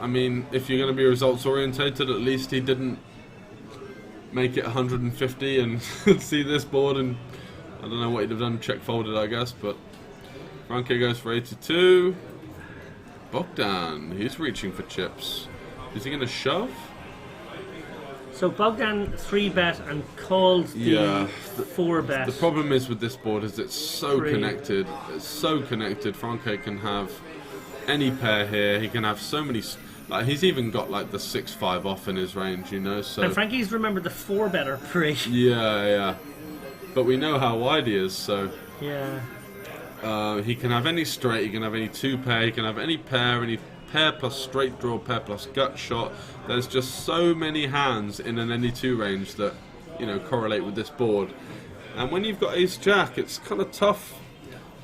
Speaker 2: I mean, if you're going to be results orientated, at least he didn't make it 150 and see this board, and I don't know what he'd have done. Check folded, I guess. But Frankie goes for 82. Bogdan, he's reaching for chips. Is he going to shove?
Speaker 1: So Bogdan 3-bet and calls the
Speaker 2: Yeah.
Speaker 1: 4-bet.
Speaker 2: The problem is with this board is it's so
Speaker 1: Three.
Speaker 2: connected. It's so connected. Franke can have any pair here. He can have so many. Like he's even got like the 6-5 off in his range, So
Speaker 1: And Frankie's remembered the 4-better pre.
Speaker 2: yeah. But we know how wide he is, so
Speaker 1: Yeah.
Speaker 2: he can have any straight. He can have any 2-pair. He can have any pair plus straight draw, pair plus gut shot. There's just so many hands in an any 2 range that correlate with this board. And when you've got ace jack, it's kind of tough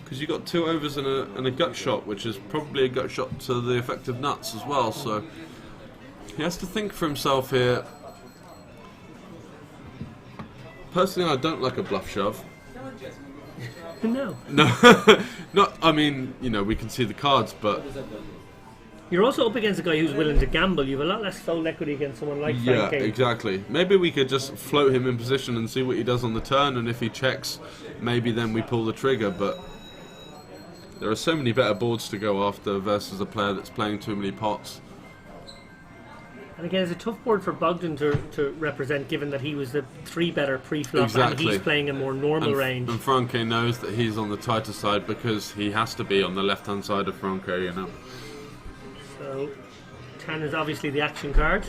Speaker 2: because you've got 2 overs and a gut shot, which is probably a gut shot to the effective nuts as well. So he has to think for himself here. Personally, I don't like a bluff shove.
Speaker 1: No.
Speaker 2: No, not. I mean, we can see the cards, but
Speaker 1: You're also up against a guy who's willing to gamble. You have a lot less fold equity against someone like
Speaker 2: yeah,
Speaker 1: Frankie.
Speaker 2: exactly. Maybe we could just float him in position and see what he does on the turn, and if he checks, maybe then we pull the trigger. But there are so many better boards to go after versus a player that's playing too many pots.
Speaker 1: And again, it's a tough board for Bogdan to represent, given that he was the 3-better pre-flop and
Speaker 2: Exactly.
Speaker 1: he's playing a more normal range.
Speaker 2: And Franke knows that he's on the tighter side because he has to be on the left-hand side of Franke,
Speaker 1: So 10 is obviously the action card.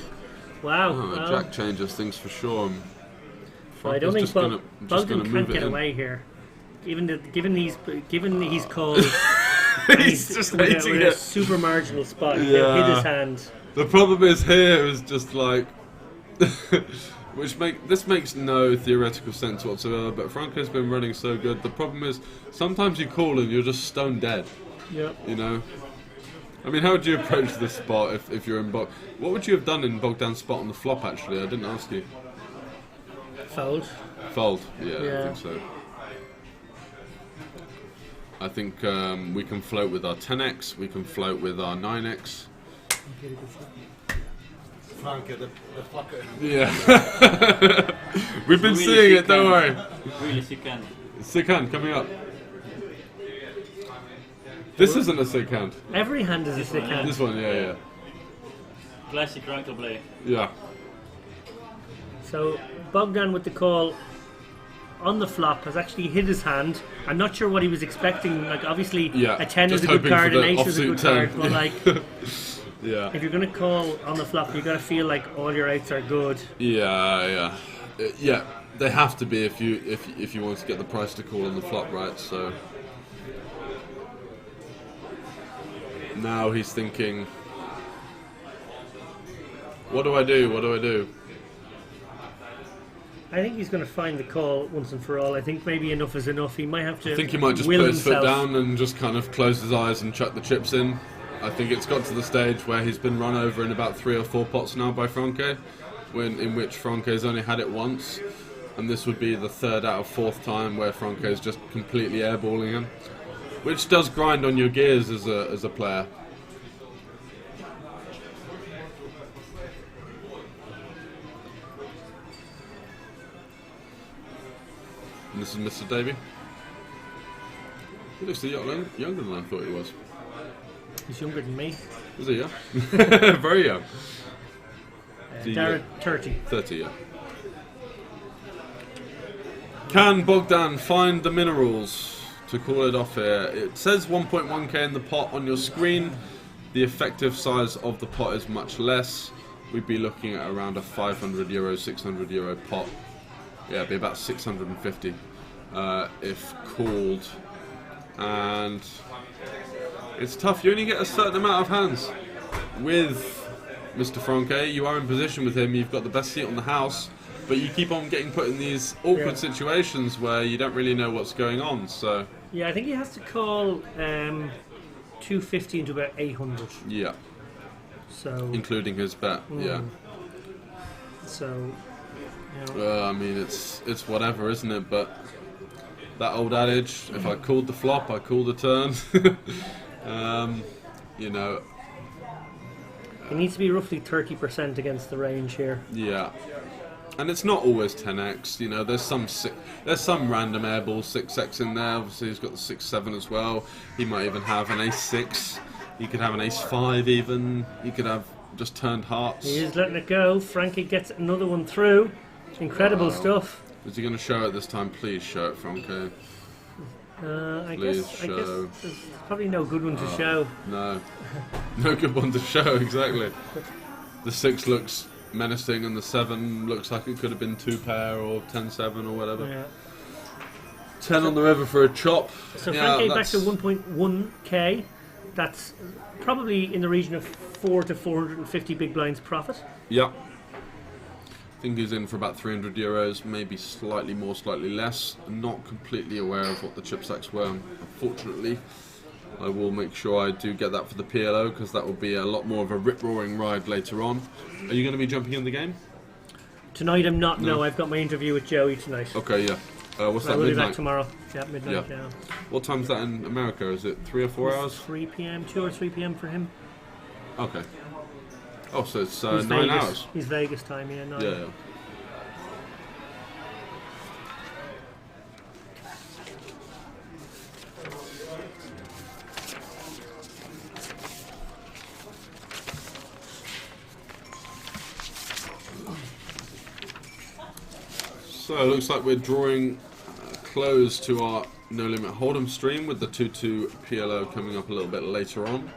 Speaker 1: Wow.
Speaker 2: Oh,
Speaker 1: well,
Speaker 2: Jack changes things for sure.
Speaker 1: well, I don't think
Speaker 2: just
Speaker 1: Bogdan
Speaker 2: gonna
Speaker 1: can't
Speaker 2: move it
Speaker 1: get
Speaker 2: in.
Speaker 1: away here. Given he's called,
Speaker 2: He's just
Speaker 1: with
Speaker 2: hating
Speaker 1: a
Speaker 2: it.
Speaker 1: super marginal spot. He'll
Speaker 2: Yeah.
Speaker 1: hit his hand.
Speaker 2: The problem is here is just like, this makes no theoretical sense whatsoever. But Franco's been running so good. The problem is sometimes you call and you're just stone dead.
Speaker 1: Yep.
Speaker 2: I mean, how would you approach this spot if you're in Bog? What would you have done in Bogdan's spot on the flop? Actually, I didn't ask you.
Speaker 1: Fold.
Speaker 2: Fold. Yeah, I
Speaker 1: Yeah.
Speaker 2: think so. I think we can float with our 10x. We can float with our 9x.
Speaker 4: Franke, the fucker.
Speaker 2: Yeah. We've been
Speaker 3: Really
Speaker 2: seeing it,
Speaker 3: sick
Speaker 2: don't worry.
Speaker 3: hand. Really sick hand.
Speaker 2: Sick hand coming up. This isn't a sick hand.
Speaker 1: Every hand is a sick hand.
Speaker 2: This one, yeah.
Speaker 3: Classic Ranko play.
Speaker 2: Yeah.
Speaker 1: So Bogdan with the call on the flop has actually hit his hand. I'm not sure what he was expecting. Like obviously
Speaker 2: Yeah.
Speaker 1: a 10 is
Speaker 2: Just
Speaker 1: a good
Speaker 2: hoping
Speaker 1: card,
Speaker 2: for
Speaker 1: an
Speaker 2: the
Speaker 1: ace is a good
Speaker 2: offsuit 10.
Speaker 1: card, but like
Speaker 2: Yeah.
Speaker 1: if you're gonna call on the flop, you gotta feel like all your eights are good.
Speaker 2: Yeah. Yeah. They have to be if you want to get the price to call on the flop, right? So now he's thinking, what do I do?
Speaker 1: I think he's going to find the call once and for all. I think maybe enough is enough. He might have to.
Speaker 2: I think he might just
Speaker 1: will
Speaker 2: put his foot
Speaker 1: himself.
Speaker 2: down and just kind of close his eyes and chuck the chips in. I think it's got to the stage where he's been run over in about 3 or 4 pots now by Franke, in which Franke's only had it once, and this would be the 3rd out of 4th time where Franke's just completely airballing him, which does grind on your gears as a player. And this is Mr. Davey. He looks a lot younger than I thought he was.
Speaker 1: He's younger than me.
Speaker 2: Was he, yeah? Very young.
Speaker 1: Darren 30.
Speaker 2: 30, yeah. Can Bogdan find the minerals to call it off here. It says 1.1k in the pot on your screen. The effective size of the pot is much less. We'd be looking at around a €500, €600 pot. Yeah, it'd be about 650 if called. And it's tough. You only get a certain amount of hands. With Mr. Franke, you are in position with him. You've got the best seat on the house, but you keep on getting put in these awkward situations where you don't really know what's going on. So
Speaker 1: yeah, I think he has to call 250 into about 800.
Speaker 2: yeah,
Speaker 1: So
Speaker 2: including his bet. Yeah.
Speaker 1: So. You know.
Speaker 2: I mean, it's whatever, isn't it? But that old adage: if I called the flop, I called the turn. You know.
Speaker 1: It needs to be roughly 30% against the range here.
Speaker 2: Yeah, and it's not always 10x. You know, there's some random airball 6x in there. Obviously, he's got the 6-7 as well. He might even have an ace-6. He could have an ace-5 even. He could have just turned hearts.
Speaker 1: He is letting it go. Frankie gets another one through. Incredible stuff.
Speaker 2: Is he going to show it this time? Please show it, Frankie.
Speaker 1: I
Speaker 2: Please
Speaker 1: guess
Speaker 2: show.
Speaker 1: there's probably no good one to show.
Speaker 2: No. No good one to show, exactly. The 6 looks menacing and the 7 looks like it could have been 2 pair or 10-7 or whatever.
Speaker 1: Yeah.
Speaker 2: 10 on the river for a chop.
Speaker 1: So
Speaker 2: Yeah,
Speaker 1: Frankie back
Speaker 2: that's-
Speaker 1: to 1.1k. That's probably in the region of 4 to 450 big blinds profit.
Speaker 2: Yeah. I think he's in for about €300, maybe slightly more, slightly less. I'm not completely aware of what the chip stacks were, unfortunately. I will make sure I do get that for the PLO, because that will be a lot more of a rip-roaring ride later on. Are you going to be jumping in the game?
Speaker 1: Tonight I'm not. No,
Speaker 2: No.
Speaker 1: I've got my interview with Joey tonight.
Speaker 2: Okay, yeah. What's
Speaker 1: I
Speaker 2: that,
Speaker 1: will be back
Speaker 2: midnight?
Speaker 1: tomorrow. Yeah, midnight.
Speaker 2: Yeah.
Speaker 1: Yeah.
Speaker 2: What time's that in America? Is it 3 or 4 hours?
Speaker 1: 3 p.m. 2 or 3 p.m. for him.
Speaker 2: Okay. Oh, so it's
Speaker 1: He's
Speaker 2: 9
Speaker 1: Vegas.
Speaker 2: hours.
Speaker 1: He's Vegas time. Yeah. 9.
Speaker 2: Yeah. So it looks like we're drawing close to our No Limit Hold'em stream with the 2-2 PLO coming up a little bit later on.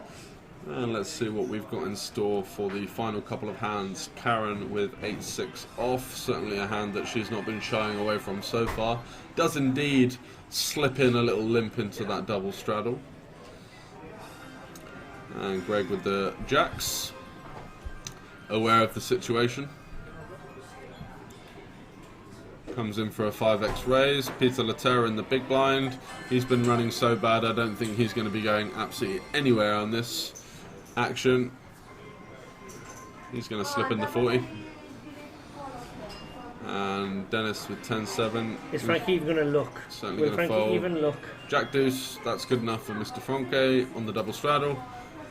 Speaker 2: And let's see what we've got in store for the final couple of hands. Karen with 8-6 off, certainly a hand that she's not been shying away from so far. Does indeed slip in a little limp into that double straddle. And Greg with the jacks, aware of the situation. Comes in for a 5x raise. Peter Laterra in the big blind. He's been running so bad, I don't think he's going to be going absolutely anywhere on this action. He's going to slip in the 40. And Dennis with 10-7.
Speaker 1: Is Frankie even going to look?
Speaker 2: Certainly
Speaker 1: Will
Speaker 2: going to
Speaker 1: Frankie
Speaker 2: fold.
Speaker 1: even look?
Speaker 2: Jack deuce, that's good enough for Mr. Franke on the double straddle.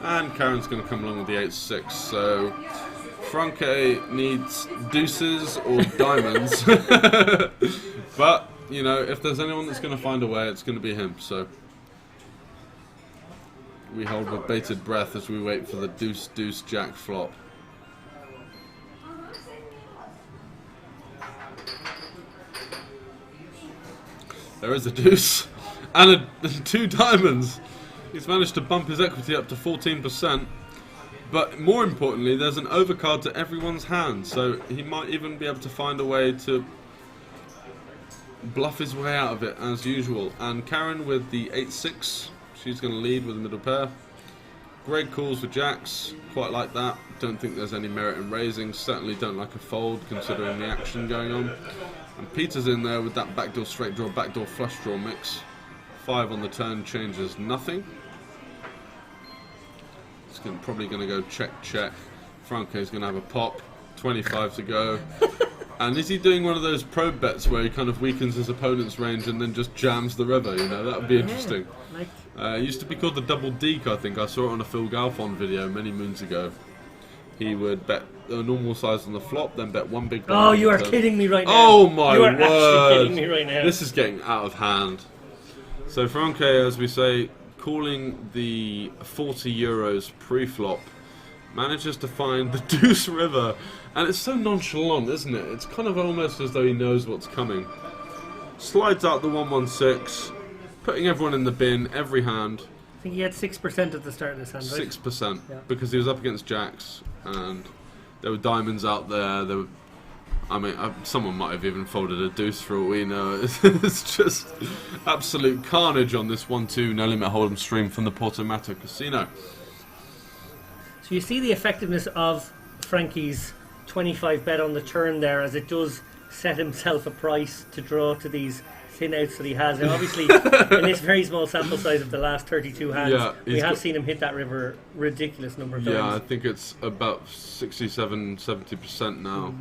Speaker 2: And Karen's going to come along with the 8-6. So Franke needs deuces or diamonds. But, you know, if there's anyone that's going to find a way, it's going to be him. So we hold with bated breath as we wait for the deuce jack flop. There is a deuce and 2 diamonds. He's managed to bump his equity up to 14%. But more importantly, there's an overcard to everyone's hand, so he might even be able to find a way to bluff his way out of it as usual. And Karen with the 8-6, she's going to lead with the middle pair. Greg calls with jacks, quite like that. Don't think there's any merit in raising, certainly don't like a fold considering the action going on. And Peter's in there with that backdoor straight draw, backdoor flush draw mix. 5 on the turn changes nothing. It's probably going to go check. Franco's going to have a pop. 25 to go. And is he doing one of those probe bets where he kind of weakens his opponent's range and then just jams the river? You know, that would be interesting.
Speaker 1: Like,
Speaker 2: It used to be called the double deke, I think. I saw it on a Phil Galfond video many moons ago. He would bet a normal size on the flop, then bet one big blind.
Speaker 1: oh, you
Speaker 2: on
Speaker 1: are
Speaker 2: the turn.
Speaker 1: kidding me right now.
Speaker 2: Oh my
Speaker 1: You are
Speaker 2: word!
Speaker 1: actually kidding me right now.
Speaker 2: This is getting out of hand. So Franke, as we say, calling the €40 pre-flop, manages to find the deuce river, and it's so nonchalant, isn't it? It's kind of almost as though he knows what's coming. Slides out the 116, putting everyone in the bin, every hand.
Speaker 1: I think he had 6% at the start of this hand, right?
Speaker 2: 6%,
Speaker 1: Yeah.
Speaker 2: because he was up against jacks, and there were diamonds out there. There were, I mean, someone might have even folded a deuce for all we know. It's just absolute carnage on this 1-2 No Limit Hold'em stream from the Portomato Casino.
Speaker 1: So you see the effectiveness of Frankie's 25 bet on the turn there, as it does set himself a price to draw to these thin outs that he has. And obviously, in this very small sample size of the last 32 hands, we have seen him hit that river ridiculous number of times.
Speaker 2: Yeah, I think it's about 67-70% now.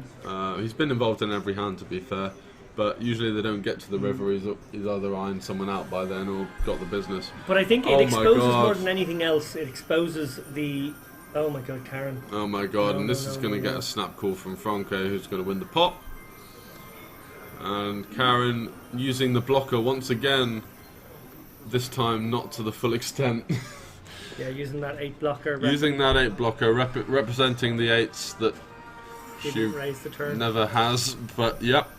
Speaker 2: He's been involved in every hand, to be fair. But usually they don't get to the river. He's either eyeing someone out by then or got the business.
Speaker 1: But I think it exposes more than anything else. It exposes the... Oh my god, Karen.
Speaker 2: Oh my god, and this is going to get a snap call from Franco, who's going to win the pot. And Karen using the blocker once again, this time not to the full extent.
Speaker 1: Yeah, using that 8 blocker.
Speaker 2: Using that 8 blocker, representing the 8s that she
Speaker 1: raise the turn.
Speaker 2: Never has, but yep.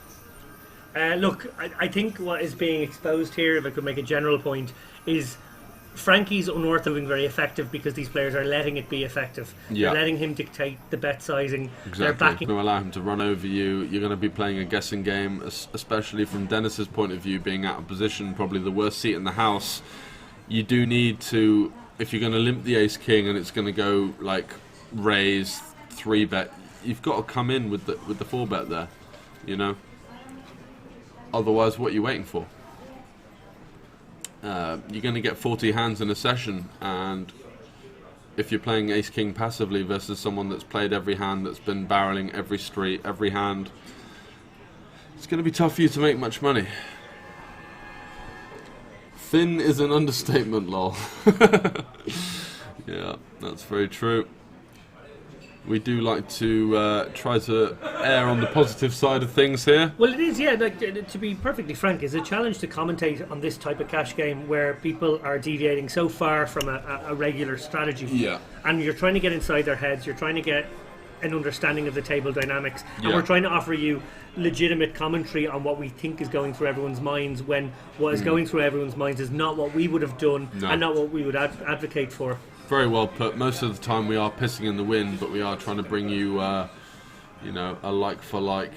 Speaker 1: Look, I think what is being exposed here, if I could make a general point, is Frankie's unorthodox very effective because these players are letting it be effective.
Speaker 2: Yeah.
Speaker 1: They're letting him dictate the bet sizing.
Speaker 2: Exactly.
Speaker 1: They're backing.
Speaker 2: You're going to allow him to run over you. You're going to be playing a guessing game, especially from Dennis's point of view, being out of position, probably the worst seat in the house. You do need to, if you're going to limp the ace king and it's going to go like raise 3 bet, you've got to come in with the 4 bet there, you know. Otherwise, what are you waiting for? You're going to get 40 hands in a session, and if you're playing ace-king passively versus someone that's played every hand, that's been barreling every street, every hand, it's going to be tough for you to make much money. Thin is an understatement, lol. Yeah, that's very true. We do like to try to err on the positive side of things here.
Speaker 1: Well, it is, yeah. Like, to be perfectly frank, it's a challenge to commentate on this type of cash game where people are deviating so far from a regular strategy.
Speaker 2: Yeah.
Speaker 1: And you're trying to get inside their heads. You're trying to get an understanding of the table dynamics, and we're trying to offer you legitimate commentary on what we think is going through everyone's minds, when what is going through everyone's minds is not what we would have done and not what we would advocate for.
Speaker 2: Very well put. Most of the time we are pissing in the wind, but we are trying to bring you, you know, a like-for-like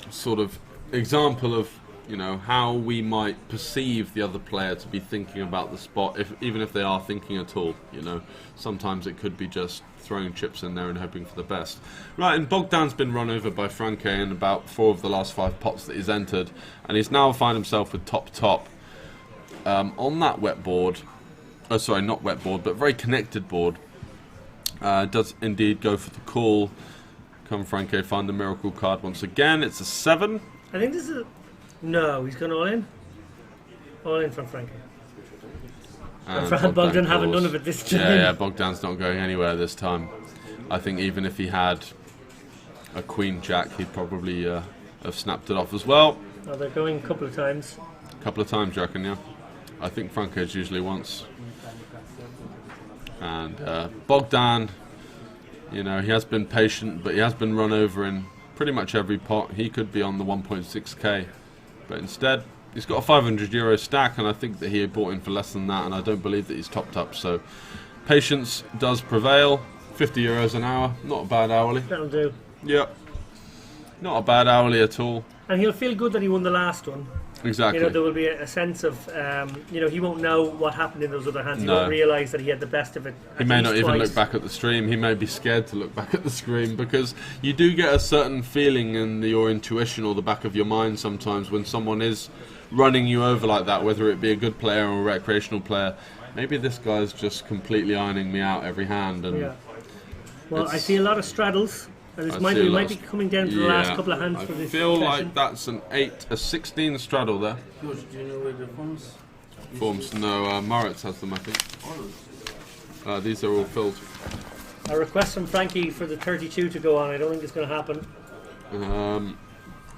Speaker 2: sort of example of, you know, how we might perceive the other player to be thinking about the spot, even if they are thinking at all, you know. Sometimes it could be just throwing chips in there and hoping for the best. Right, and Bogdan's been run over by Franke in about 4 of the last 5 pots that he's entered, and he's now found himself with top on that wet board. Oh, sorry, not wet board, but very connected board. Does indeed go for the call. Come Franke, find the miracle card once again. It's a 7.
Speaker 1: I think this is no, he's gone all in. All in from Frankie. And Bogdan having none of it this time.
Speaker 2: Yeah, Bogdan's not going anywhere this time. I think even if he had a queen jack, he'd probably have snapped it off as well.
Speaker 1: Oh, they're going a couple of times.
Speaker 2: A couple of times, you reckon, yeah? I think Franke's usually once. And Bogdan, you know, he has been patient, but he has been run over in pretty much every pot. He could be on the 1.6k, but instead he's got a €500 stack, and I think that he had bought in for less than that, and I don't believe that he's topped up. So patience does prevail. €50 an hour, not a bad hourly.
Speaker 1: That'll do.
Speaker 2: Yep, not a bad hourly at all.
Speaker 1: And he'll feel good that he won the last one.
Speaker 2: Exactly.
Speaker 1: You know, there will be a sense of, you know, he won't know what happened in those other hands. He won't realise that he had the best of it.
Speaker 2: He may not even look back at the stream. He may be scared to look back at the stream, because you do get a certain feeling in your intuition or the back of your mind sometimes when someone is running you over like that, whether it be a good player or a recreational player. Maybe this guy's just completely ironing me out every hand. And
Speaker 1: yeah. Well, I see a lot of straddles. And this might be coming down to the last couple of hands for this session.
Speaker 2: I feel like that's a 16 straddle there.
Speaker 3: George, do you know where the forms?
Speaker 2: Forms? No, Moritz has them, I think. These are all filled.
Speaker 1: A request from Frankie for the 32 to go on. I don't think it's going to happen.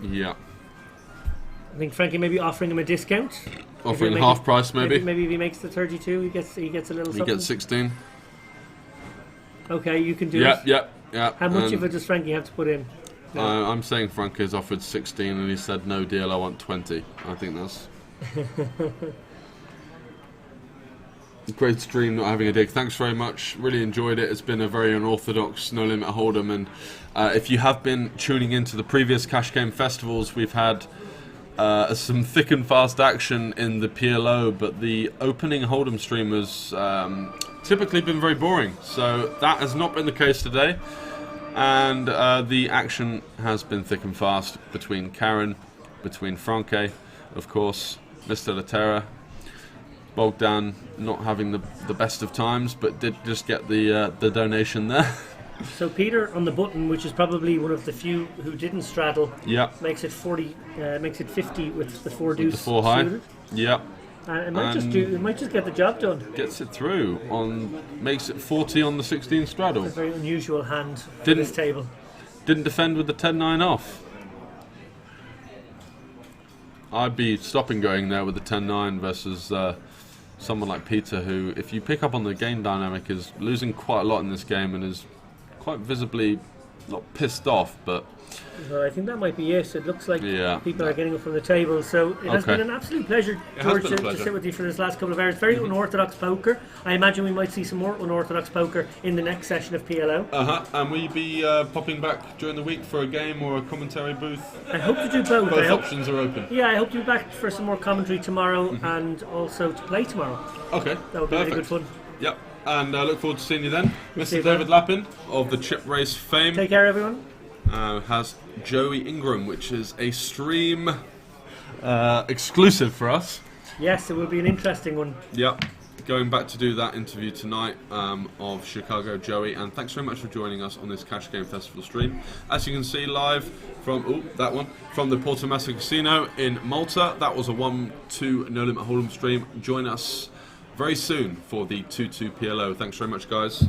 Speaker 2: Yeah.
Speaker 1: I think Frankie may be offering him a discount.
Speaker 2: Offering half price, maybe.
Speaker 1: Maybe if he makes the 32, he gets a little something.
Speaker 2: He gets 16.
Speaker 1: Okay, you can do it.
Speaker 2: Yeah.
Speaker 1: How much of it does Frankie have to put in? No.
Speaker 2: I'm saying Frankie's offered 16 and he said no deal, I want 20. I think that's Great stream, not having a dig. Thanks very much. Really enjoyed it. It's been a very unorthodox No Limit Hold'em, and if you have been tuning into the previous Cash Game festivals, we've had some thick and fast action in the PLO, but the opening Hold'em stream has typically been very boring. So that has not been the case today, and the action has been thick and fast between Karen, between Franke, of course, Mr. Laterra. Bogdan not having the best of times, but did just get the donation there.
Speaker 1: So Peter on the button, which is probably one of the few who didn't straddle, makes it 40, makes it 50 with the 4 deuce.
Speaker 2: The 4 high.
Speaker 1: Suited.
Speaker 2: Yep.
Speaker 1: It might just get the job done.
Speaker 2: Gets it through makes it 40 on the 16 straddle.
Speaker 1: It's a very unusual hand for this table.
Speaker 2: Didn't defend with the 10-9 off. I'd be stopping going there with the 10-9 versus someone like Peter, who, if you pick up on the game dynamic, is losing quite a lot in this game and is quite visibly not pissed off, but
Speaker 1: Well, I think that might be it. It looks like
Speaker 2: Yeah.
Speaker 1: people are getting up from the table. So it has
Speaker 2: Okay.
Speaker 1: been an absolute pleasure,
Speaker 2: It has
Speaker 1: George,
Speaker 2: been a
Speaker 1: to
Speaker 2: pleasure.
Speaker 1: sit with you for this last couple of hours. Very unorthodox poker. I imagine we might see some more unorthodox poker in the next session of PLO.
Speaker 2: And will you be popping back during the week for a game or a commentary booth?
Speaker 1: I hope to do both.
Speaker 2: Both options are open.
Speaker 1: Yeah, I hope to be back for some more commentary tomorrow and also to play tomorrow.
Speaker 2: Okay,
Speaker 1: That would be really good fun.
Speaker 2: Yep, and I look forward to seeing you then.
Speaker 1: See
Speaker 2: Mr.
Speaker 1: you
Speaker 2: David
Speaker 1: then.
Speaker 2: Lappin of the Chip Race fame
Speaker 1: Take care, everyone.
Speaker 2: has Joey Ingram, which is a stream exclusive for us.
Speaker 1: Yes, it will be an interesting one.
Speaker 2: Yep, going back to do that interview tonight of Chicago Joey, and thanks very much for joining us on this Cash Game Festival stream. As you can see live from from the Porto Massa Casino in Malta. That was a 1-2 No Limit Hold'em stream. Join us very soon for the 2-2 PLO. Thanks very much, guys.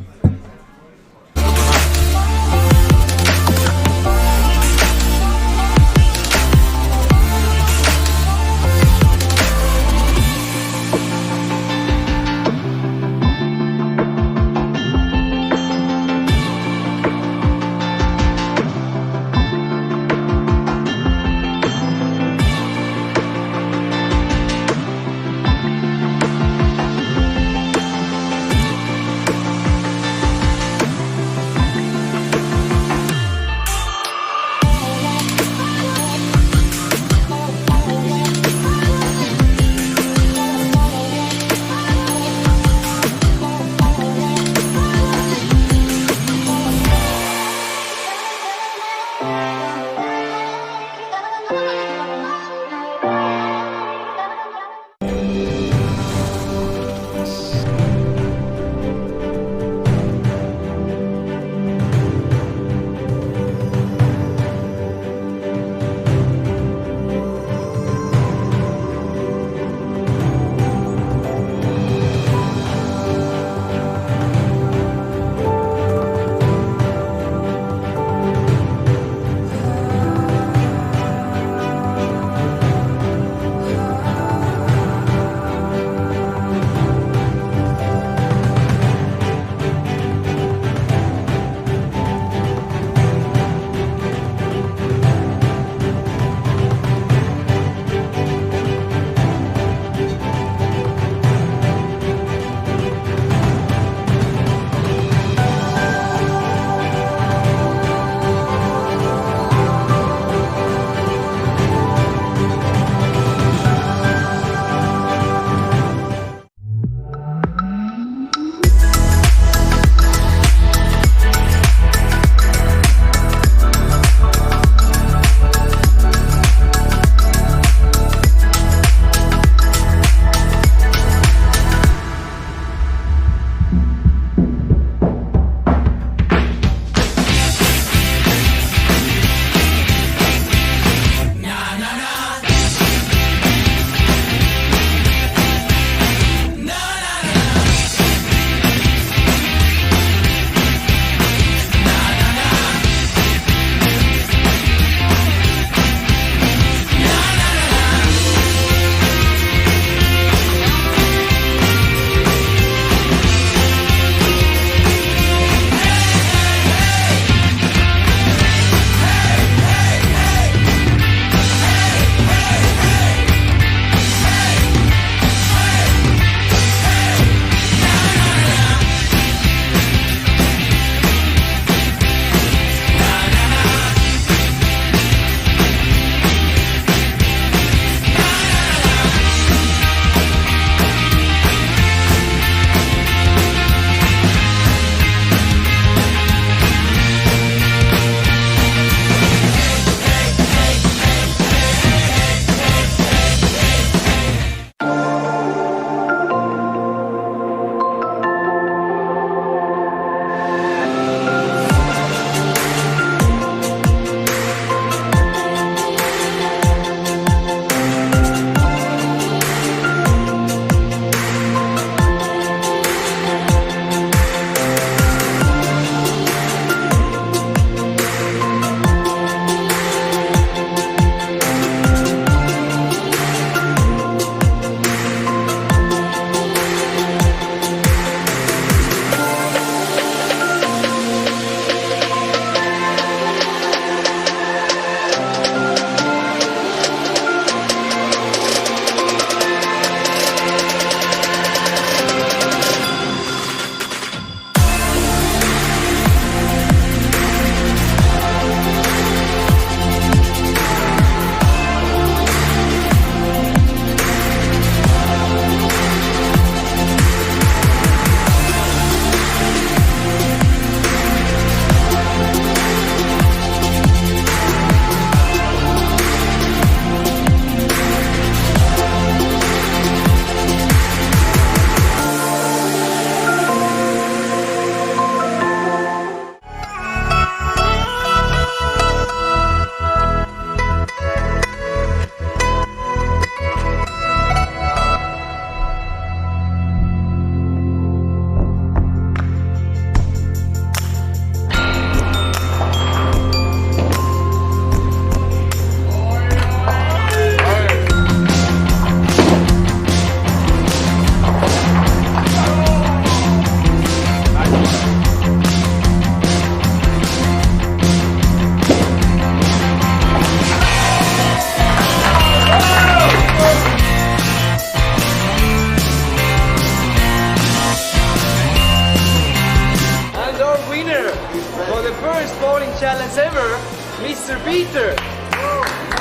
Speaker 5: For the first bowling challenge ever, Mr. Peter.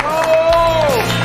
Speaker 5: Oh!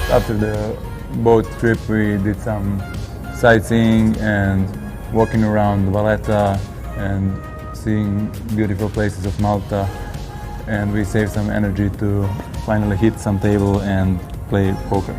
Speaker 6: After the boat trip we did some sightseeing and walking around Valletta and seeing beautiful places of Malta, and we saved some energy to finally hit some table and play poker.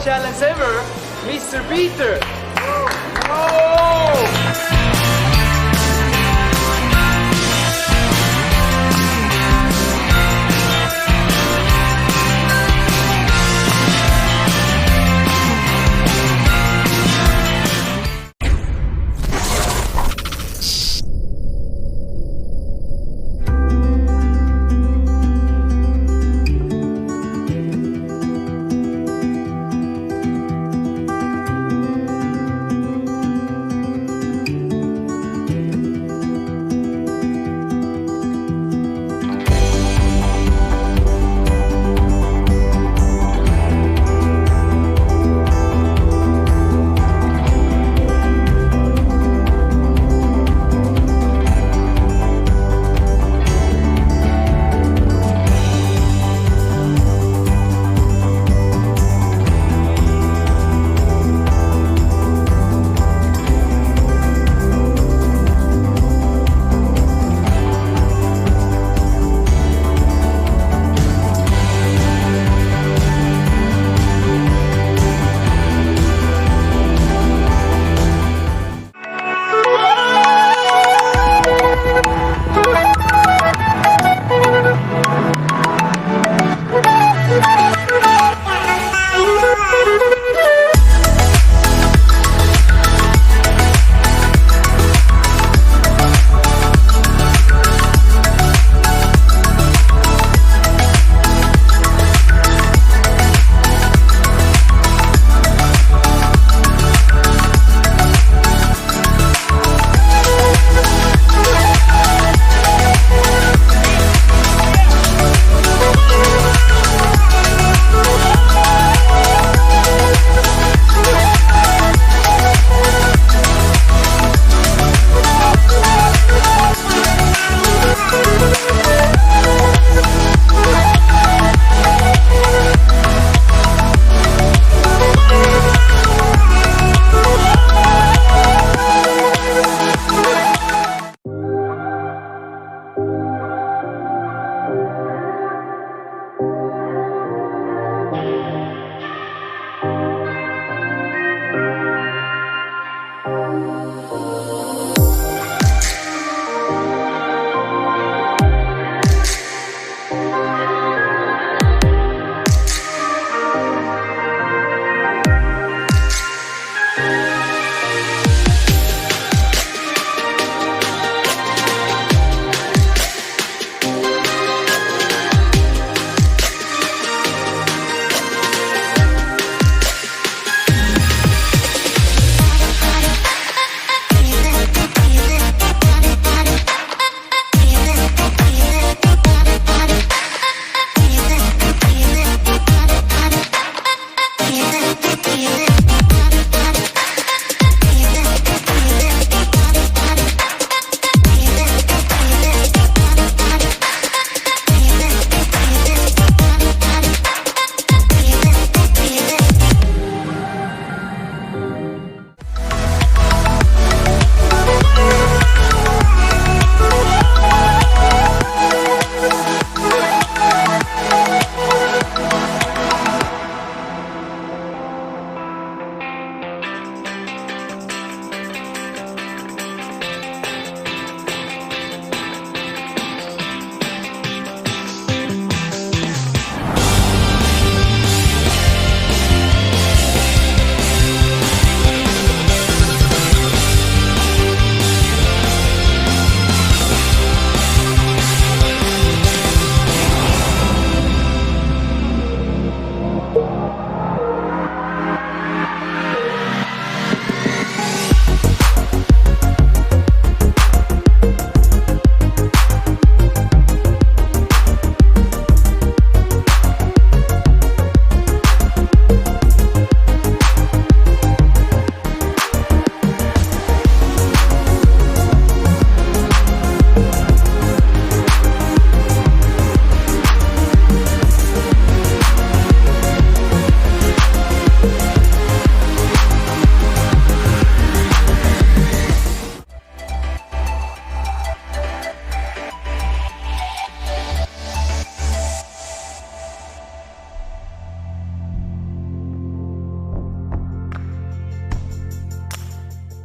Speaker 5: challenge ever, Mr. Peter.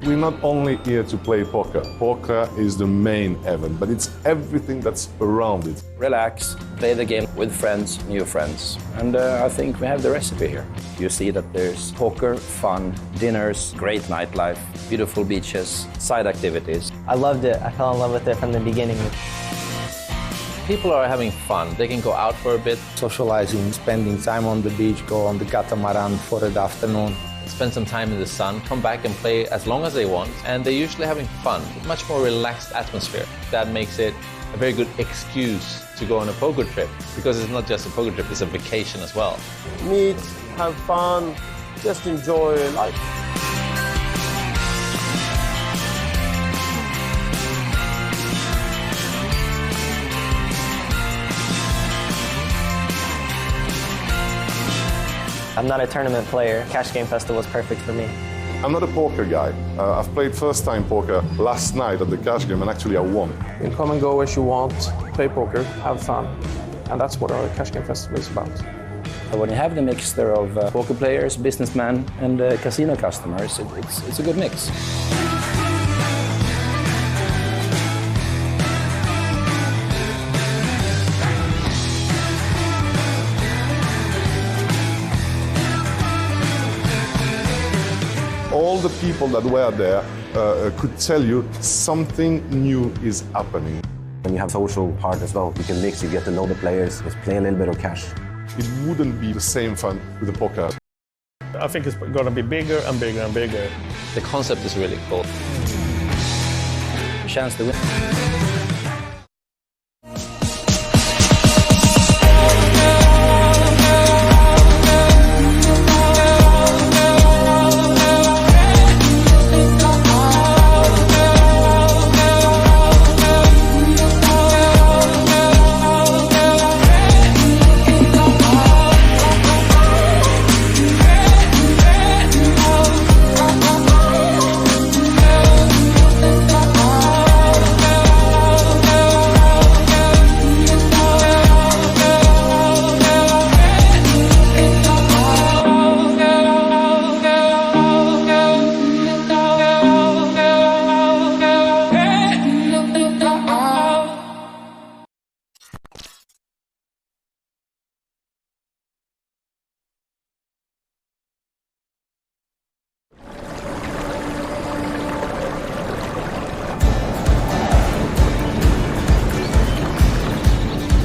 Speaker 7: We're not only here to play poker. Poker is the main event, but it's everything that's around it.
Speaker 8: Relax, play the game with friends, new friends. And I think we have the recipe here. You see that there's poker, fun, dinners, great nightlife, beautiful beaches, side activities.
Speaker 5: I loved it. I fell in love with it from the beginning.
Speaker 8: People are having fun. They can go out for a bit,
Speaker 9: socializing, spending time on the beach, go on the catamaran for the afternoon.
Speaker 8: spend some time in the sun, come back and play as long as they want, and they're usually having fun. Much more relaxed atmosphere. That makes it a very good excuse to go on a poker trip, because it's not just a poker trip, it's a vacation as well.
Speaker 10: Meet, have fun, just enjoy life.
Speaker 5: I'm not a tournament player. Cash Game Festival is perfect for me.
Speaker 7: I'm not a poker guy. I've played first-time poker last night at the Cash Game, and actually I won.
Speaker 10: You can come and go as you want, play poker, have fun. And that's what our Cash Game Festival is about.
Speaker 8: When you have the mixture of poker players, businessmen, and casino customers, it's a good mix.
Speaker 7: All the people that were there could tell you something new is happening.
Speaker 11: When you have social part as well, you can mix, you get to know the players, just play a little bit of cash.
Speaker 7: It wouldn't be the same fun with the poker.
Speaker 10: I think it's going to be bigger and bigger and bigger.
Speaker 8: The concept is really cool.
Speaker 9: Chance to win.